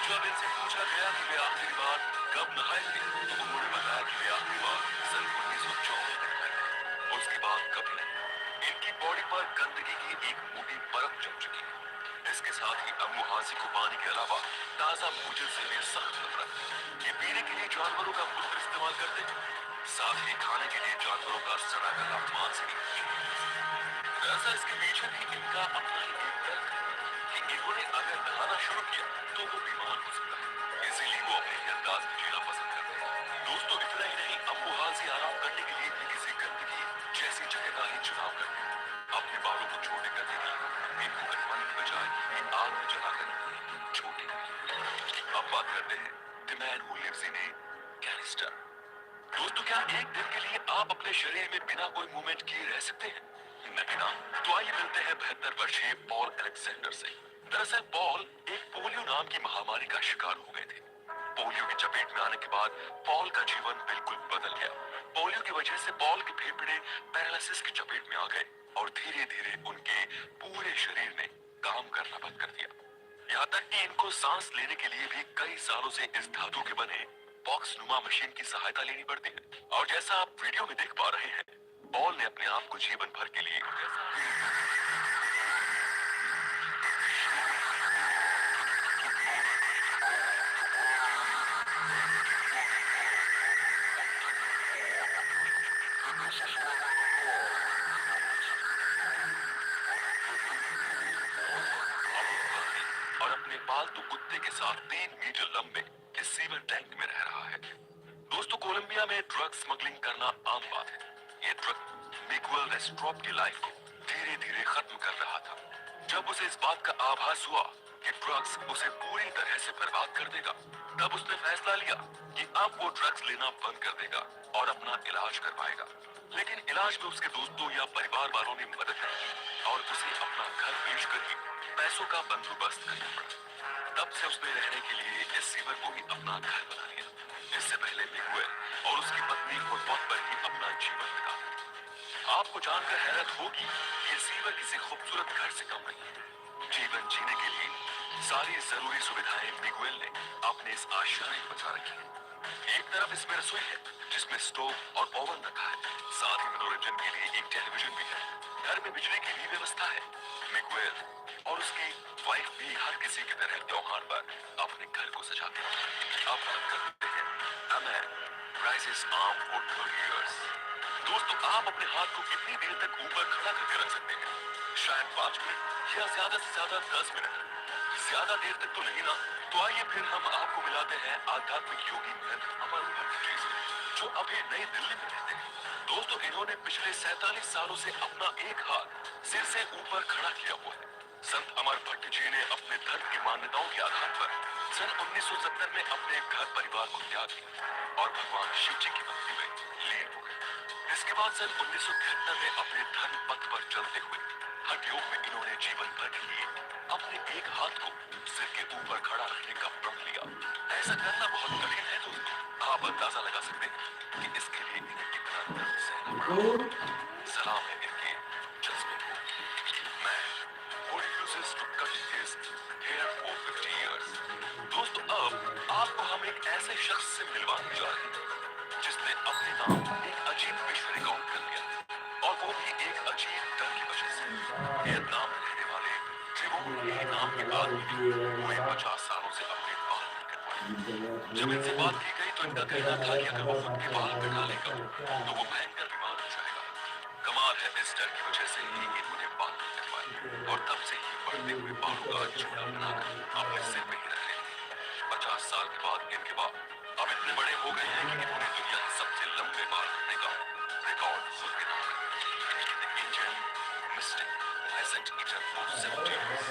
जब इनसे पूछा गया कि वे आखिरी बार कब नहाए थे, तो उन्होंने बताया कि वे आखिरी बार सन 1964 में नहाए थे। उसके बाद कभी नहीं। इनकी बॉडी पर गंदगी की एक मोटी परत जम चुकी है। इसके साथ ही अम्मू हाजी को पानी के अलावा ताजा भोजन से भी सख्त नफरत है। ये पीने के लिए जानवरों का मूत्र इस्तेमाल करते हैं, साथ ही खाने के लिए जानवरों का सड़ा गला मांस भी। दरअसल इसके पीछे भी इनका अपना ही एक तर्क है कि इन्होंने अगर नहाना शुरू किया तो वो बीमार हो सकता है, इसीलिए वो अपने ही अंदाज में जीना पसंद करते हैं। दोस्तों इतना ही नहीं, अम्मू हाजी आराम करने के लिए भी किसी गंदगी जैसी जगह का ही चुनाव करते हैं। अपने बालों को छोटे करने के लिए इनको कटवाने की बजाय ये आग में जलाकर छोटे करते। अब बात करते हैं the man who lives in a canister. दोस्तों क्या एक दिन के लिए आप अपने शरीर में बिना कोई मूवमेंट किए रह सकते हैं? नहीं ना। तो आइए मिलते हैं 72 वर्षीय पॉल अलेक्जेंडर से। दरअसल पॉल एक पोलियो नाम की महामारी का शिकार हो गए थे। पोलियो की चपेट में आने के बाद पॉल का जीवन बिल्कुल बदल गया। पोलियो की वजह से पॉल के फेफड़े पैरालिसिस की चपेट में आ गए और धीरे धीरे उनके पूरे शरीर ने काम करना बंद कर दिया। यहाँ तक कि इनको सांस लेने के लिए भी कई सालों से इस धातु के बने बॉक्स नुमा मशीन की सहायता लेनी पड़ती है। और जैसा आप वीडियो में देख पा रहे हैं, पॉल ने अपने आप को जीवन भर के लिए और अपने पालतू कुत्ते के साथ 3 मीटर लंबे इस सीवर टैंक में रह रहा है। दोस्तों कोलंबिया में ड्रग स्मगलिंग करना आम बात है। ये ड्रग मिगुएल रेस्ट्रा की लाइफ को धीरे धीरे खत्म कर रहा था। जब उसे इस बात का आभास हुआ कि ड्रग्स उसे पूरी तरह से बर्बाद कर देगा, तब उसने फैसला लिया कि अब वो ड्रग्स लेना बंद कर देगा और अपना इलाज करवाएगा। लेकिन इलाज में उसके दोस्तों या परिवार वालों ने मदद नहीं की और उसे अपना घर बेचकर ही पैसों का बंदोबस्त करना पड़ा। तब से उसने रहने के लिए इस सीवर को ही अपना घर बना लिया। इससे पहले मिगुएल और उसकी पत्नी फुटबॉल पर ही अपना जीवन बिताते। आपको जानकर हैरत होगी कि ये सीवर किसी खूबसूरत घर से कम नहीं है। जीवन जीने के लिए सारी जरूरी सुविधाएं मिगुएल ने अपने इस आश्रय में बचा रखी है। एक तरफ इसमें रसोई है जिसमें स्टोव और ओवन रखा है, साथ ही मनोरंजन के लिए एक टेलीविजन भी है। घर में बिजली की भी व्यवस्था है। मिगुएल और उसकी वाइफ भी हर किसी की तरह त्योहार पर अपने घर को सजाते हैं। अब बात करते हैं A man raises arm for 30 years। दोस्तों आप अपने हाथ को कितनी देर तक ऊपर खड़ा करके रख सकते हैं? शायद 5 मिनट या ज्यादा से ज्यादा 10 मिनट। ज्यादा देर तक तो नहीं ना। तो आइए फिर हम आपको मिलाते हैं आध्यात्मिक योगी अमर जी से, जो अभी नई दिल्ली में रहते हैं। दोस्तों इन्होंने पिछले 47 सालों से अपना एक हाथ सिर से ऊपर खड़ा किया हुआ है। संत अमर भट्ट जी ने अपने धर्म की मान्यताओं के आधार पर सन 1970 में अपने घर परिवार को त्याग दिया और भगवान शिव जी की भक्ति में लीन हो गए। इसके बाद सन 1973 में अपने धर्म पथ पर चलते हुए हठ योग में इन्होंने जीवन भर के लिए अपने एक हाथ को सिर के ऊपर खड़ा रखने का प्रण लिया। ऐसा करना बहुत कठिन है दोस्तों। आप अंदाजा लगा सकते हैं कि इसके लिए इन्हें कितना दर्द सहना पड़ा। सलाम है इनके जज्बे को। मैं who refuses to cut his hair for 50 years। दोस्तों अब आपको हम एक ऐसे शख्स से मिलवाने जा रहे हैं जिसने अपने नाम एक अजीब विश्व रिकॉर्ड कर लिया और वो भी एक अजीब डर की वजह से। वियतनाम में रहने वाले त्रिभुवन नाम के आदमी हुए 50 सालों से अपने बाल नहीं कटवाए। जब इनसे बात की गई तो इनका कहना था कि अगर वो खुद के बाल कटा लेगा तो वो भयंकर बीमार हो जाएगा। कमाल है इस डर की वजह से ही इन्होंने बाल नहीं कटवाए और तब से ही बढ़ते हुए बालों का झूला बनाकर अपने सिर में ही रख रहे थे। 50 साल के बाद इनके बाल अब इतने बड़े हो गए हैं कि इन्होंने दुनिया के सबसे लंबे बाल रखने का रिकॉर्ड खुद के नाम रख दिया। The Indian mystic hasn't eaten for 70 years।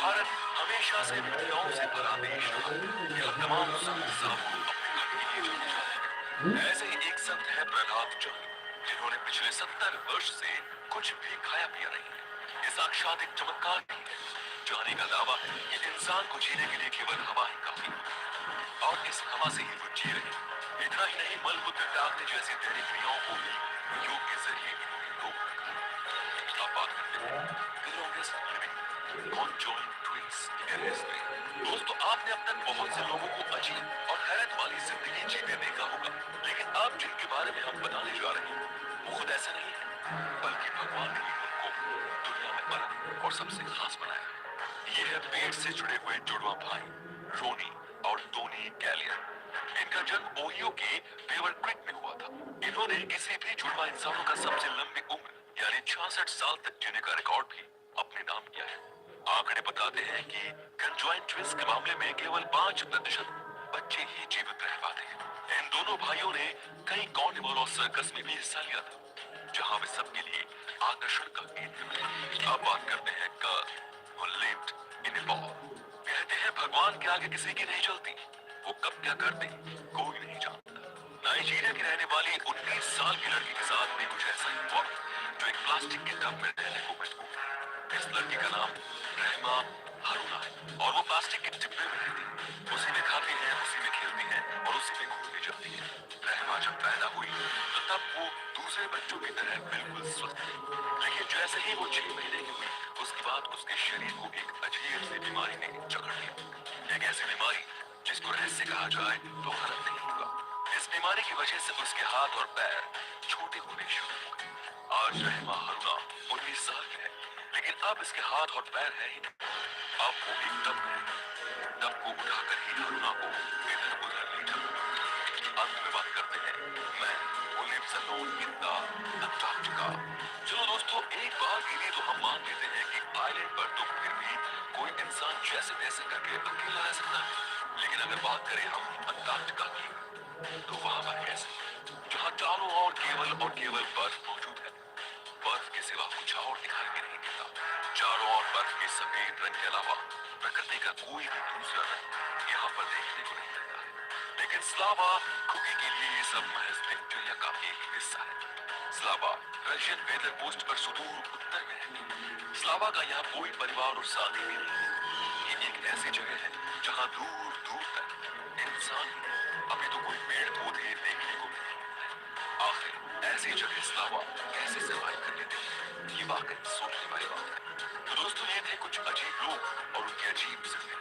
Bharat हमेशा से विद्याओं से भरा देश रहा। यहाँ तमाम संत साहब को अपने घर के लिए जाने जाते हैं। ऐसे ही एक संत है प्रहलाद जानी, जिन्होंने पिछले 70 वर्ष से कुछ भी खाया पिया नहीं है। ये साक्षात एक चमत्कार ही है। जानी का दावा है कि इंसान को जीने के लिए केवल हवा ही काफी है और इस हवा से ही वो जी रहे हैं। इतना ही नहीं, मलमूत्र टागने जैसी दैनिक क्रियाओं को भी योग के जरिए रोक रखा। अब बात करते हैं the longest living conjoined twins in history। दोस्तों, आपने अब तक बहुत से लोगों को अजीब और हैरत वाली जिंदगी जीते देखा होगा, लेकिन अब जिनके बारे में हम बताने जा रहे हैं वो खुद ऐसे नहीं है, बल्कि भगवान ने उनको दुनिया में अलग और सबसे खास बनाया। ये है पेट से जुड़े हुए जुड़वा भाई रोनी और टोनी गैलियर। इनका जन्म ओहियो के बेवर क्रिक में हुआ था। इन्होंने किसी भी जुड़वा इंसानों का सबसे लंबी उम्र यानी 66 साल तक जीने का रिकॉर्ड भी अपने नाम किया है। आंकड़े बताते हैं कि कंजॉइंट ट्विंस के मामले में केवल 5% बच्चे ही जीवित रह पाते हैं। इन दोनों भाइयों ने कई कार्निवल और सर्कस में भी हिस्सा लिया था, जहां वे सबके लिए आकर्षण का केंद्र बने। अब बात करते हैं girl who lived in a ball। कहते हैं भगवान के आगे किसी की नहीं चलती, वो कब क्या कर दे कोई नहीं जानता। नाइजीरिया की रहने वाली 19 साल की लड़की के साथ भी कुछ ऐसा ही हुआ, जो एक प्लास्टिक के टब में रहने को मजबूर। इस लड़की का नाम रहमा हारूना है और वो प्लास्टिक के डिब्बे में रहती है। उसी में खाती है, उसी में खेलती है और उसी में घूमने जाती है। रहमा जब पैदा हुई तो तब वो दूसरे बच्चों की तरह बिल्कुल स्वस्थ थी, लेकिन जैसे ही वो 6 महीने की हुई उसके बाद उसके शरीर को एक अजीब सी बीमारी ने जकड़ लिया। एक ऐसी बीमारी जिसको रहस्य कहा जाए तो गलत नहीं होगा। इस बीमारी की वजह से उसके हाथ और पैर छोटे होने शुरू हो गए। आज रहमा हारूना 19 साल की है, लेकिन अब इसके हाथ और पैर है ही नहीं। अब वो एक टब में है। टब को उठाकर ही हारूना को इधर उधर ले जाता। अंत में बात करते हैं मैं वो lives alone in the Antarctica. चलो दोस्तों, एक बार के लिए तो हम मान लेते हैं कि आइलैंड पर तो फिर भी कोई इंसान जैसे तैसे करके अकेला रह सकता है, लेकिन अगर बात करें हम अंटार्कटिका की तो वहां पर कैसे, जहां चारों ओर केवल बर्फ मौजूद है। बर्फ के सिवा कुछ और दिखाई भी नहीं देता। चारों ओर बर्फ के सफेद रंग के अलावा प्रकृति का कोई भी दूसरा रंग यहाँ पर देखने को नहीं मिलता है। लेकिन स्लावा कुकी के लिए ये सब महज दिनचर्या का एक हिस्सा है। स्लावा रशियन वेदर पोस्ट पर सुदूर उत्तर में है। स्लावा का यहाँ कोई परिवार और साथी भी नहीं है। ये एक ऐसी जगह है जहाँ दूर दूर तक इंसान ही नहीं, अभी तो कोई पेड़ पौधे देखने को नहीं मिलते। आखिर ऐसी जगह स्लावा कैसे सर्वाइव कर लेते हैं, ये वाकई सोचने वाली बात है। तो दोस्तों, ये थे कुछ अजीब लोग और उनकी अजीब जिंदगी।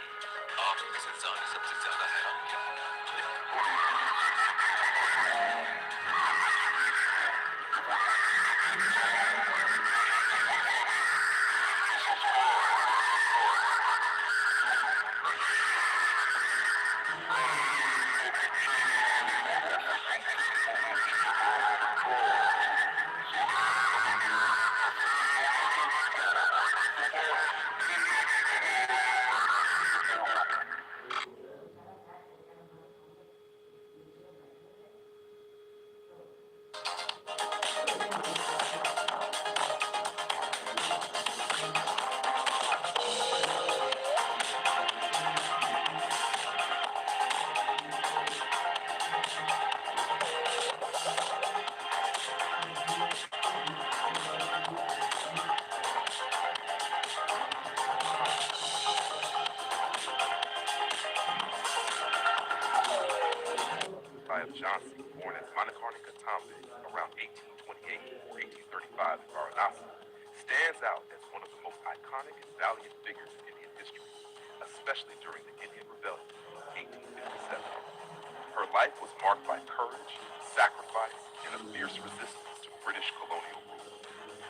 आप किस इंसान ने सबसे ज्यादा हैरान किया? Of Johnson, born as Monocarnica Tombe around 1828 or 1835 in Varanasi, stands out as one of the most iconic and valiant figures in Indian history, especially during the Indian Rebellion of 1857. Her life was marked by courage, sacrifice, and a fierce resistance to British colonial rule.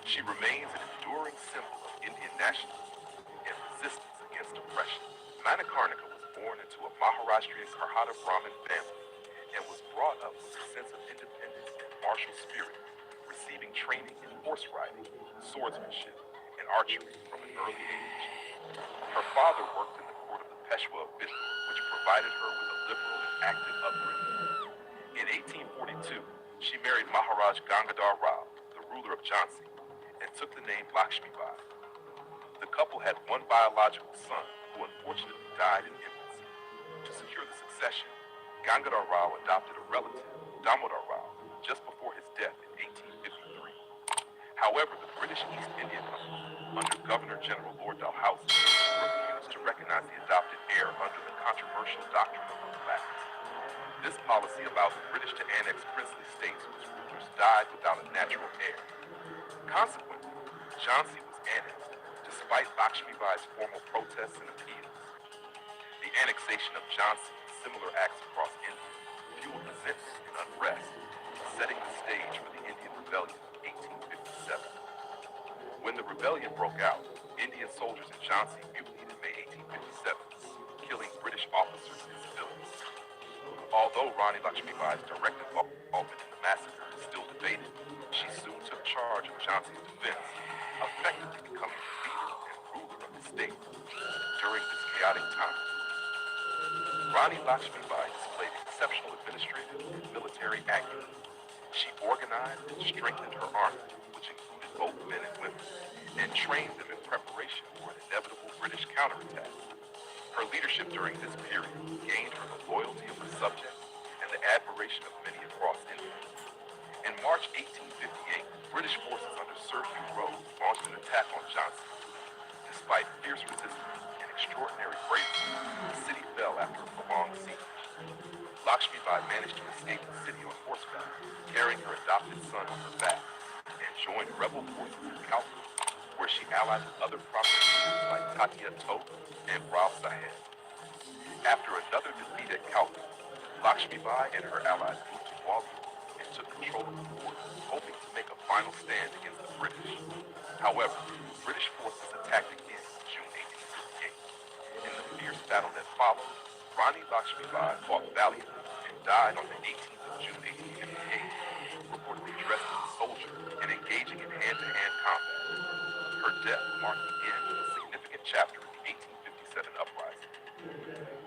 She remains an enduring symbol of Indian nationalism and resistance against oppression. Manikarnika was born into a Maharashtrian Karhata Brahmin family and was brought up with a sense of independence and martial spirit, receiving training in horse riding, swordsmanship, and archery from an early age. Her father worked in the court of the Peshwa of Bidwar, which provided her with a liberal and active upbringing. In 1842, she married Maharaj Gangadhar Rao, the ruler of Jhansi, and took the name Lakshmibai. The couple had one biological son who unfortunately died in infancy. To secure the succession, Gangadhar Rao adopted a relative, Damodar Rao, just before his death in 1853. However, the British East India Company, under Governor General Lord Dalhousie, refused to recognize the adopted heir under the controversial doctrine of the blacks. This policy prophecy about the British to annex princely states whose rulers died without a natural heir. Consequently, Jhansi was annexed, despite Lakshmi Bai's formal protests and appeals. The annexation of Jhansi and similar acts across India fueled resentment and unrest, setting the stage for the Indian Rebellion of 1857. When the rebellion broke out, Indian soldiers in Jhansi mutinied in May 1857, killing British officers and civilians. Although Rani Lakshmibai's direct involvement in the massacre is still debated, she soon took charge of Jhansi's defense, effectively becoming the leader and ruler of the state. During this chaotic time, Rani Lakshmibai displayed exceptional administrative and military acumen. She organized and strengthened her army, which included both men and women, and trained them in preparation for an inevitable British counterattack. Her leadership during this period gained her the loyalty of her subjects and the admiration of many across India. In March 1858, British forces under Sir Hugh Rose launched an attack on Jhansi. Despite fierce resistance and extraordinary bravery, the city fell after a prolonged siege. Lakshmi Bai managed to escape the city on horseback, carrying her adopted son on her back, and joined rebel forces in Calcutta, where she allied with other prominent leaders like Tatia Tope and Rao Sahib. After another defeat at Calcutta, Lakshmi Bai and her allies moved to Gwalior and took control of the fort, hoping to make a final stand against the British. However, British forces attacked again in June 1858. In the fierce battle that followed, Rani Lakshmi Bai fought valiantly and died on the 18th of June 1858, reportedly dressed as a soldier and engaging in hand-to-hand combat. Her death marked the end of a significant chapter in the 1857 uprising.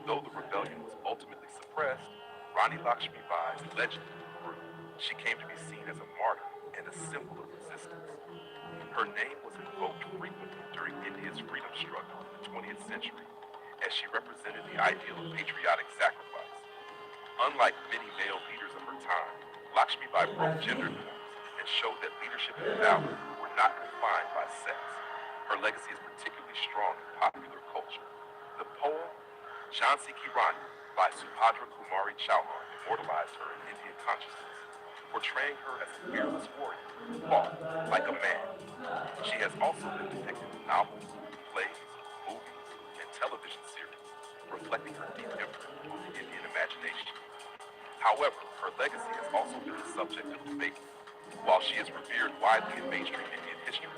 Though the rebellion was ultimately suppressed, Rani Lakshmi Bai's legend grew. She came to be seen as a martyr and a symbol of resistance. Her name was invoked frequently during India's freedom struggle in the 20th century, as she represented the ideal of patriotic sacrifice. Unlike many male leaders of her time, Lakshmi Bai broke gender norms and showed that leadership and valor were not confined by sex. Her legacy is particularly strong in popular culture. The poem Jhansi Ki Rani by Subhadra Kumari Chauhan immortalized her in Indian consciousness, portraying her as a fearless warrior who fought like a man. She has also been depicted in novels, plays, movies, and television series, reflecting her deep imprint on the Indian imagination. However, her legacy has also been the subject of debate. While she is revered widely in mainstream Indian history,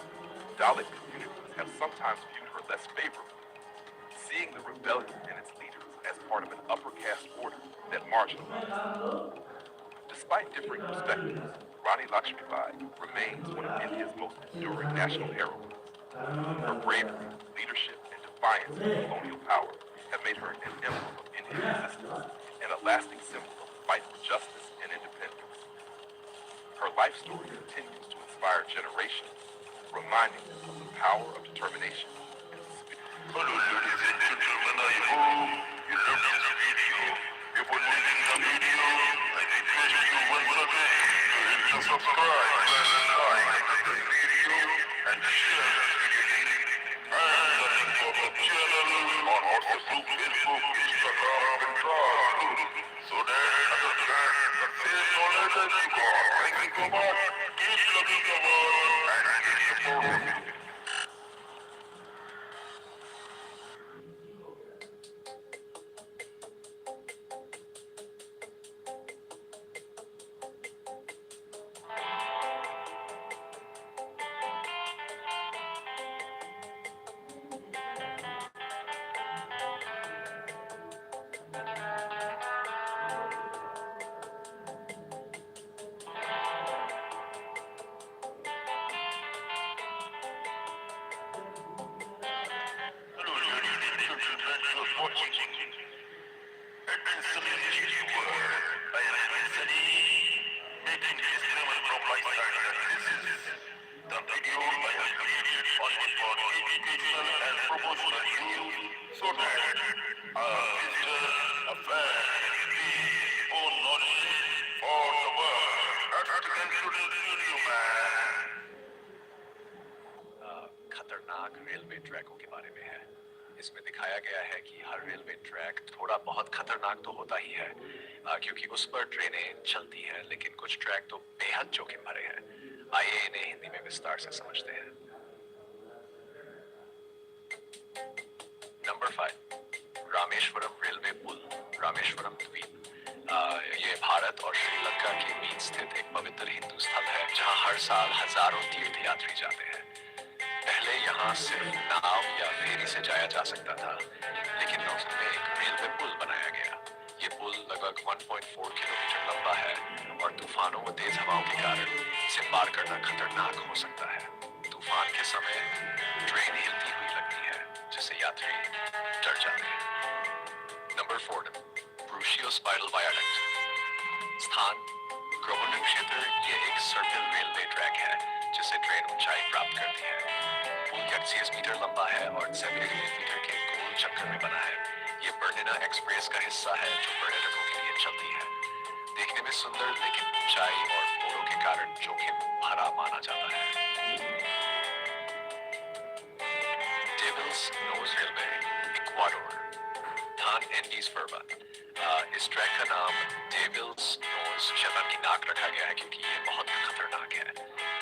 Dalit communities have sometimes viewed her less favorably, seeing the rebellion and its leaders as part of an upper caste order that marginalized them. Despite differing perspectives, Rani Lakshmi Bai remains one of India's most enduring national heroines. Her bravery, leadership, and defiance of colonial power have made her an emblem of Indian resistance and a lasting symbol of the fight for justice and independence. Her life story continues to inspire generations, reminding them of the power of determination and the spirit. Hello, ladies and gentlemen, I hope you love this video. If you're liking the video, I request you once again to hit the subscribe button and like the video and share this video. And the link for the channel on Facebook, Instagram, and Twitter, so that other fans can see knowledge as you go. Thank you so much. Keep loving the world and keep supporting me. Hello, ladies and gentlemen, you're watching at the Sunil world. I am Setty, making this disclaimer from my side that this is the video I have created only for educational and promotional use, so that a visitor, a fan, can gain own knowledge for the world. That's the concluding video, man. खतरनाक railway ट्रैकों के बारे में है। इसमें दिखाया गया है कि हर रेलवे ट्रैक थोड़ा बहुत खतरनाक तो होता ही है, क्योंकि उस पर ट्रेनें चलती हैं, लेकिन कुछ ट्रैक तो बेहद जोखिम भरे हैं। आइए इन्हें हिंदी में विस्तार से समझते हैं। नंबर 5, रामेश्वरम रेलवे पुल, रामेश्वरम द्वीप। ये भारत और श्रीलंका के बीच स्थित एक पवित्र हिंदू स्थल है, जहां हर साल हजारों तीर्थयात्री जाते हैं। पहले यहाँ सिर्फ नाव या फेरी से जाया जा सकता था, लेकिन 1900 में एक रेलवे पुल बनाया गया। ये पुल लगभग 1.4 किलोमीटर लंबा है और तूफानों व तेज हवाओं के कारण इसे पार करना खतरनाक हो सकता है। तूफान के समय ट्रेन हिलती हुई लगती है, जिससे यात्री डर जाते हैं। Number 4, Brusio spiral viaduct. स्थान गोविंदा क्षेत्र। ये एक सर्कल रेलवे ट्रैक है जिससे ट्रेन ऊंचाई प्राप्त करती है। पुल 38 मीटर लंबा है और 73 मीटर के गोल चक्कर में बना है। ये बर्निना एक्सप्रेस का हिस्सा है जो पर्यटकों के लिए चलती है। देखने में सुंदर, लेकिन ऊंचाई और मोड़ों के कारण जोखिम भरा माना जाता है। Devil's nose railway, Ecuador. धान एंडीज पर्वत। इस ट्रैक का नाम डेविल्स नोज, शैतान की नाक, रखा गया है क्योंकि ये बहुत खतरनाक है।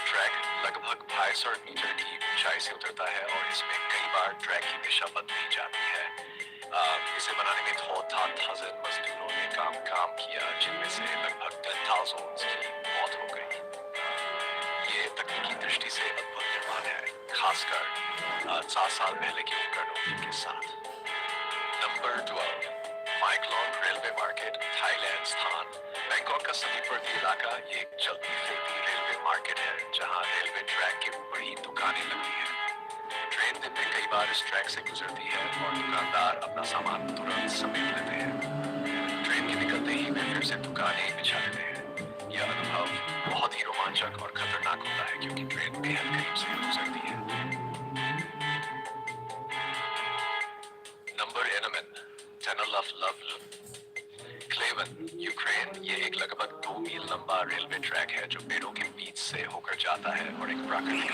ट्रैक लगभग 250 मीटर की ऊंचाई से उतरता है और इसमें कई बार ट्रैक की दिशा बदली जाती है। इसे बनाने में 10,000 मजदूरों ने काम किया, जिनमें से लगभग 10,000 की मौत हो गई। ये तकनीकी दृष्टि से अद्भुत निर्माण है, खासकर 7 साल पहले के उपकरणों के साथ। Number 12, Maeklong railway market, Thailand. स्थान बैंकॉक का समीपवर्ती इलाका। ये एक चलती फिरती रेलवे मार्केट है जहां रेलवे ट्रैक के ऊपर ही दुकानें लगती हैं। ट्रेन दिन में कई बार इस ट्रैक से गुजरती है और दुकानदार अपना सामान तुरंत समेट लेते हैं। ट्रेन के निकलते ही वे फिर से दुकानें बिछा लेते हैं। यह अनुभव बहुत ही रोमांचक और खतरनाक होता है क्योंकि ट्रेन बेहद करीब से गुजरती है। Number 11, tunnel of love, Klevan, Ukraine. ये एक लगभग 2 मील लंबा रेलवे ट्रैक है जो पेड़ों के बीच से होकर जाता है और एक प्राकृतिक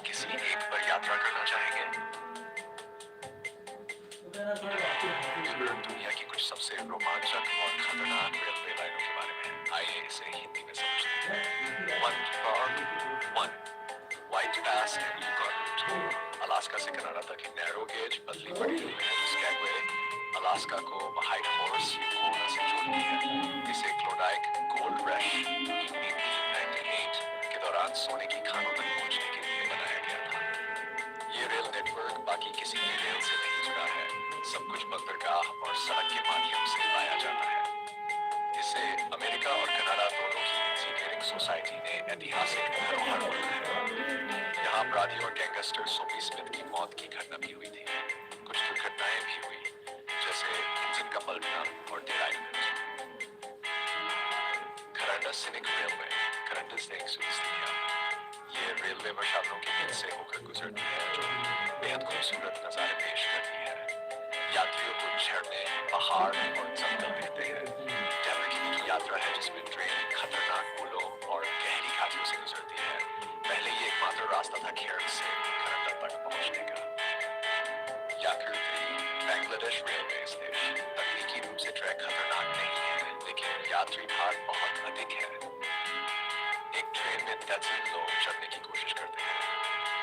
किसी एक पर यात्रा करना चाहेंगे? दुनिया की कुछ सबसे रोमांचक और खतरनाक रेलवे लाइनों के बारे में आइए इसे हिंदी में समझते हैं। 1, White Pass and Yukon route. Alaska से कनाडा तक नैरो गेज पतली पड़ी रेलवे है जो स्कैगवे अलास्का को व्हाइट हॉर्स यूकोना से जोड़ती है। इसे क्लोडाइक गोल्ड रश 1898 के दौरान सोने की खानों तक पहुंचने के लिए बनाया गया था। ये रेल नेटवर्क बाकी किसी भी रेल से नहीं जुड़ा है। सब कुछ बंदरगाह और सड़क के माध्यम से लाया जाता है। इसे अमेरिका और कनाडा दोनों की इंजीनियरिंग सोसाइटी ने ऐतिहासिक धरोहर माना है। यहाँ अपराधी और गैंगस्टर सोफी स्मिथ की मौत की घटना भी हुई थी। कुछ दुर्घटनाएं भी हुई, जैसे इंजन का पलटना और derailment. Kuranda scenic railway, Kuranda scenic सुनिस्तिया। ये रेलवे वर्षावनों के बीच से होकर गुजरती है जो बेहद खूबसूरत नजारे पेश करती है। यात्रियों को झरने, पहाड़ और जंगल मिलते हैं। डेवलपमेंट की यात्रा है जिसमें ट्रेन खतरनाक पुलों और गहरी घाटियों से गुजरती है। पहले ये एकमात्र रास्ता था केरल से करंडा तक पहुंचने का। यात्री बांग्लादेश रेलवे स्टेशन। तकनीकी रूप से ट्रैक खतरनाक नहीं है, लेकिन यात्री भार बहुत अधिक है। एक ट्रेन में 10 लोग चढ़ने की कोशिश करते हैं।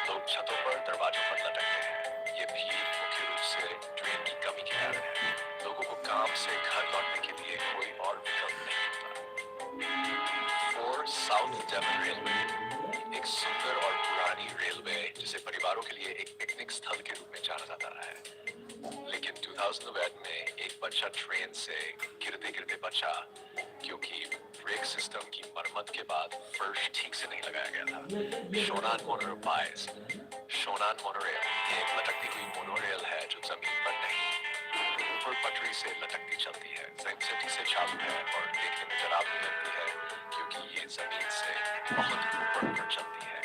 लोग छतों पर, दरवाजों पर लटकते हैं। ये भीड़ मुख्य रूप से ट्रेन की कमी के कारण है। लोगों को काम से घर लौटने के लिए कोई और विकल्प नहीं होता। 4, साउथ डेवन रेलवे, एक सुंदर और पुरानी रेलवे जिसे परिवारों के लिए एक पिकनिक स्थल के रूप में जाना जाता है। लेकिन 2008 में एक बच्चा ट्रेन से गिरते गिरते बचा क्योंकि ब्रेक सिस्टम की मरम्मत के बाद फर्श ठीक से नहीं लगाया गया था। शोनान मोनोरेल, शोनान मोनोरेल एक लटकती हुई मोनोरेल है जो जमीन पर नहीं ऊपर पटरी से लटकती चलती है, सेटी से चालू है और देखने में डरावनी लगती है क्योंकि ये जमीन से बहुत ऊपर ऊपर चलती है।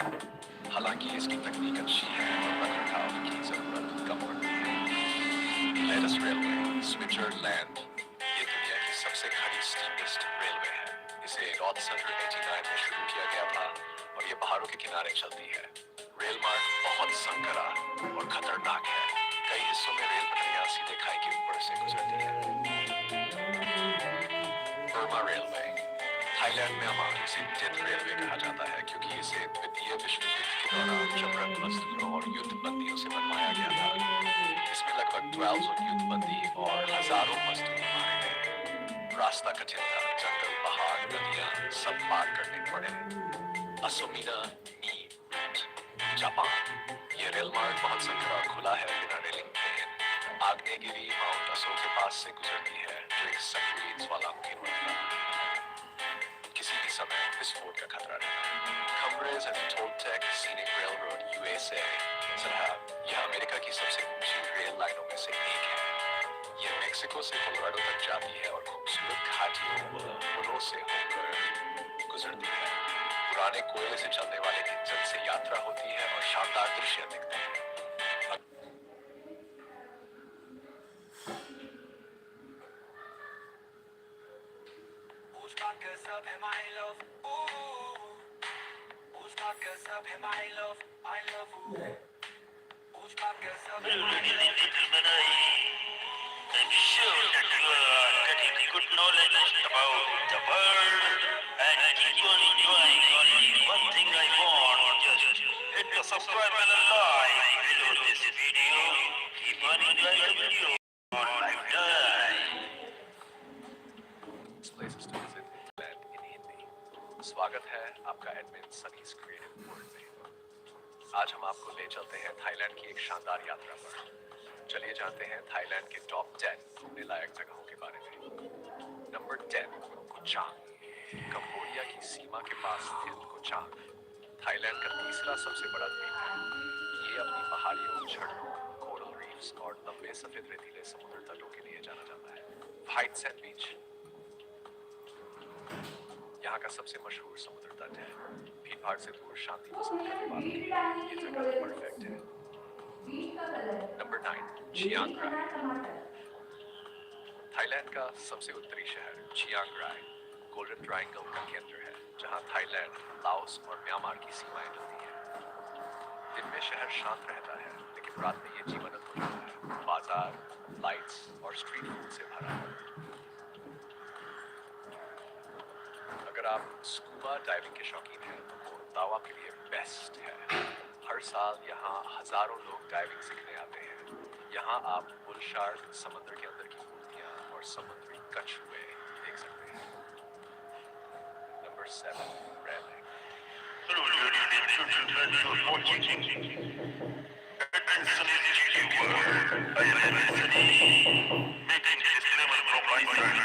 हालांकि इसकी तकनीक अच्छी है और रखरखाव की जरूरत कम पड़ती है। लेटेस्ट रेलवे स्विट्जरलैंड ये दुनिया की सबसे खड़ी स्टीपेस्ट रेलवे है। इसे 1889 में शुरू किया गया था और ये पहाड़ों के किनारे चलती है। रेल मार्ग बहुत संकरा और खतरनाक है। कई हिस्सों में रेल पटरियां सीधे खाई के ऊपर से गुजरती है। बर्मा रेलवे थाईलैंड में इसे डेथ रेलवे कहा जाता है क्योंकि इसे द्वितीय विश्व युद्ध के दौरान जबरन मजदूरों और युद्ध बंदियों से बनवाया गया था। इसमें लगभग 1200 युद्ध बंदी और हजारों मजदूर मारे गए। रास्ता कठिन था, जंगल, पहाड़, नदियां सब पार करने पड़े। असुमिना नी जापान ये रेल मार्ग बहुत संकरा और खुला है, बिना रेलिंग ट्रेन। आग्नेयगिरी माउंट असो के पास से गुजरती है जो एक सक्रिय ज्वालामुखी है। किसी भी समय विस्फोट का खतरा रहता है। Cumbres and Toltec Scenic Railroad USA यह अमेरिका की सबसे ऊंची रेल लाइनों में से एक है। यह मेक्सिको से कोलोराडो तक जाती है और खूबसूरत घाटियों पुलों से होकर गुजरती है। पुराने कोयले से चलने वाले इंजन से यात्रा होती है और शानदार दृश्य दिखते हैं। Ladies and gentlemen, I'm sure that you are getting good knowledge about the world and keep on enjoying. Only one thing I want, just hit the subscribe and the like below this video. Keep on enjoying the video on lifetime. Places to visit in Hindi. स्वागत है आपका admin सनी's creative world में। आज हम आपको ले चलते हैं थाईलैंड की एक शानदार यात्रा पर। चलिए जानते हैं थाईलैंड के टॉप 10 घूमने लायक जगहों के बारे में। नंबर 10 कोचांग। कंबोडिया की सीमा के पास स्थित कोचांग थाईलैंड का तीसरा सबसे बड़ा द्वीप है। ये अपनी पहाड़ियों, झरनों, कोरल रीफ्स और लंबे सफेद रेतीले समुद्र तटों के लिए जाना जाता है। व्हाइट सैंड बीच यहाँ का सबसे मशहूर समुद्र तट है। भीड़-भाड़ से दूर शांति पसंद करने वालों के लिए ये जगह परफेक्ट है। नंबर 9 चियांग राय। थाईलैंड का सबसे उत्तरी शहर चियांग राय गोल्डन ट्रायंगल का केंद्र है, जहाँ थाईलैंड, लाओस और म्यांमार की सीमाएं मिलती हैं। दिन में शहर शांत रहता है, लेकिन रात में ये जीवंत हो जाता है। बाजार, लाइट्स और स्ट्रीट फूड से भरा है। अगर आप स्कूबा डाइविंग के शौकीन हैं तो कोरतावा के लिए बेस्ट है। हर साल यहाँ हजारों लोग डाइविंग सीखने आते हैं। यहाँ आप बुल शार्क, समुद्र के अंदर की मूर्तियाँ और समुद्री कछुए देख सकते हैं। Number 7 railing. Hello, ladies and gentlemen, you are watching and Sunil YouTube. I am Setty, making disclaimer from my side.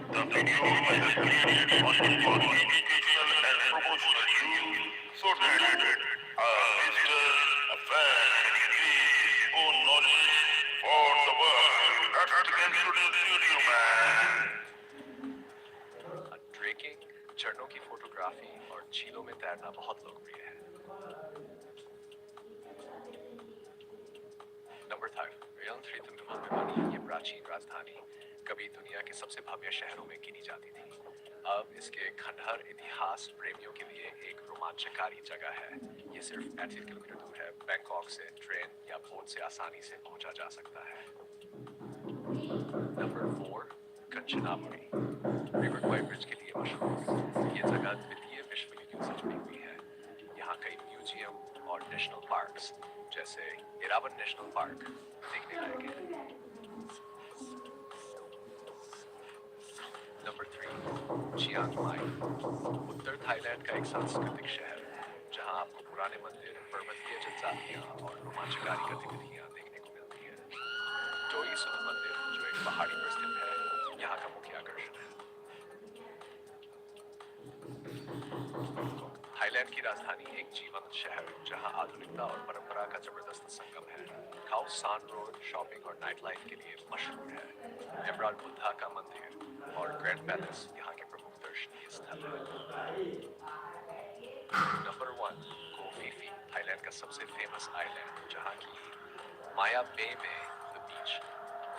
The video I have created only for educational and promotional use, so that a visitor, a fan can increase his own knowledge for the world. That's the conclusion video, man. Trekking, झरनों की photography और झीलों में तैरना बहुत लोकप्रिय है। Number 5 ये प्राचीन राजधानी कभी दुनिया के सबसे भव्य शहरों में गिनी जाती थी। अब इसके खंडहर इतिहास प्रेमियों के लिए एक रोमांचकारी जगह है। ये सिर्फ 38 किलोमीटर दूर है। बैंकॉक से ट्रेन या बोट से आसानी से पहुंचा जा सकता है। नंबर 4 कंचनापुरी रिवर क्वाई ब्रिज के लिए मशहूर। ये जगह द्वितीय विश्व युद्ध से जुड़ी हुई है। यहाँ कई म्यूजियम और नेशनल पार्क्स जैसे इरावन नेशनल पार्क देखने लायक है। नंबर 3 चियांग माई उत्तर थाईलैंड का एक सांस्कृतिक शहर जहाँ आपको पुराने मंदिर, पर्वतीय जनजातियाँ और रोमांचकारी गतिविधियाँ देखने को मिलती हैं। टोई सुनल मंदिर जो एक पहाड़ी पर स्थित है, यहाँ का मुख्य आकर्षण है। थाईलैंड की राजधानी एक जीवंत शहर जहां आधुनिकता और परंपरा का जबरदस्त संगम है। खाओ सान रोड शॉपिंग और नाइट लाइफ के लिए मशहूर है। एमराल्ड बुद्धा का मंदिर और ग्रैंड पैलेस यहाँ के प्रमुख दर्शनीय स्थल है। नंबर 1, को फीफी, थाईलैंड का सबसे फेमस आइलैंड जहाँ की माया बे में द बीच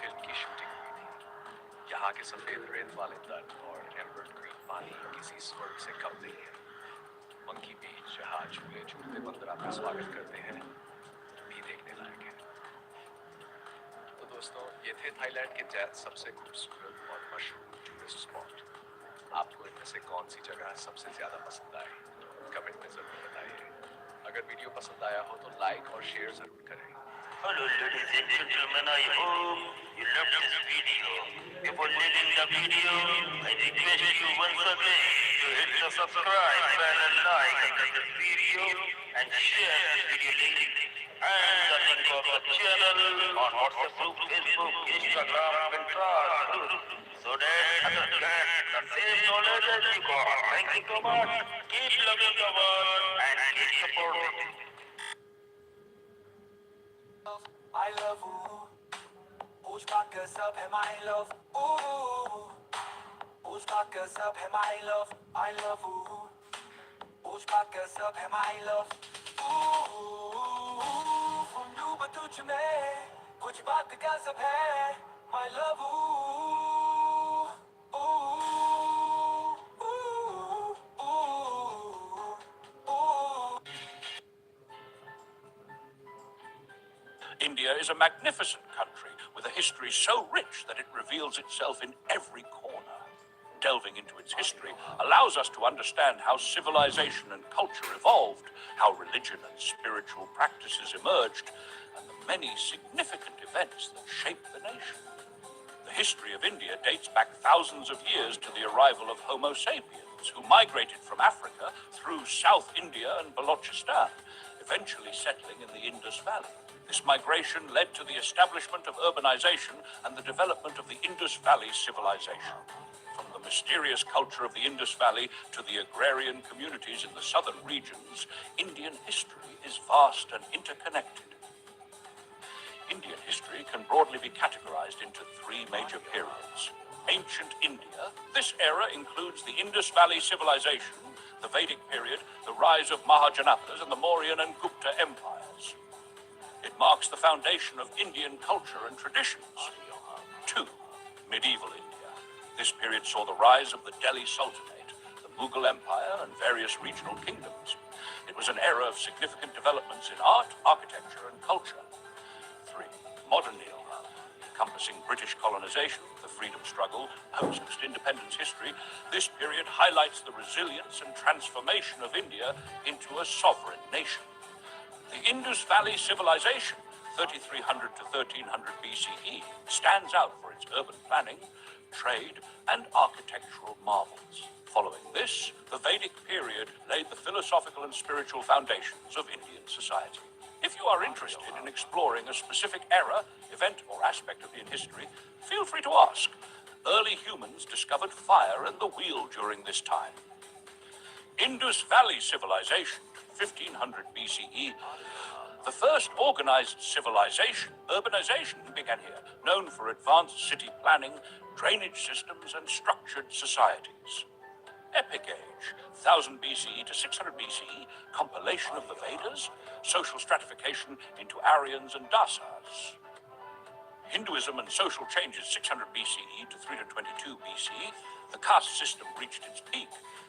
फिल्म की शूटिंग हुई थी। यहाँ के सफेद रेत वाले तट और एम्बर्ड ग्रीन पानी किसी स्वर्ग से कम नहीं है। मंकी बीच जहाँ झूले झूलते बंदर आपका स्वागत करते हैं भी देखने लायक है। तो दोस्तों, ये थे थाईलैंड के 10 सबसे खूबसूरत और मशहूर टूरिस्ट स्पॉट। आपको इनमें से कौन सी जगह सबसे ज्यादा पसंद आई? कमेंट में जरूर बताइए। अगर वीडियो पसंद आया हो तो लाइक और शेयर जरूर करें। Hello ladies and gentlemen, I hope you loved this video. Before leaving the video, I request you once again to hit the subscribe button and like this video and share this video link and the link of the channel on WhatsApp group, Facebook, Instagram, Pinterest, so that others get the same knowledge as you got. Thank you so much. Keep loving the world and keep supporting. I love you. उसका कसम है my love. उसका कसम है my love. I love you. उसका कसम है my love. डूब तुझ में कुछ बात कसम है my love India is a magnificent country with a history so rich that it reveals itself in every corner. Delving into its history allows us to understand how civilization and culture evolved, how religion and spiritual practices emerged, and the many significant events that shaped the nation. The history of India dates back thousands of years to the arrival of Homo sapiens, who migrated from Africa through South India and Balochistan, eventually settling in the Indus Valley. This migration led to the establishment of urbanization and the development of the Indus Valley civilization. From the mysterious culture of the Indus Valley to the agrarian communities in the southern regions, Indian history is vast and interconnected. Indian history can broadly be categorized into 3 major periods. Ancient India. This era includes the Indus Valley civilization, the Vedic period, the rise of Mahajanapas, and the Mauryan and Gupta empires. It marks the foundation of Indian culture and traditions. 2. Medieval India. This period saw the rise of the Delhi Sultanate, the Mughal Empire, and various regional kingdoms. It was an era of significant developments in art, architecture, and culture. 3. Modern India. Encompassing British colonization, the freedom struggle, post-independence history, this period highlights the resilience and transformation of India into a sovereign nation. The Indus Valley civilization, 3300 to 1300 BCE, stands out for its urban planning, trade, and architectural marvels. Following this, the Vedic period laid the philosophical and spiritual foundations of Indian society. If you are interested in exploring a specific era, event, or aspect of Indian history, feel free to ask. Early humans discovered fire and the wheel during this time. Indus Valley civilization, 1500 BCE. The first organized civilization, urbanization, began here, known for advanced city planning, drainage systems, and structured societies. Epic Age, 1000 BCE to 600 BCE, compilation of the Vedas, social stratification into Aryans and Dasas. Hinduism and social changes, 600 BCE to 322 BCE. The caste system reached its peak.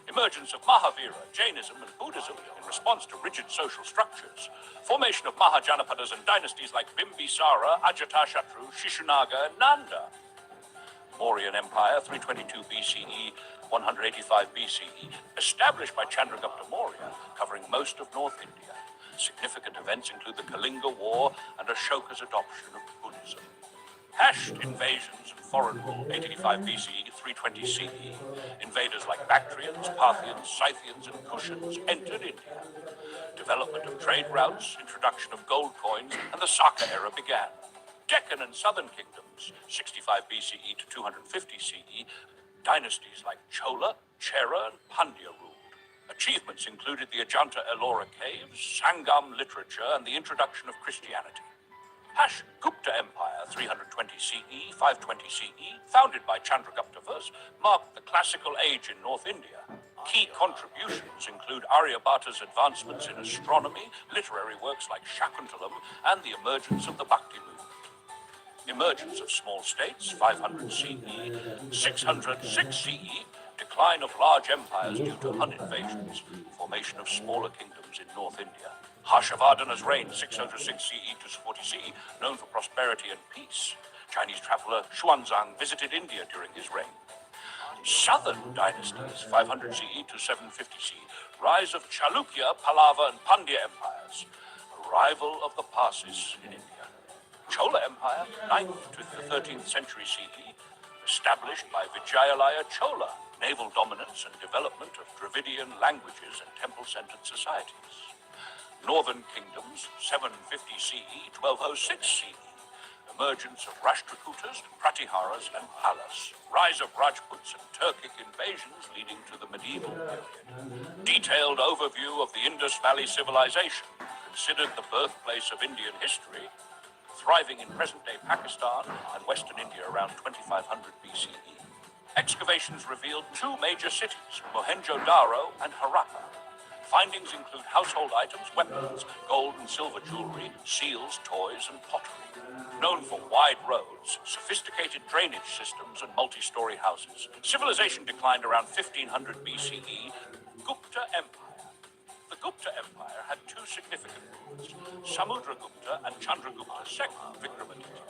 Emergence of Mahavira, Jainism, and Buddhism in response to rigid social structures. Formation of Mahajanapadas and dynasties like Bimbisara, Ajatashatru, Shishunaga, and Nanda. Mauryan Empire, 322 BCE, 185 BCE, established by Chandragupta Maurya, covering most of North India. Significant events include the Kalinga War and Ashoka's adoption of Buddhism. Hashed invasions and foreign rule, 885 BCE to 320 CE. Invaders like Bactrians, Parthians, Scythians, and Kushans entered India. Development of trade routes, introduction of gold coins, and the Sarkar era began. Deccan and southern kingdoms, 65 BCE to 250 CE. Dynasties like Chola, Chera, and Pandya ruled. Achievements included the Ajanta Ellora caves, Sangam literature, and the introduction of Christianity. Gupta Empire, 320 CE, 520 CE, founded by Chandragupta I, marked the classical age in North India. Key contributions include Aryabhata's advancements in astronomy, literary works like Shakuntalam, and the emergence of the Bhakti movement. Emergence of small states, 500 CE, 606 CE, decline of large empires due to Hun invasions, formation of smaller kingdoms in North India. Harshavardhana's reign, 606 CE to 40 CE, known for prosperity and peace. Chinese traveler Xuanzang visited India during his reign. Southern dynasties, 500 CE to 750 CE, rise of Chalukya, Pallava, and Pandya empires, arrival of the Parsis in India. Chola Empire, 9th to the 13th century CE, established by Vijayalaya Chola, naval dominance and development of Dravidian languages and temple-centered societies. Northern kingdoms, 750 CE, 1206 CE, emergence of Rashtrakutas, Pratiharas, and Palas, rise of Rajputs and Turkic invasions leading to the medieval period. Detailed overview of the Indus Valley civilization, considered the birthplace of Indian history, thriving in present-day Pakistan and Western India around 2500 BCE. Excavations revealed two major cities, Mohenjo-Daro and Harappa. Findings include household items, weapons, gold and silver jewelry, seals, toys, and pottery. Known for wide roads, sophisticated drainage systems, and multi-story houses. Civilization declined around 1500 BCE. Gupta Empire. The Gupta Empire had two significant rulers, Samudragupta and Chandragupta II, Vikramaditya.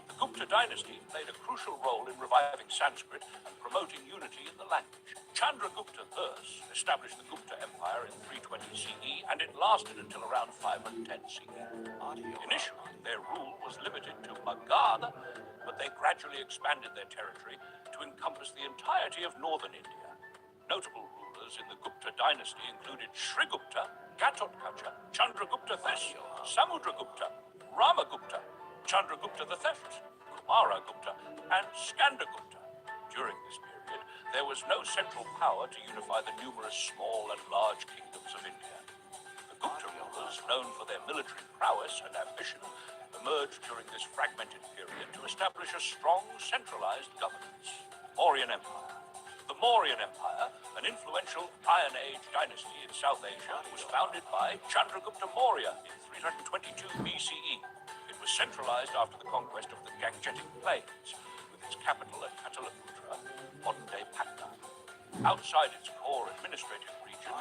The Gupta dynasty played a crucial role in reviving Sanskrit and promoting unity in the language. Chandragupta I established the Gupta Empire in 320 CE, and it lasted until around 510 CE. Initially, their rule was limited to Magadha, but they gradually expanded their territory to encompass the entirety of northern India. Notable rulers in the Gupta dynasty included Shrigupta, Gatotkacha, Chandragupta III, Samudragupta, Ramagupta, Chandragupta III, Kumaragupta, and Skandagupta. During this period, there was no central power to unify the numerous small and large kingdoms of India. The Gupta rulers, known for their military prowess and ambition, emerged during this fragmented period to establish a strong, centralized governance. Mauryan Empire. The Mauryan Empire, an influential Iron Age dynasty in South Asia, was founded by Chandragupta Maurya in 322 BCE. It was centralized after the conquest of the Gangetic Plains, with its capital at Pataliputra, modern-day Patna. Outside its core administrative region,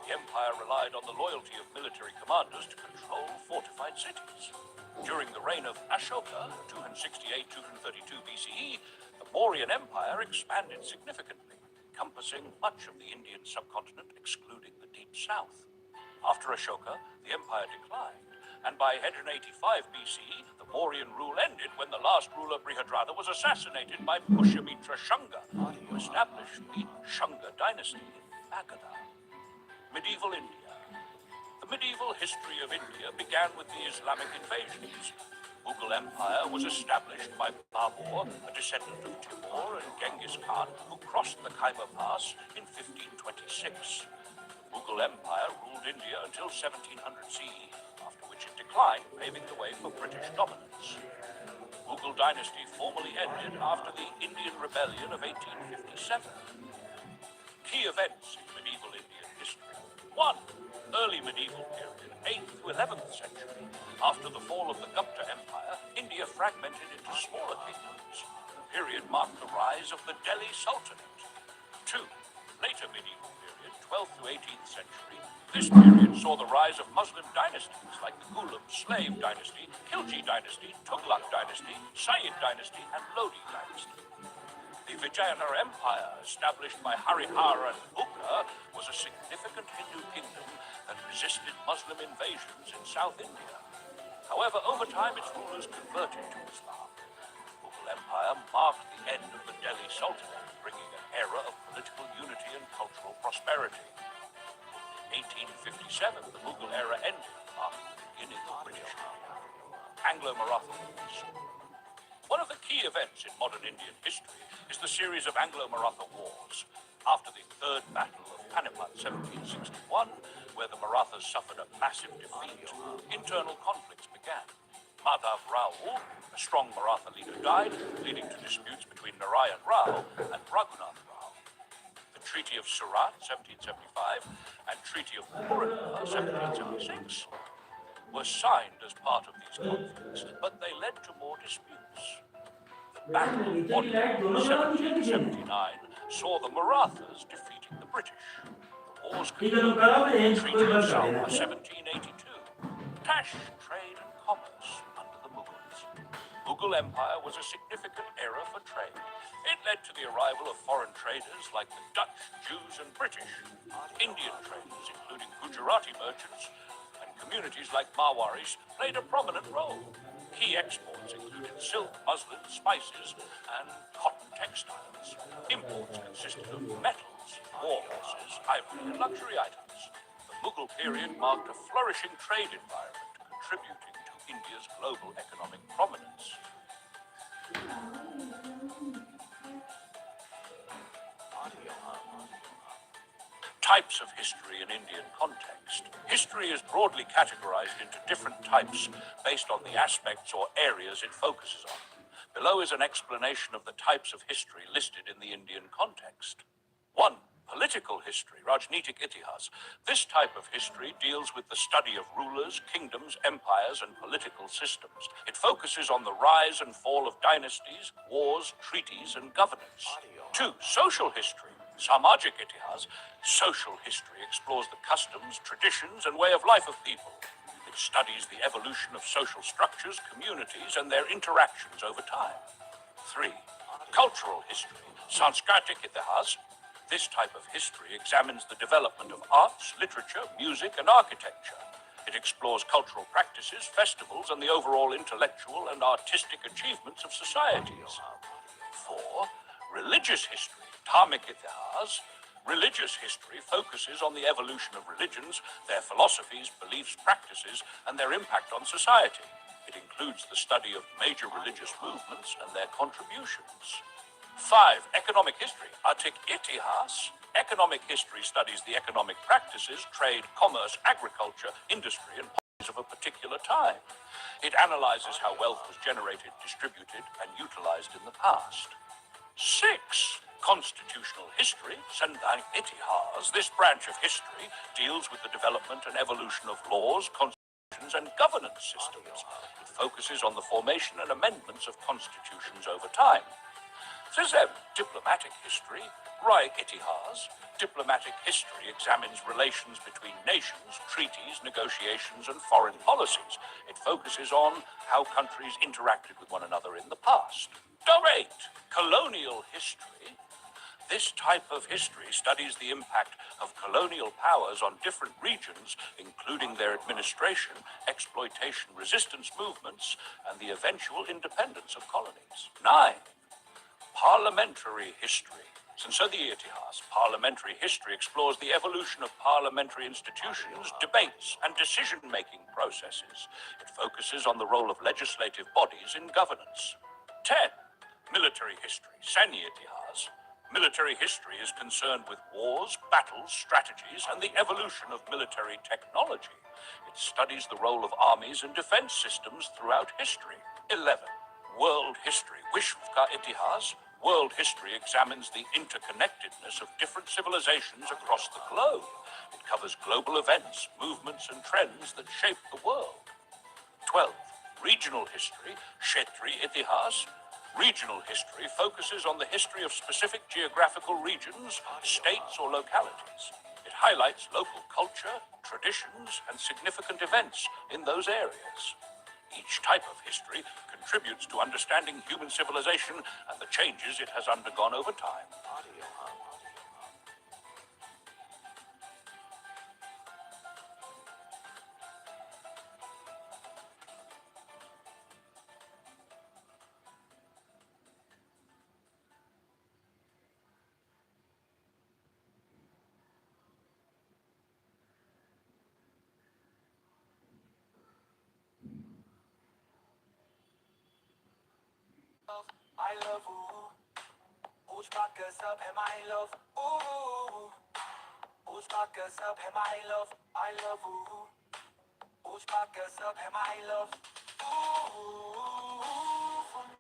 the empire relied on the loyalty of military commanders to control fortified cities. During the reign of Ashoka, 268-232 BCE, the Mauryan Empire expanded significantly, encompassing much of the Indian subcontinent, excluding the deep south. After Ashoka, the empire declined, and by 185 BCE, the Mauryan rule ended when the last ruler Brihadrana was assassinated by Pushyamitra Shunga, who established the Shunga dynasty in Magadha. Medieval India. The medieval history of India began with the Islamic invasions. Mughal Empire was established by Babur, a descendant of Timur and Genghis Khan, who crossed the Khyber Pass in 1526. Mughal Empire ruled India until 1700 CE, after which it declined, paving the way for British dominance. Mughal dynasty formally ended after the Indian Rebellion of 1857. Key events in medieval Indian history. 1. Early medieval period, 8th to 11th century. After the fall of the Gupta Empire, India fragmented into smaller kingdoms. The period marked the rise of the Delhi Sultanate. 2. Later medieval period, 12th to 18th century. This period saw the rise of Muslim dynasties like the Ghulam slave dynasty, Khilji dynasty, Tughlaq dynasty, Sayyid dynasty, and Lodi dynasty. The Vijayanagar Empire, established by Harihara and Bukka, was a significant Hindu kingdom that resisted Muslim invasions in South India. However, over time its rulers converted to Islam. The Mughal Empire marked the end of the Delhi Sultanate, bringing an era of political unity and cultural prosperity. In 1857, the Mughal era ended, marking the beginning of British India. Anglo-Maratha Wars. One of the key events in modern Indian history is the series of Anglo-Maratha Wars. After the Third Battle of Panipat 1761, where the Marathas suffered a massive defeat. Internal conflicts began. Madhav Rao, a strong Maratha leader, died, leading to disputes between Narayan Rao and Raghunath Rao. The Treaty of Surat, 1775, and Treaty of Purana, 1776, were signed as part of these conflicts, but they led to more disputes. The Battle of Bodh, 1779, saw the Marathas defeating the British. The wars concluded with the Treaty of Salwa, 1782. Cash, trade and commerce under the Mughals. Mughal Empire was a significant era for trade. It led to the arrival of foreign traders like the Dutch, Jews and British, Indian traders, including Gujarati merchants, and communities like Marwaris played a prominent role. Key exports included silk, muslin, spices, and cotton textiles. Imports consisted of metals, war horses, ivory, and luxury items. The Mughal period marked a flourishing trade environment, contributing to India's global economic prominence. Types of history in Indian context. History is broadly categorized into different types based on the aspects or areas it focuses on. Below is an explanation of the types of history listed in the Indian context. 1. Political history, Rajnitik Itihas. This type of history deals with the study of rulers, kingdoms, empires, and political systems. It focuses on the rise and fall of dynasties, wars, treaties, and governance. 2. Social history, Samajik Itihas. Social history explores the customs, traditions, and way of life of people. It studies the evolution of social structures, communities, and their interactions over time. 3. Cultural history, Sanskritic Itihas. This type of history examines the development of arts, literature, music, and architecture. It explores cultural practices, festivals, and the overall intellectual and artistic achievements of societies. 4. Religious history, Dharmic Itihas. Religious history focuses on the evolution of religions, their philosophies, beliefs, practices, and their impact on society. It includes the study of major religious movements and their contributions. 5. Economic history, Artik Itihas. Economic history studies the economic practices, trade, commerce, agriculture, industry, and policies of a particular time. It analyzes how wealth was generated, distributed, and utilized in the past. 6. Constitutional history, Sendai Itihas. This branch of history deals with the development and evolution of laws, constitutions, and governance systems. It focuses on the formation and amendments of constitutions over time. 7. Diplomatic history, Rai Itihas. Diplomatic history examines relations between nations, treaties, negotiations, and foreign policies. It focuses on how countries interacted with one another in the past. 8. Colonial history. This type of history studies the impact of colonial powers on different regions, including their administration, exploitation, resistance movements, and the eventual independence of colonies. 9. Parliamentary history. Sansadiyya Itihas. Parliamentary history explores the evolution of parliamentary institutions, debates, and decision-making processes. It focuses on the role of legislative bodies in governance. 10. Military history, Saini Itihas. Military history is concerned with wars, battles, strategies, and the evolution of military technology. It studies the role of armies and defense systems throughout history. 11. World history, Vishwka Itihas. World history examines the interconnectedness of different civilizations across the globe. It covers global events, movements, and trends that shape the world. 12. Regional history, Kshetri Itihas. Regional history focuses on the history of specific geographical regions, states, or localities. It highlights local culture, traditions, and significant events in those areas. Each type of history contributes to understanding human civilization and the changes it has undergone over time. I love ooh, पूछ बात कर सब है my love ooh, उसका कसम है my love, I love you. उसका कसम है my love.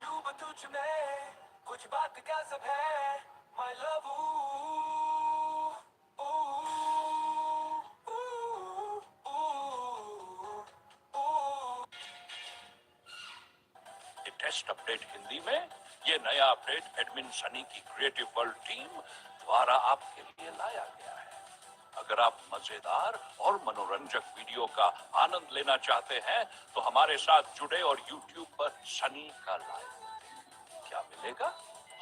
डूब तुझ में कुछ बात कसम है my love. ये टेस्ट अपडेट हिंदी में ये नया अपडेट एडमिन सनी की क्रिएटिव वर्ल्ड टीम द्वारा आपके लिए लाया गया है। अगर आप मजेदार और मनोरंजक वीडियो का आनंद लेना चाहते हैं तो हमारे साथ जुड़े और YouTube पर सनी का लाइव क्या मिलेगा?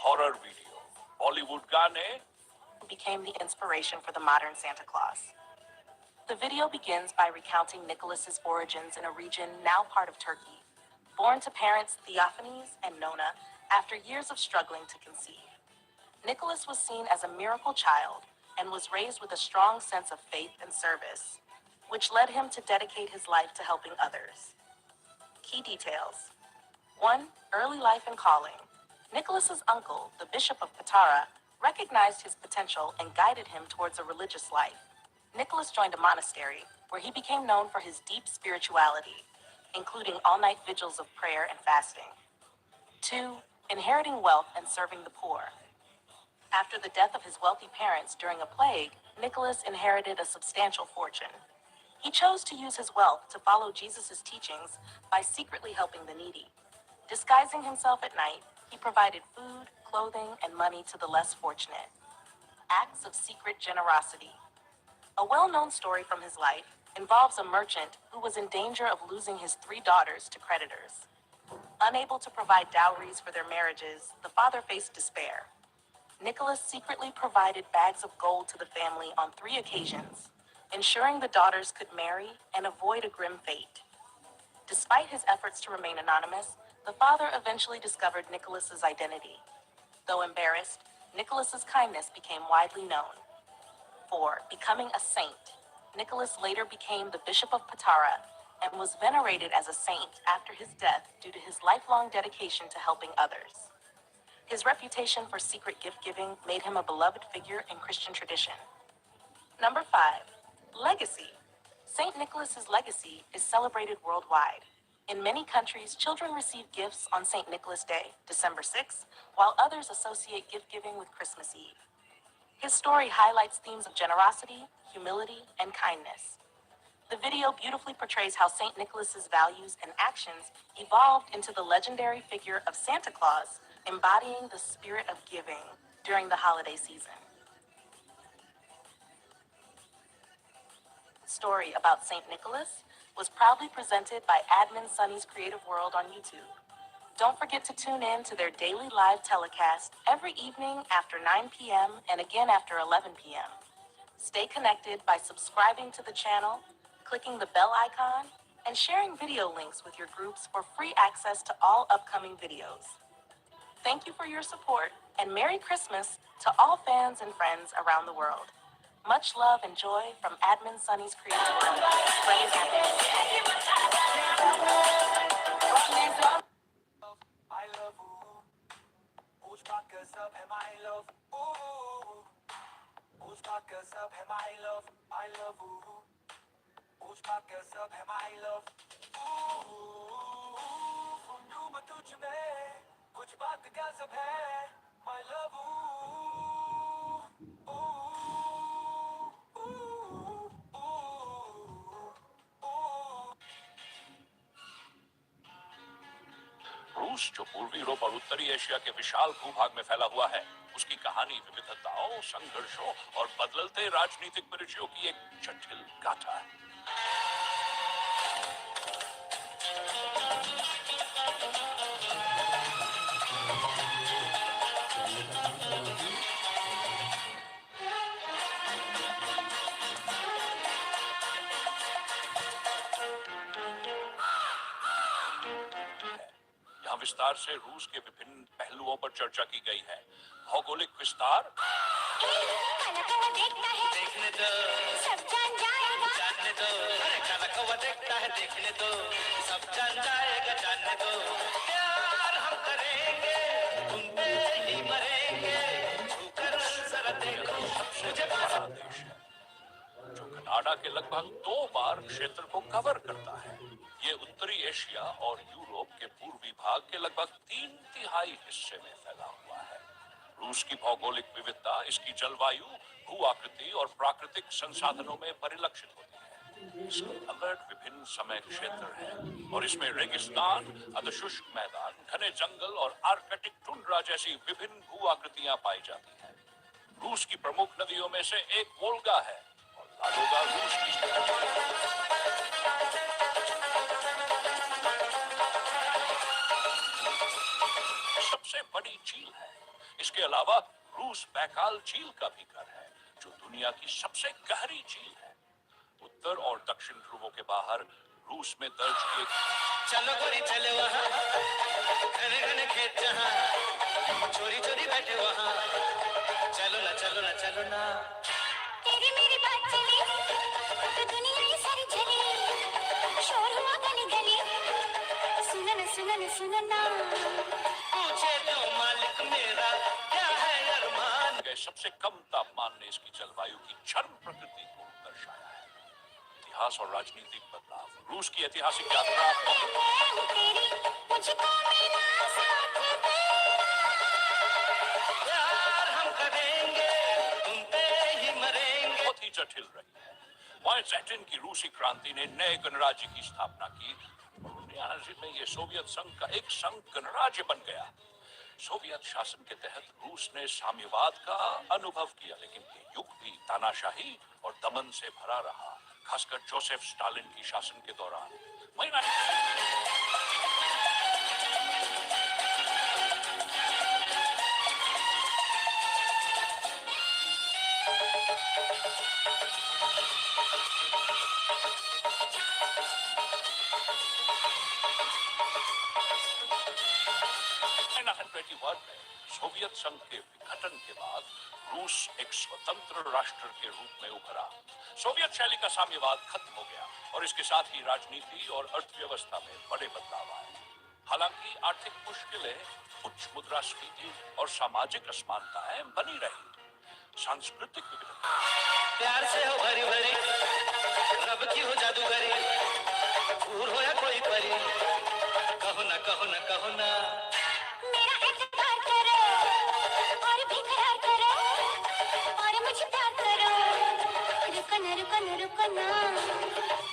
हॉरर वीडियो, बॉलीवुड गाने became the inspiration for the modern Santa Claus. The video begins by recounting Nicholas's origins in a region now part of Turkey. Born to parents Theophanes and Nona after years of struggling to conceive, Nicholas was seen as a miracle child and was raised with a strong sense of faith and service, which led him to dedicate his life to helping others. Key details. 1. Early life and calling. Nicholas's uncle, the Bishop of Patara, recognized his potential and guided him towards a religious life. Nicholas joined a monastery where he became known for his deep spirituality, including all-night vigils of prayer and fasting. 2. Inheriting wealth and serving the poor. After the death of his wealthy parents during a plague, Nicholas inherited a substantial fortune. He chose to use his wealth to follow Jesus' teachings by secretly helping the needy. Disguising himself at night, he provided food, clothing, and money to the less fortunate. Acts of secret generosity. A well-known story from his life involves a merchant who was in danger of losing his 3 daughters to creditors. Unable to provide dowries for their marriages, the father faced despair. Nicholas secretly provided bags of gold to the family on 3 occasions, ensuring the daughters could marry and avoid a grim fate. Despite his efforts to remain anonymous, the father eventually discovered Nicholas's identity. Though embarrassed, Nicholas's kindness became widely known. 4. Becoming a saint. Nicholas later became the Bishop of Patara and was venerated as a saint after his death due to his lifelong dedication to helping others. His reputation for secret gift-giving made him a beloved figure in Christian tradition. Number 5. Legacy. St. Nicholas's legacy is celebrated worldwide. In many countries, children receive gifts on St. Nicholas Day, December 6th, while others associate gift-giving with Christmas Eve. His story highlights themes of generosity, humility, and kindness. The video beautifully portrays how St. Nicholas's values and actions evolved into the legendary figure of Santa Claus, embodying the spirit of giving during the holiday season. Story about St. Nicholas was proudly presented by Admin Sunny's Creative World on YouTube. Don't forget to tune in to their daily live telecast every evening after 9 p.m. and again after 11 p.m. Stay connected by subscribing to the channel, clicking the bell icon, and sharing video links with your groups for free access to all upcoming videos. Thank you for your support, and Merry Christmas to all fans and friends around the world. Much love and joy from Admin Sunny's Creative World. Spreading happiness. I love you. उसका कसम है my love. उसका कसम है my love. I love you. उसका कसम है my love. डूब तुझ में कुछ बात कसम है my love. रूस जो पूर्वी यूरोप और उत्तरी एशिया के विशाल भूभाग में फैला हुआ है, उसकी कहानी विविधताओं, संघर्षों और बदलते राजनीतिक परिचयों की एक जटिल गाथा है। यहाँ विस्तार से रूस के विभिन्न पहलुओं पर चर्चा की गई है। भौगोलिक विस्तार, देखने दो सब जान जाएगा जानने दो अरे काला कौवा देखता है देखने दो सब जान जाएगा जानने दो प्यार हम करेंगे तुम पे ही मरेंगे छूकर जरा देखो मुझे देश है। दुनिया के लगभग 2 बार क्षेत्र को कवर करता है। ये उत्तरी एशिया और यूरोप के पूर्वी भाग के लगभग 3/3 हिस्से में फैला हुआ है। रूस की भौगोलिक विविधता इसकी जलवायु, भू आकृति और प्राकृतिक संसाधनों में परिलक्षित होती है। इसके अलग विभिन्न समय क्षेत्र हैं और इसमें रेगिस्तान, अर्धशुष्क मैदान, घने जंगल और आर्कटिक टुंड्रा जैसी विभिन्न भू आकृतियां पाई जाती हैं। रूस की प्रमुख नदियों में से एक वोल्गा है और लाडोगा रूस की सबसे बड़ी झील है। इसके अलावा रूस बैकाल झील का भी घर है, जो दुनिया की सबसे गहरी झील है। उत्तर और दक्षिण ध्रुवों के बाहर रूस में दर्ज किए चलो गोरी चले वहाँ, घने घने खेत जहाँ, चोरी चोरी बैठे वहाँ, चलो ना चलो ना चलो ना। तेरी मेरी बात चली तो दुनिया ही सारी चली, शोर हुआ गली गली, सुनो ना सुनो ना सुनो ना। पूछे तो मालिक मेरा क्या है अरमान। सबसे कम तापमान ने इसकी जलवायु की चरम प्रकृति को दर्शाया है। इतिहास और राजनीतिक बदलाव। रूस की ऐतिहासिक यात्रा तेरी मुझको मिला साथ तेरा, प्यार हम करेंगे तुम पे ही मरेंगे। बहुत ही जटिल रही है। वायसेटिन की रूसी क्रांति ने नए गणराज्य की स्थापना की। 1979 में यह सोवियत संघ का एक संघ गणराज्य बन गया। सोवियत शासन के तहत रूस ने साम्यवाद का अनुभव किया, लेकिन ये युग भी तानाशाही और दमन से भरा रहा, खासकर जोसेफ स्टालिन की शासन के दौरान। सोवियत संघ के विघटन के बाद रूस एक स्वतंत्र राष्ट्र के रूप में उभरा। सोवियत शैली का साम्यवाद खत्म हो गया और इसके साथ ही राजनीति और अर्थव्यवस्था में बड़े बदलाव आए। हालांकि आर्थिक मुश्किलें, उच्च मुद्रास्फीति और सामाजिक असमानताएं बनी रही। सांस्कृतिक विविधता, प्यार से हो भरी भरी, रब की हो जादूगरी, भूल हो या कोई परी, कहो ना कहो ना कहो ना। मेरा इंतजार करो और भी करार करो और मुझे प्यार करो, रुको ना रुको ना रुको ना।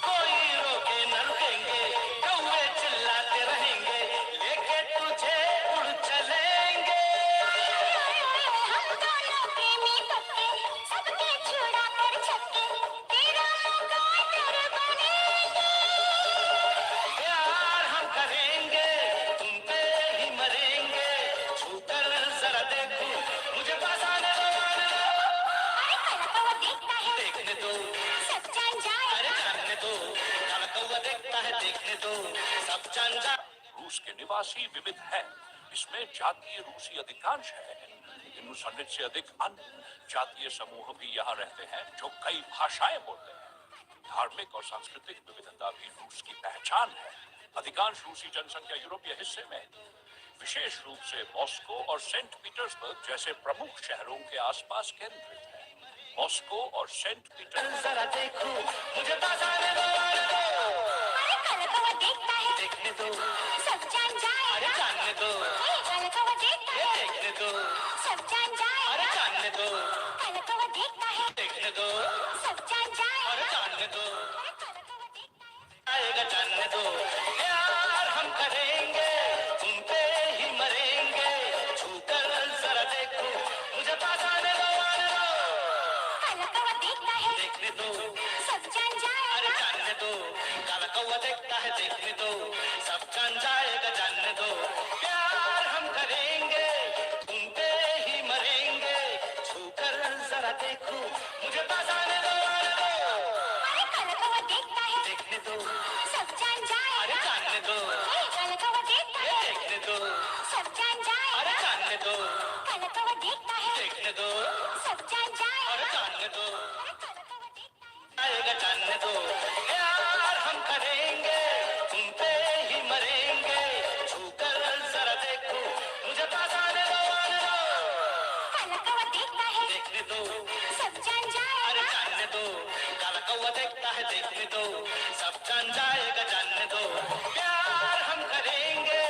कोई रोके न रुकेंगे, कौवे चिल्लाते रहेंगे, लेके तुझे उड़ चलेंगे। हम दोनों प्रेमी पक्के, सबके छुड़ा कर छक्के, तेरा मौका तेरे बनेंगे। प्यार हम करेंगे तुम पे ही मरेंगे, छूकर जरा देखो मुझे पास आने दो, आने दो। अरे काला कौवा देखता है, देखने दो, सब जान जाएगा। अरे जानने दो, काला कौवा देखता है, देखने दो, सब जान जा। रूस के निवासी विविध है। इसमें जातीय रूसी अधिकांश है, लेकिन 100 से अधिक अन्य जातीय समूह भी यहाँ रहते हैं जो कई भाषाएं बोलते हैं। धार्मिक और सांस्कृतिक विविधता भी रूस की पहचान है। अधिकांश रूसी जनसंख्या यूरोपीय हिस्से में, विशेष रूप से मॉस्को और सेंट पीटर्सबर्ग जैसे प्रमुख शहरों के आसपास केंद्रित है। मॉस्को और सेंट पीटर्सबर्ग जरा देखो मुझे पास आने दो, आने दो। अरे काला कौवा देखता है, देखने दो, सब जान जाएगा। अरे जानने दो, काला कौवा देखता है, देखने दो, सब जान जाएगा। अरे जानने दो, काला कौवा देखता है, देखने दो, सब जान जाएगा। अरे जानने दो, अरे काला कौवा देखता है, आएगा जानने दो। प्यार हम करेंगे तुम पे ही मरेंगे, छूकर जरा देखो मुझे पास आने दो, आने दो। काला कौवा देखता है, देखने दो, सब जान जाएगा। अरे जानने दो, काला कौवा देखता है, देखने दो, सब जान जाएगा, जानने दो। प्यार हम करेंगे तुम पे ही मरेंगे, छूकर जरा देखो मुझे पास आने दो, आने दो। अरे काला कौवा देखता है, देखने दो, सब जान जाएगा। अरे जानने दो, काला कौवा देखता है, देखने दो, सब जान जाएगा। अरे जानने दो, काला कौवा देखता है, देखने दो, सब जान जाएगा। अरे जानने दो, अरे काला कौवा देखता है, आएगा जानने दो। प्यार हम करेंगे तुम पे ही मरेंगे, छूकर जरा देखो मुझे पास आने दो, आने दो। काला कौवा देखता है, देखने दो, सब जान जाएगा। अरे जानने दो, काला कौवा देखता है देखने दो, सब जान जाएगा जानने दो, प्यार हम करेंगे,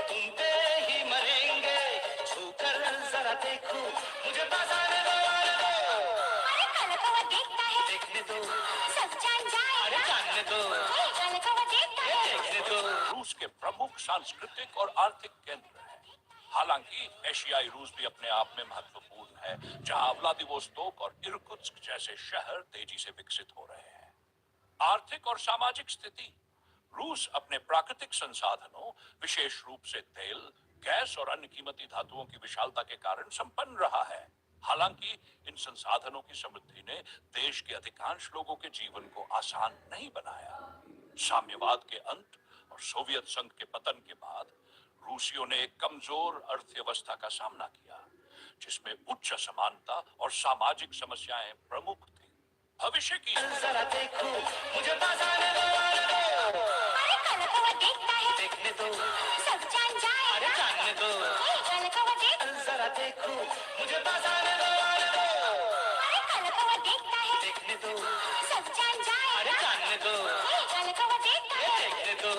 तुम पे ही मरेंगे, छूकर जरा देखो, मुझे पास आने दो, आने दो। अरे काला कौवा देखता है, देखने दो, सब जान जाएगा। अरे जानने दो, काला कौवा देखता है, देखने दो। रूस के प्रमुख सांस्कृतिक और आर्थिक केंद्र है। हालांकि एशियाई रूस भी अपने आप में महत्वपूर्ण है, जहां व्लादिवोस्तोक और इरकुत्स्क जैसे शहर तेजी से विकसित हो रहे हैं। आर्थिक और सामाजिक स्थिति। रूस अपने प्राकृतिक संसाधनों, विशेष रूप से तेल, गैस और अन्य कीमती धातुओं की विशालता के कारण संपन्न रहा है। हालांकि इन संसाधनों की समृद्धि ने देश के अधिकांश लोगों के जीवन को आसान नहीं बनाया। साम्यवाद के अंत और सोवियत संघ के पतन के बाद रूसियों ने एक कमजोर अर्थव्यवस्था का सामना किया, जिसमें उच्च असमानता और सामाजिक समस्याएं प्रमुख थीं। भविष्य की जरा देखो, मुझे पास आने दो, आने दो। अरे काला कौवा देखता है, देखने दो, सब जान जाएगा। अरे जानने दो, काला कौवा देखता जरा देखो, मुझे पास आने दो, आने दो। अरे काला कौवा देखता है, देखने दो, सब जान जाएगा। अरे जानने दो, काला कौवा देखता है, देखने दो,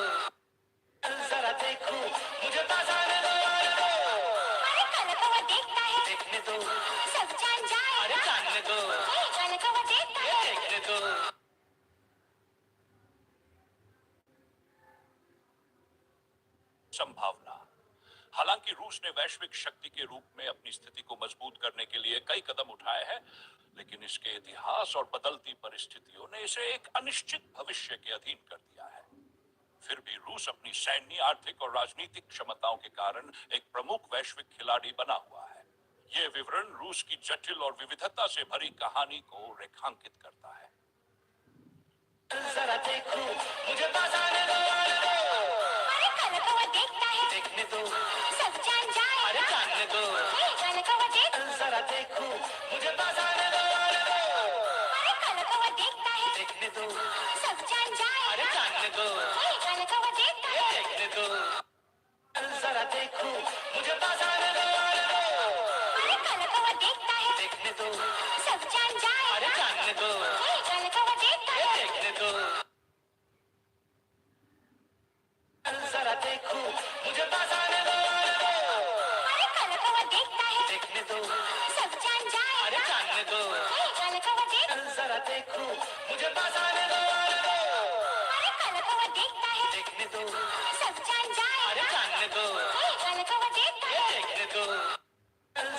जरा देखो, मुझे पास आने दो, आने दो। अरे काला कौवा देखता है, देखने दो, सब जान जाएगा। अरे जानने दो, काला कौवा देखता है, देखने दो। संभावना। हालांकि रूस ने वैश्विक शक्ति के रूप में अपनी स्थिति को मजबूत करने के लिए कई कदम उठाए हैं, लेकिन इसके इतिहास और बदलती परिस्थितियों ने इसे एक अनिश्चित भविष्य के अधीन कर दिया है। फिर भी रूस अपनी सैन्य, आर्थिक और राजनीतिक क्षमताओं के कारण एक प्रमुख वैश्विक खिलाड़ी बना हुआ है। ये विवरण रूस की जटिल और विविधता से भरी कहानी को रेखांकित करता है। जरा देखो, मुझे पास आने दो, आने दो। अरे काला कौवा देखता है, देखने दो, सब जान जाएगा। अरे जानने दो, काला कौवा देखता है, जरा देखो, मुझे पास आने दो, आने दो। अरे काला कौवा देखता है, देखने दो, सब जान जाएगा। अरे जानने दो, काला कौवा देखता है, देखने दो, जरा देखो, मुझे पास आने दो, आने दो। अरे काला कौवा देखता है, देखने दो, सब जान जाएगा। अरे जानने दो, काला कौवा देखता है, देखने दो, जरा देखो, मुझे पास आने दो, आने दो। अरे काला कौवा देखता है, देखने दो, सब जान जाएगा। अरे जानने दो, काला कौवा देखता है, जरा देखो, मुझे पास आने दो, आने दो। अरे काला कौवा देखता है, देखने दो, सब जान जाएगा। अरे जानने दो, काला कौवा देखता है, देखने दो,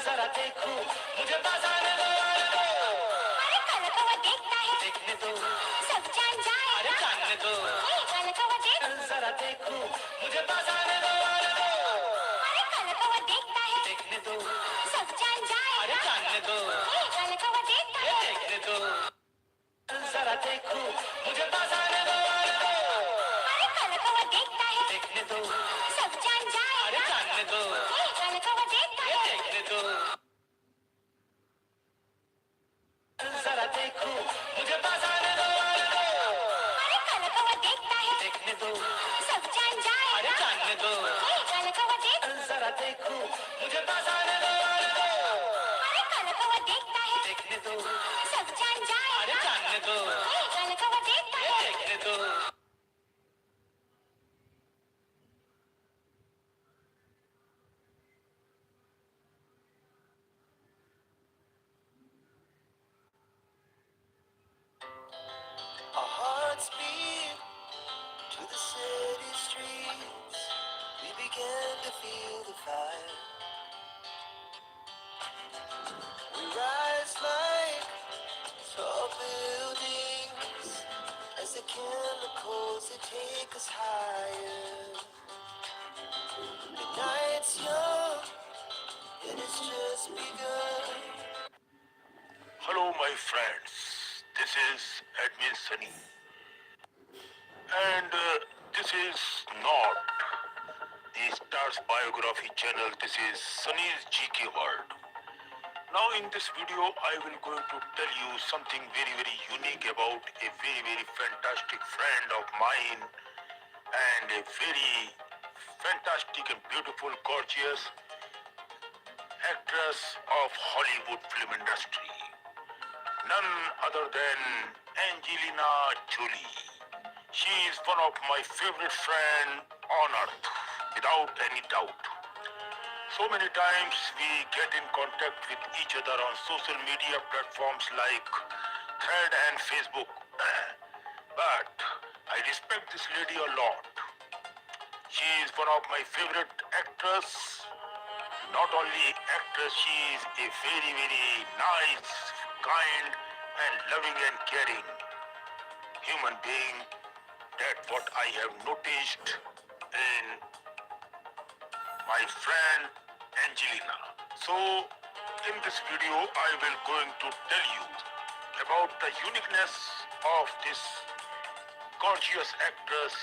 जरा देखो, मुझे पास आने दो, आने दो। अरे काला कौवा देखता है, देखने दो, सब जान जाएगा। अरे जानने दो, काला कौवा देखता है, जरा देखो, मुझे पास आने दो, आने दो। अरे काला कौवा देखता है, देखने दो, सब जान जाएगा। अरे जानने दो, काला कौवा देखता है, देखने दो, जरा देखो, मुझे पास आने दो, आने दो। अरे काला कौवा देखता है, देखने दो, सब जान जाएगा। अरे जानने दो, काला कौवा देखता है, देखने दो, जरा देखो, मुझे पास आने दो, आने दो। अरे काला कौवा देखता है, देखने दो, सब जान जाएगा। अरे जानने दो, काला कौवा देखता है, जरा देखो, मुझे पास आने दो, आने दो। अरे काला कौवा देखता है, देखने दो, सब जान जाएगा। अरे जानने दो, काला कौवा देखता है, देखने दो, Our hearts beat to the city streets. We began to feel the fire. We rise like tall buildings as the chemicals they take us higher. The night's young and it's just begun. Hello, my friends. This is Admin Sunny. And this is not the Stars Biography channel. This is Sunny's GK World. Now in this video, I will going to tell you something very, very unique about a very, very fantastic friend of mine and a very fantastic and beautiful, gorgeous actress of Hollywood film industry. none other than Angelina Jolie. She is one of my favorite friends on earth, without any doubt. So many times we get in contact with each other on social media platforms like Thread and Facebook. But I respect this lady a lot. She is one of my favorite actors. Not only actress, she is a very, very nice, kind, and loving and caring human being. That's what I have noticed in my friend Angelina. So, in this video, I will going to tell you about the uniqueness of this gorgeous actress,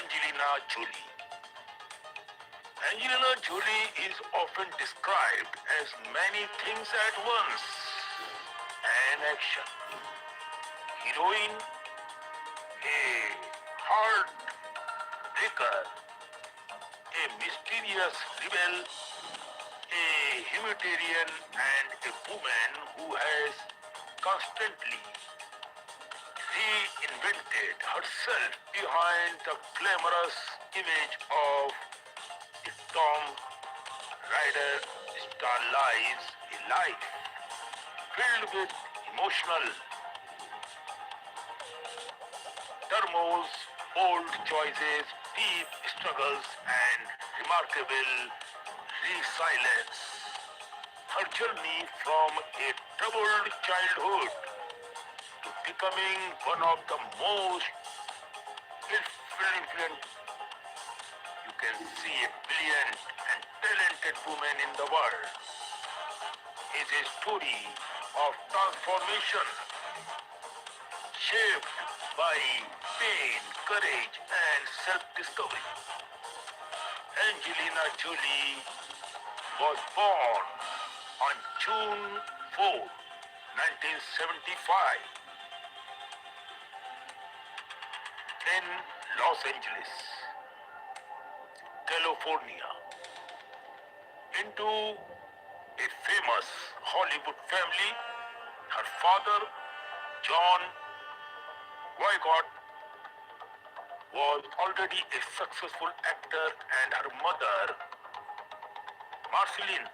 Angelina Jolie. Angelina Jolie is often described as many things at once. An action heroine, a heartbreaker, a mysterious rebel, a humanitarian, and a woman who has constantly reinvented herself behind the glamorous image of a Tom Rider star lives a life filled with emotional turmoils, bold choices, deep struggles, and remarkable resilience. Her journey from a troubled childhood to becoming one of the most influential, you can see, a brilliant and talented woman in the world, is a story of transformation shaped by pain, courage, and self-discovery. Angelina Jolie was born on June 4, 1975 in Los Angeles, California, into a famous Hollywood family. Her father, John Wycott, was already a successful actor, and her mother, Marceline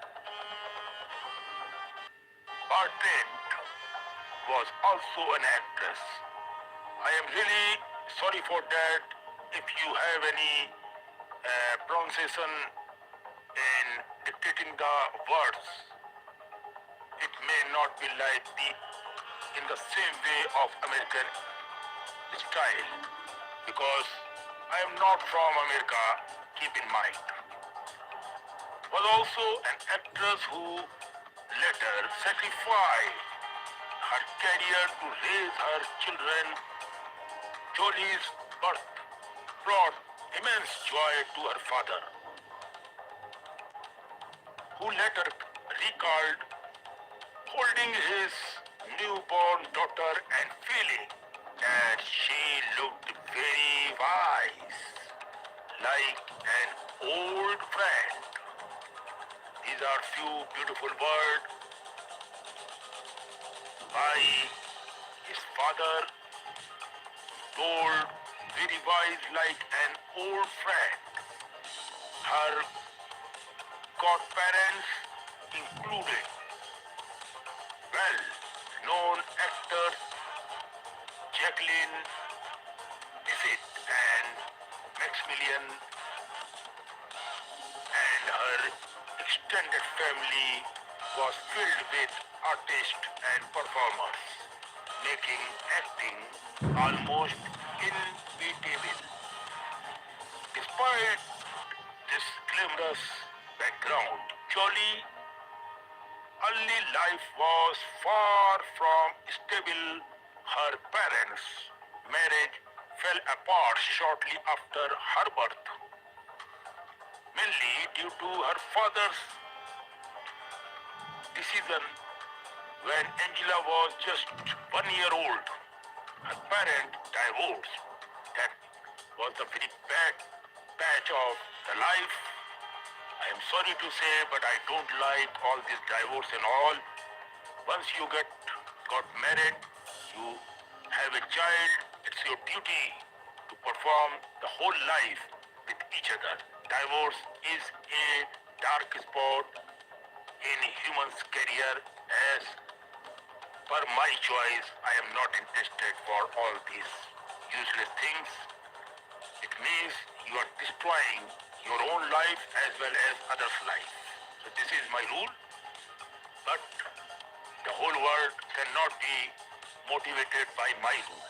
Bartlett, was also an actress. I am really sorry for that. If you have any pronunciation in dictating the words, it may not be like in the same way of American style, because I am not from America, keep in mind. Was also an actress who later sacrificed her career to raise her children. Jolie's birth brought immense joy to her father, who later recalled holding his newborn daughter and feeling that she looked very wise, like an old friend. These are few beautiful words by his father, told very wise like an old friend. Her godparents included well-known actors Jacqueline Bisset and Maximilian, and her extended family was filled with artists and performers, making acting almost inevitable. Despite this glamorous background, Jolie early life was far from stable. Her parents' marriage fell apart shortly after her birth, mainly due to her father's decision when Angela was just 1 year old. Her parents divorced. That was the very bad patch of the life. I am sorry to say, but I don't like all this divorce and all. Once you get got married, you have a child, it's your duty to perform the whole life with each other. Divorce is a dark spot in human's career. As per my choice, I am not interested for all these useless things. It means you are destroying your own life as well as others' life. So this is my rule. But the whole world cannot be motivated by my rule.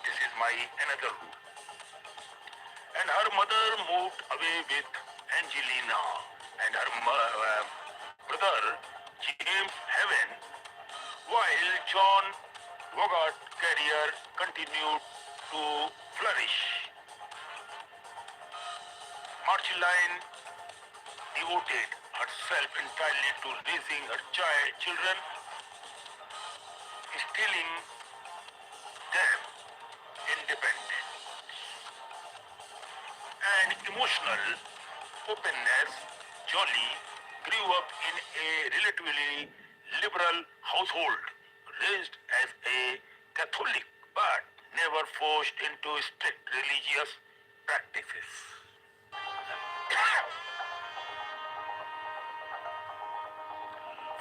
This is my another rule. And her mother moved away with Angelina, and her brother James Heaven, while John Wogart's career continued to flourish. Marceline devoted herself entirely to raising her children, instilling them independent and emotional openness. Jolie grew up in a relatively liberal household, raised as a Catholic but never forced into strict religious practices.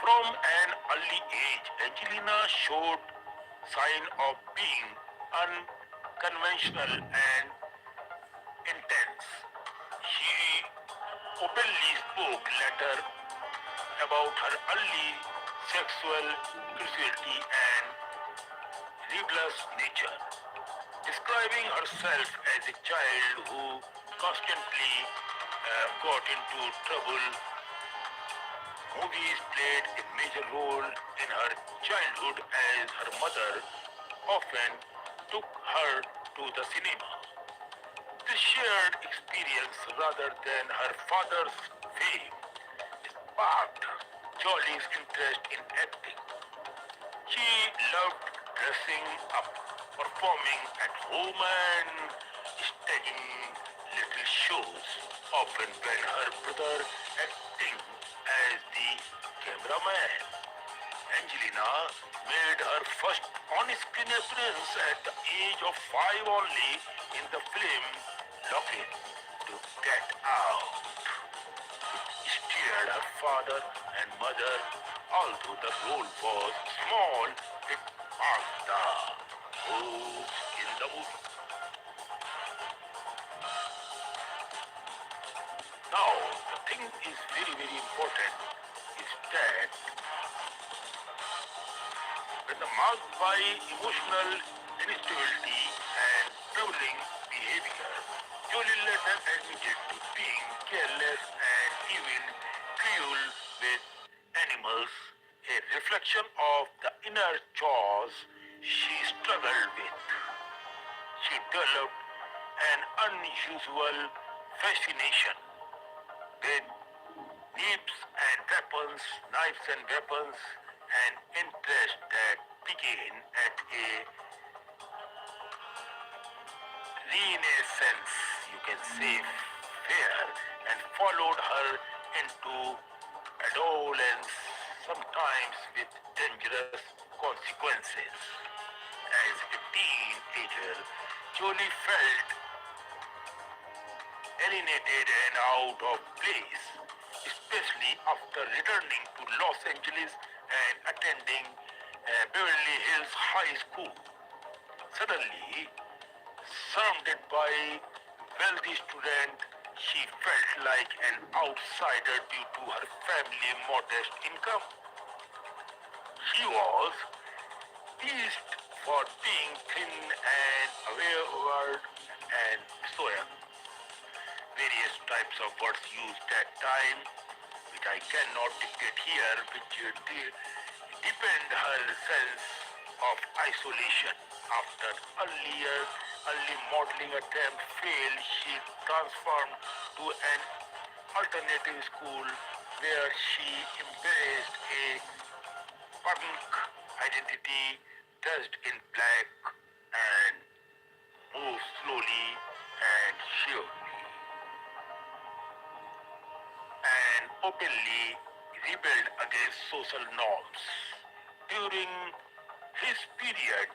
From an early age, Angelina showed sign of being unconventional and intense. She openly spoke later about her early sexual curiosity and rebellious nature, describing herself as a child who constantly got into trouble. Movies played a major role in her childhood as her mother often took her to the cinema. This shared experience rather than her father's fame sparked Jolie's interest in acting. She loved dressing up, performing at home and staging little shows, often when her brother acting as the cameraman. Angelina made her first on-screen appearance at the age of 5 only in the film Looking to Get Out. It steered her father and mother, although the role was small, it marked the moves in the movie. Now, the thing is very important is that when the marked by emotional instability and troubling behavior, Jolie later admitted to being careless and even cruel with animals, a reflection of the inner chores she struggled with. She developed an unusual fascination with knives and weapons, an interest that began at a renaissance, you can say, fair, and followed her into adolescence, sometimes with dangerous consequences. As a teenager, Jolie felt alienated and out of place, especially after returning to Los Angeles and attending Beverly Hills High School. Suddenly, surrounded by wealthy students, she felt like an outsider due to her family's modest income. She was teased for being thin and wayward and so on. Various types of words used that time, which I cannot dictate here, which deepened her sense of isolation. After early modeling attempt failed, she transformed to an alternative school where she embraced a punk identity, dressed in black, and moved slowly and surely, and openly rebelled against social norms. During his period,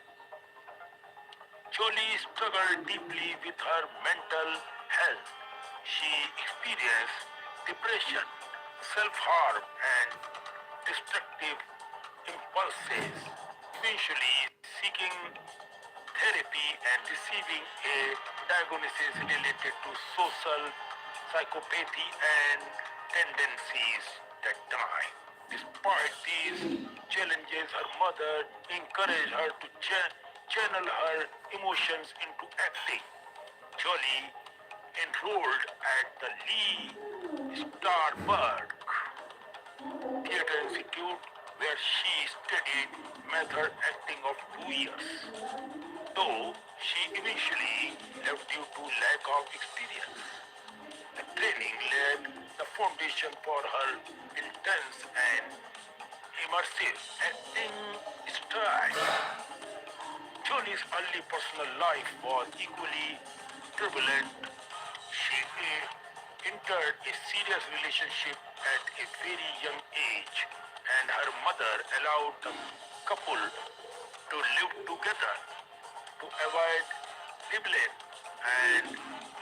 Jolie struggled deeply with her mental health. She experienced depression, self-harm, and destructive impulses, eventually seeking therapy and receiving a diagnosis related to social psychopathy and tendencies that time. Despite these challenges, her mother encouraged her to channel her emotions into acting. Jolie enrolled at the Lee Starberg Theatre Institute where she studied method acting of 2 years. Though she eventually left due to lack of experience. The training laid the foundation for her intense and immersive acting style. Jolie's early personal life was equally turbulent. She entered a serious relationship at a very young age, and her mother allowed the couple to live together to avoid rebellion and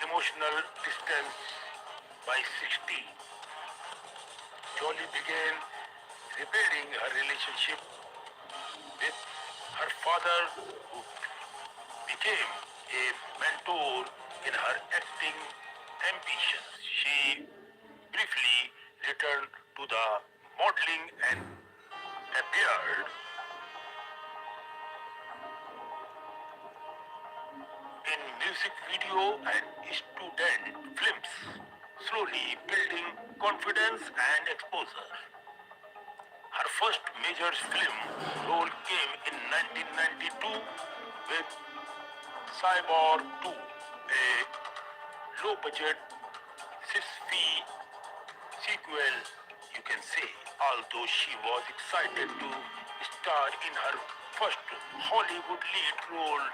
emotional distance. By 16, Jolie began repairing her relationship with her father, who became a mentor in her acting ambitions. She briefly returned to the modeling and appeared in music video and student films, slowly building confidence and exposure. Her first major film role came in 1992 with Cyborg 2, a low-budget sci-fi sequel, you can say. Although she was excited to star in her first Hollywood lead role,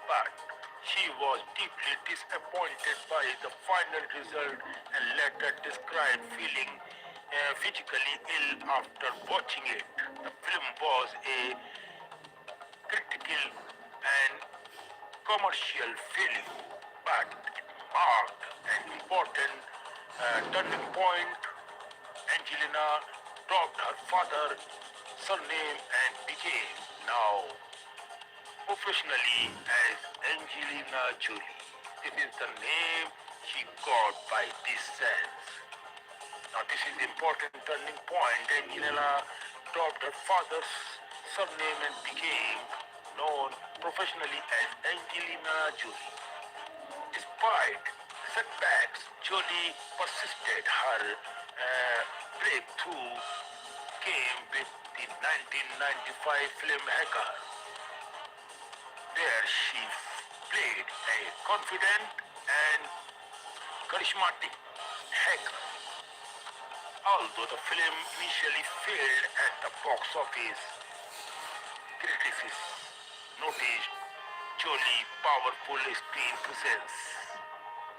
but she was deeply disappointed by the final result and later described feeling physically ill after watching it. The film was a critical and commercial failure, but it marked an important turning point. Angelina dropped her father's surname and became now professionally as Angelina Jolie. This is the name she got by this sense. Now this is important turning point. Angelina dropped her father's surname and became known professionally as Angelina Jolie. Despite setbacks, Jolie persisted. Her breakthrough came with the 1995 film Hacker, where she played a confident and charismatic hacker. Although the film initially failed at the box office, critics noticed Jolie's powerful screen presence.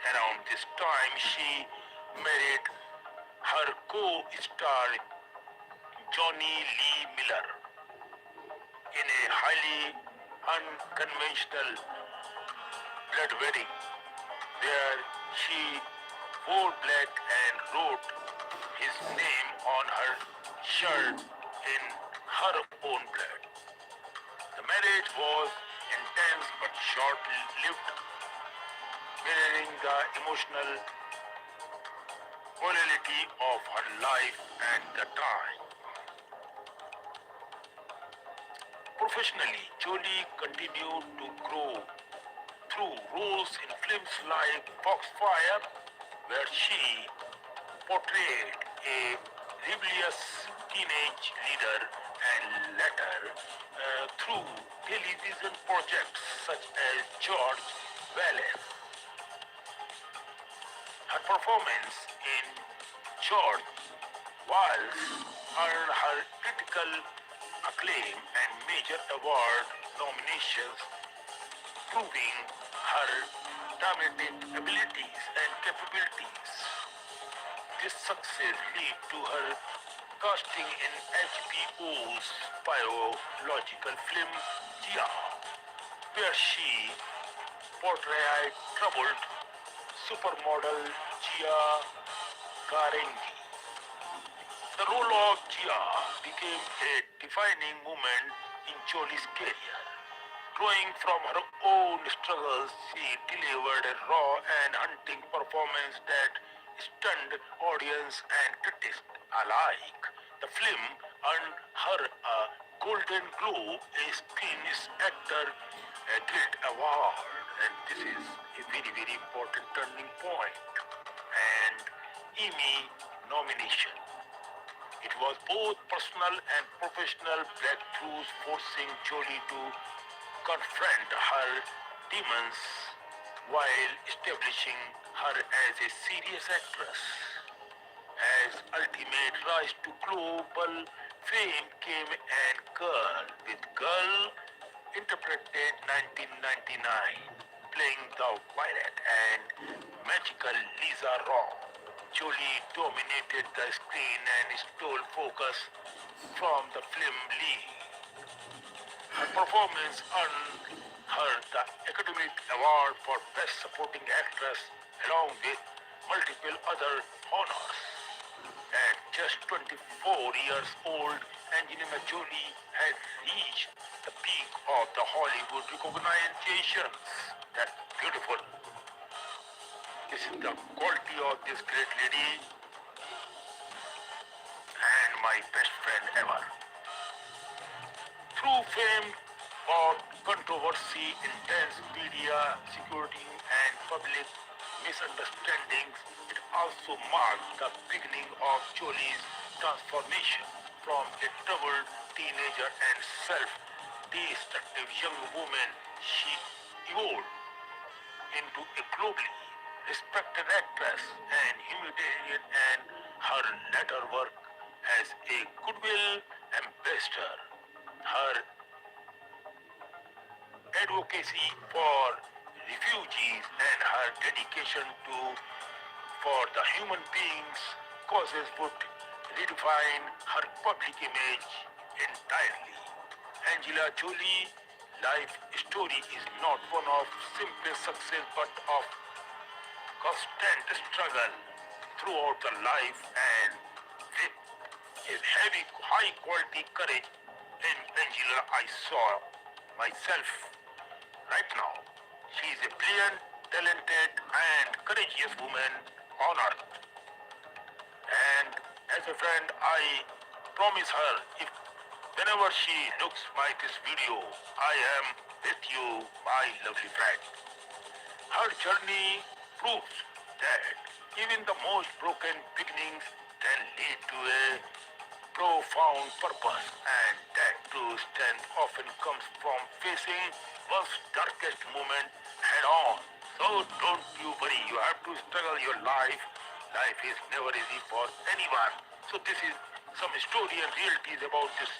Around this time, she married her co-star Johnny Lee Miller in a highly unconventional blood wedding, where she wore black and wrote his name on her shirt in her own blood. The marriage was intense but short-lived, mirroring the emotional volatility of her life at the time. Professionally, Jolie continued to grow through roles in films like Foxfire, where she portrayed a rebellious teenage leader, and later through television projects such as George Wallace. Her performance in George Wallace earned her critical acclaim and major award nominations, proving her dramatic abilities and capabilities. This success led to her casting in HBO's biological film Gia, where she portrayed troubled supermodel Gia Karengi. The role of Gia became a defining moment in Jolie's career. Drawing from her own struggles, she delivered a raw and haunting performance that stunned audience and critics alike. The film earned her a Golden Globe, a Screen Actor Guild Award, and this is a very, very important turning point, and Emmy nomination. It was both personal and professional breakthroughs, forcing Jolie to confront her demons while establishing her as a serious actress. As ultimate rise to global fame came and Girl with Girl interpreted 1999, playing the violet and magical Lisa Rom. Jolie dominated the screen and stole focus from the film lead. Her performance earned her the Academy Award for Best Supporting Actress along with multiple other honors. At just 24 years old, Angelina Jolie had reached the peak of the Hollywood recognitions. That's beautiful. This is the quality of this great lady and my best friend ever. Through fame or controversy, intense media security, and public misunderstandings, it also marked the beginning of Jolie's transformation from a troubled teenager and self-destructive young woman. She evolved into a globally respected actress and humanitarian, and her later work as a goodwill ambassador, her advocacy for refugees, and her dedication to for the human beings causes would redefine her public image entirely. Angela Jolie life story is not one of simple success but of constant struggle throughout the life, and with a heavy high quality courage in Angela I saw myself right now. She is a brilliant, talented and courageous woman on earth. And as a friend, I promise her if whenever she looks this video, I am with you, my lovely friend. Her journey proves that even the most broken beginnings can lead to a profound purpose, and that true strength often comes from facing one's darkest moment head on. So don't you worry, you have to struggle your life. Life is never easy for anyone. So this is some story and realities about this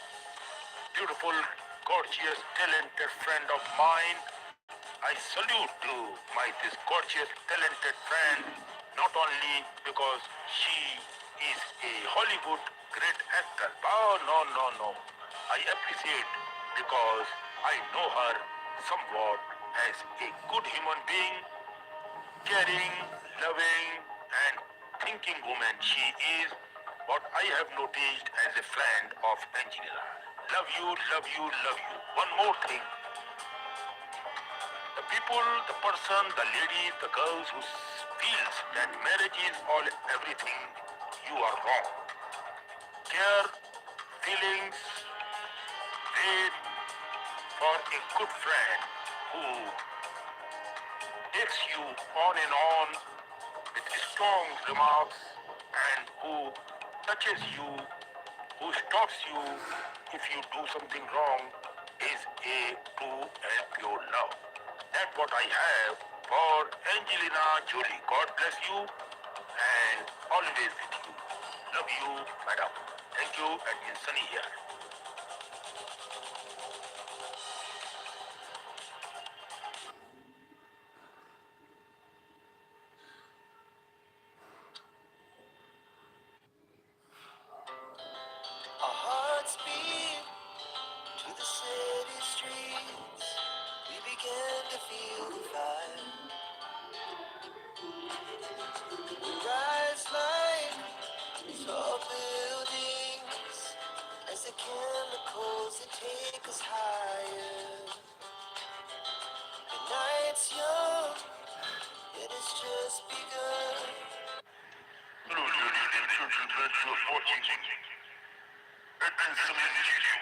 beautiful, gorgeous, talented friend of mine. I salute to this gorgeous, talented friend, not only because she is a Hollywood great actor. Oh, no. I appreciate because I know her somewhat as a good human being, caring, loving, and thinking woman. She is what I have noticed as a friend of Angela. Love you, love you, love you. One more thing. The people, the person, the lady, the girls who feels that marriage is all everything, you are wrong. Care, feelings, wait for a good friend who takes you on and on with strong remarks and who touches you, who stops you if you do something wrong, is a true and pure love. That's what I have for Angelina Jolie. God bless you and always with you. Love you, madam. Thank you, and it's sunny here. chemicals that take us higher. The night's young, yet it's just begun. Hello, ladies and gentlemen, you are watching Sunil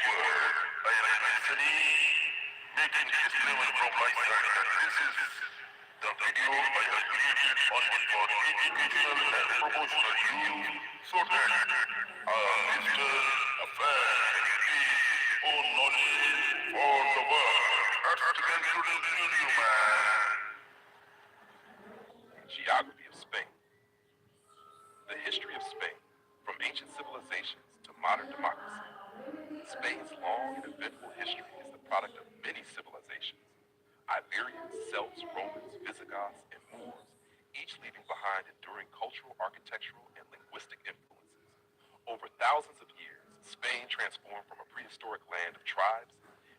world. I am Anthony, making this statement from my side that this is the video I have created only for educational and promotional use, so that Mr. Affairs can increase own knowledge for the world. That's the concluding video, man. Geography of Spain. The history of Spain, from ancient civilizations to modern democracy. Spain's long and eventful history is the product of many civilizations. Iberians, Celts, Romans, Visigoths, and Moors, each leaving behind enduring cultural, architectural, and linguistic influences. Over thousands of years, Spain transformed from a prehistoric land of tribes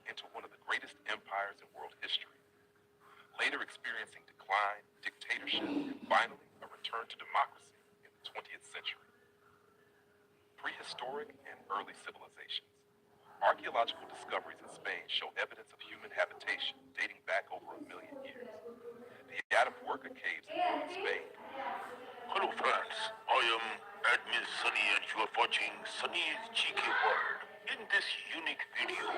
into one of the greatest empires in world history. Later experiencing decline, dictatorship, and finally a return to democracy in the 20th century. Prehistoric and early civilizations. Archaeological discoveries in Spain show evidence of human habitation dating back over 1 million years. The Atapuerca caves in northern Spain. Hello friends, I am Admin Sunny and you are watching Sunny's GK World. In this unique video,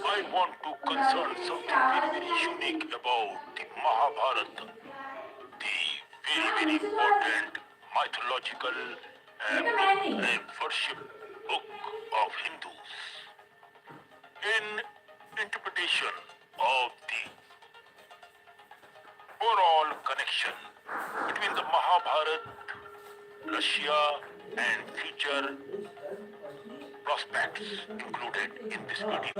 I want to concern something very unique about the Mahabharata, the very important mythological and worship book of Hindus. In interpretation of the overall connection between the Mahabharata, Russia, and future prospects included in this video.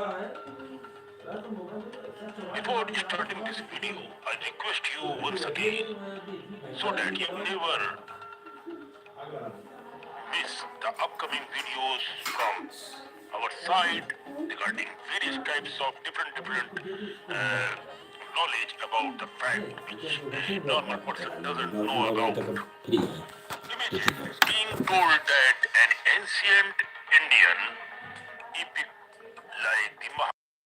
Before starting this video, I request you once again, so that you never miss the upcoming videos from our side regarding various types of different knowledge about the fact which a normal person doesn't know about. Imagine being told that an ancient Indian epic like the